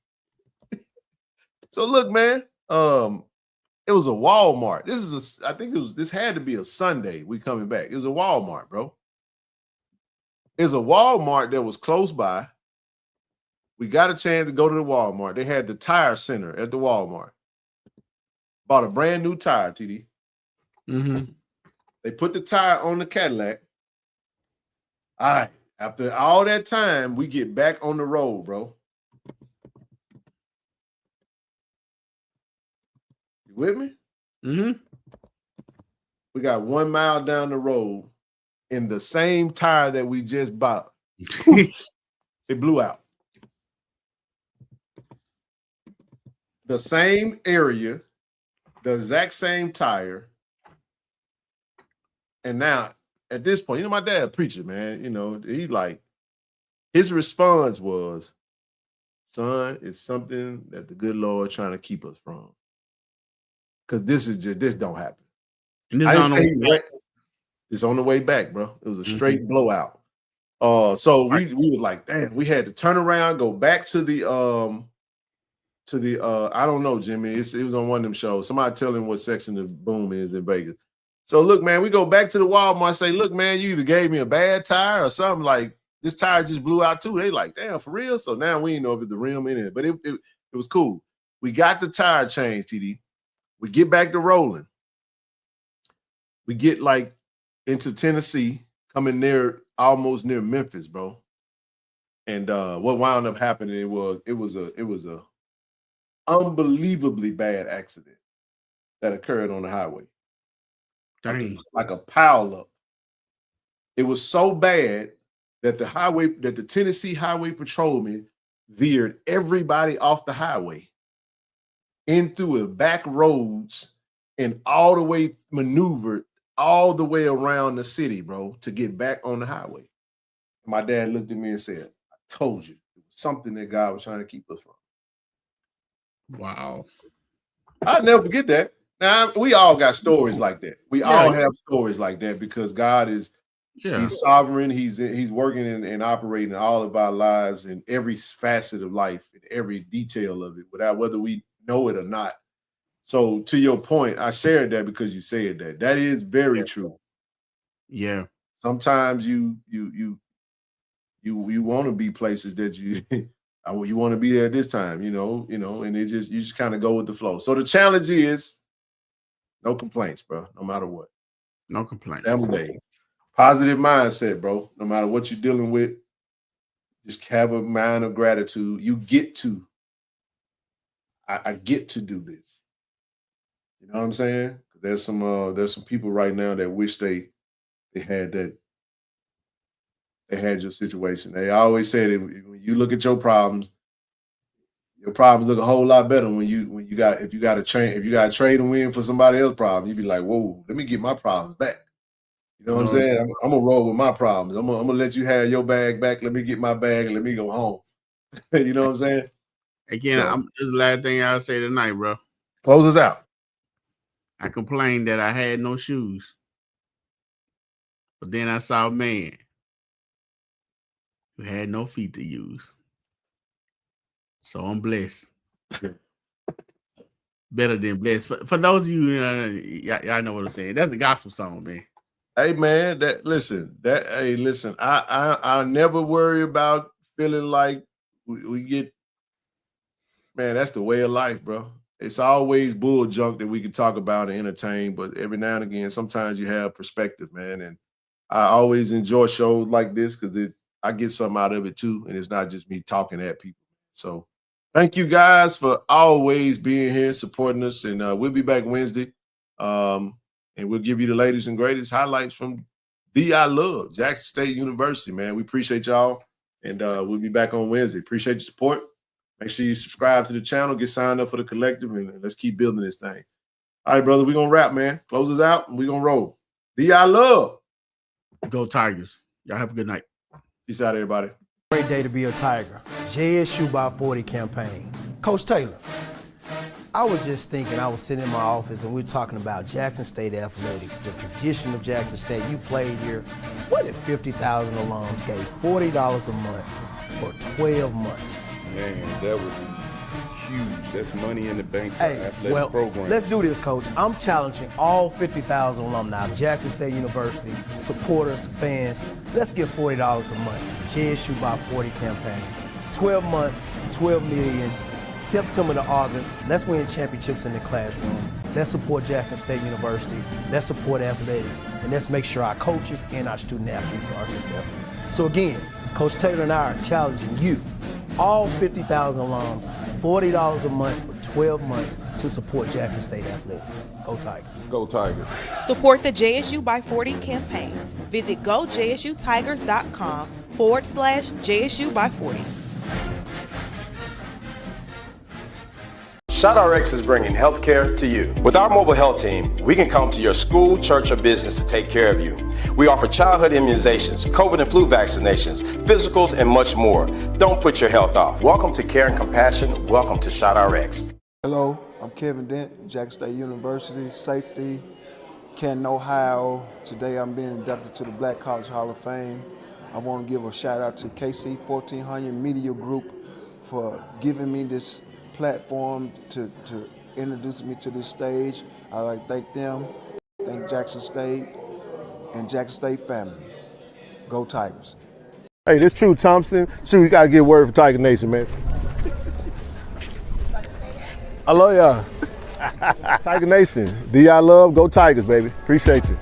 So look, man, it was a Walmart. This had to be a Sunday. We coming back. It was a Walmart, bro. It's a Walmart that was close by. We got a chance to go to the Walmart. They had the tire center at the Walmart. Bought a brand new tire, TD. Mm-hmm. They put the tire on the Cadillac. All right. After all that time, we get back on the road, bro. You with me? Mm-hmm. We got 1 mile down the road in the same tire that we just bought. It blew out. The same area, the exact same tire. And now, at this point, you know, my dad a preacher, man. You know, he like, his response was, son, it's something that the good Lord trying to keep us from. Because this don't happen. And this on the way back. It's on the way back, bro. It was a straight blowout. So we was like, damn, we had to turn around, go back to the I don't know, Jimmy. It was on one of them shows. Somebody tell him what section the boom is in Vegas. So look, man, we go back to the Walmart, say, look, man, you either gave me a bad tire or something, like this tire just blew out too. They like, damn, for real? So now we didn't know if it's the rim in it, but it was cool. We got the tire changed, TD. We get back to rolling. We get like into Tennessee, coming almost near Memphis, bro. And what wound up happening, it was a unbelievably bad accident that occurred on the highway. Dang. Like a pile up. It was so bad that the Tennessee Highway Patrolman veered everybody off the highway in through the back roads and all the way maneuvered all the way around the city, bro, to get back on the highway. And my dad looked at me and said, I told you, it was something that God was trying to keep us from. Wow. I'll never forget that. Now, we all got stories like that. We all have stories like that because God is He's sovereign. He's working and operating in all of our lives in every facet of life, in every detail of it, whether we know it or not. So to your point, I shared that because you said that. That is very true. Yeah. Sometimes you want to be places that you want to be there this time, you know, and you just kind of go with the flow. So the challenge is no complaints, bro, no matter what. No complaints. Family day. Positive mindset, bro. No matter what you're dealing with, just have a mind of gratitude. You get to. I get to do this. You know what I'm saying? There's some people right now that wish they had that. They had your situation. They always say that when you look at your problems look a whole lot better if you got to trade and win for somebody else's problem. You'd be like, whoa, let me get my problems back. You know what I'm saying? I'm gonna roll with my problems. I'm gonna let you have your bag back. Let me get my bag and let me go home. You know what I'm saying? Again, this is the last thing I'll say tonight, bro. Close us out. I complained that I had no shoes, but then I saw a man who had no feet to use. So I'm blessed. Better than blessed. For those of you, y'all know what I'm saying. That's the gospel song, man. Hey man, listen. I never worry about feeling like we get. Man, that's the way of life, bro. It's always bull junk that we can talk about and entertain, but every now and again, sometimes you have perspective, man. And I always enjoy shows like this because I get something out of it too, and it's not just me talking at people. So thank you guys for always being here, supporting us, and we'll be back Wednesday. And we'll give you the latest and greatest highlights from I Love, Jackson State University, man. We appreciate y'all, and we'll be back on Wednesday. Appreciate your support. Make sure you subscribe to the channel, get signed up for the collective, and let's keep building this thing. All right, brother, we're going to wrap, man. Close us out, and we're going to roll. D.I. Love. Go Tigers. Y'all have a good night. Peace out, everybody. Great day to be a Tiger. JSU by 40 campaign. Coach Taylor, I was just thinking, I was sitting in my office and we were talking about Jackson State athletics, the tradition of Jackson State. You played here. What if 50,000 alums gave $40 a month for 12 months? Man, that would be huge. That's money in the bank for athletic program. Let's do this, Coach. I'm challenging all 50,000 alumni of Jackson State University, supporters, fans. Let's give $40 a month to JSU by 40 campaign. 12 months, 12 million. September to August, let's win championships in the classroom. Let's support Jackson State University. Let's support athletics. And let's make sure our coaches and our student athletes are successful. So again, Coach Taylor and I are challenging you, all 50,000 alums, $40 a month for 12 months to support Jackson State athletics. Go Tigers. Go Tigers. Support the JSU by 40 campaign. Visit gojsutigers.com/JSU by 40. ShotRx is bringing healthcare to you. With our mobile health team, we can come to your school, church, or business to take care of you. We offer childhood immunizations, COVID and flu vaccinations, physicals, and much more. Don't put your health off. Welcome to Care and Compassion. Welcome to ShotRx. Hello, I'm Kevin Dent, Jackson State University, safety, Canton, Ohio. Today I'm being inducted to the Black College Hall of Fame. I want to give a shout out to KC-1400 Media Group for giving me this platform to introduce me to this stage. I'd like to thank them, thank Jackson State and Jackson State family. Go Tigers. Hey, this True Thompson. True, you got to get a word for Tiger Nation, man. I love y'all. Tiger Nation. D.I. Love, go Tigers, baby. Appreciate you.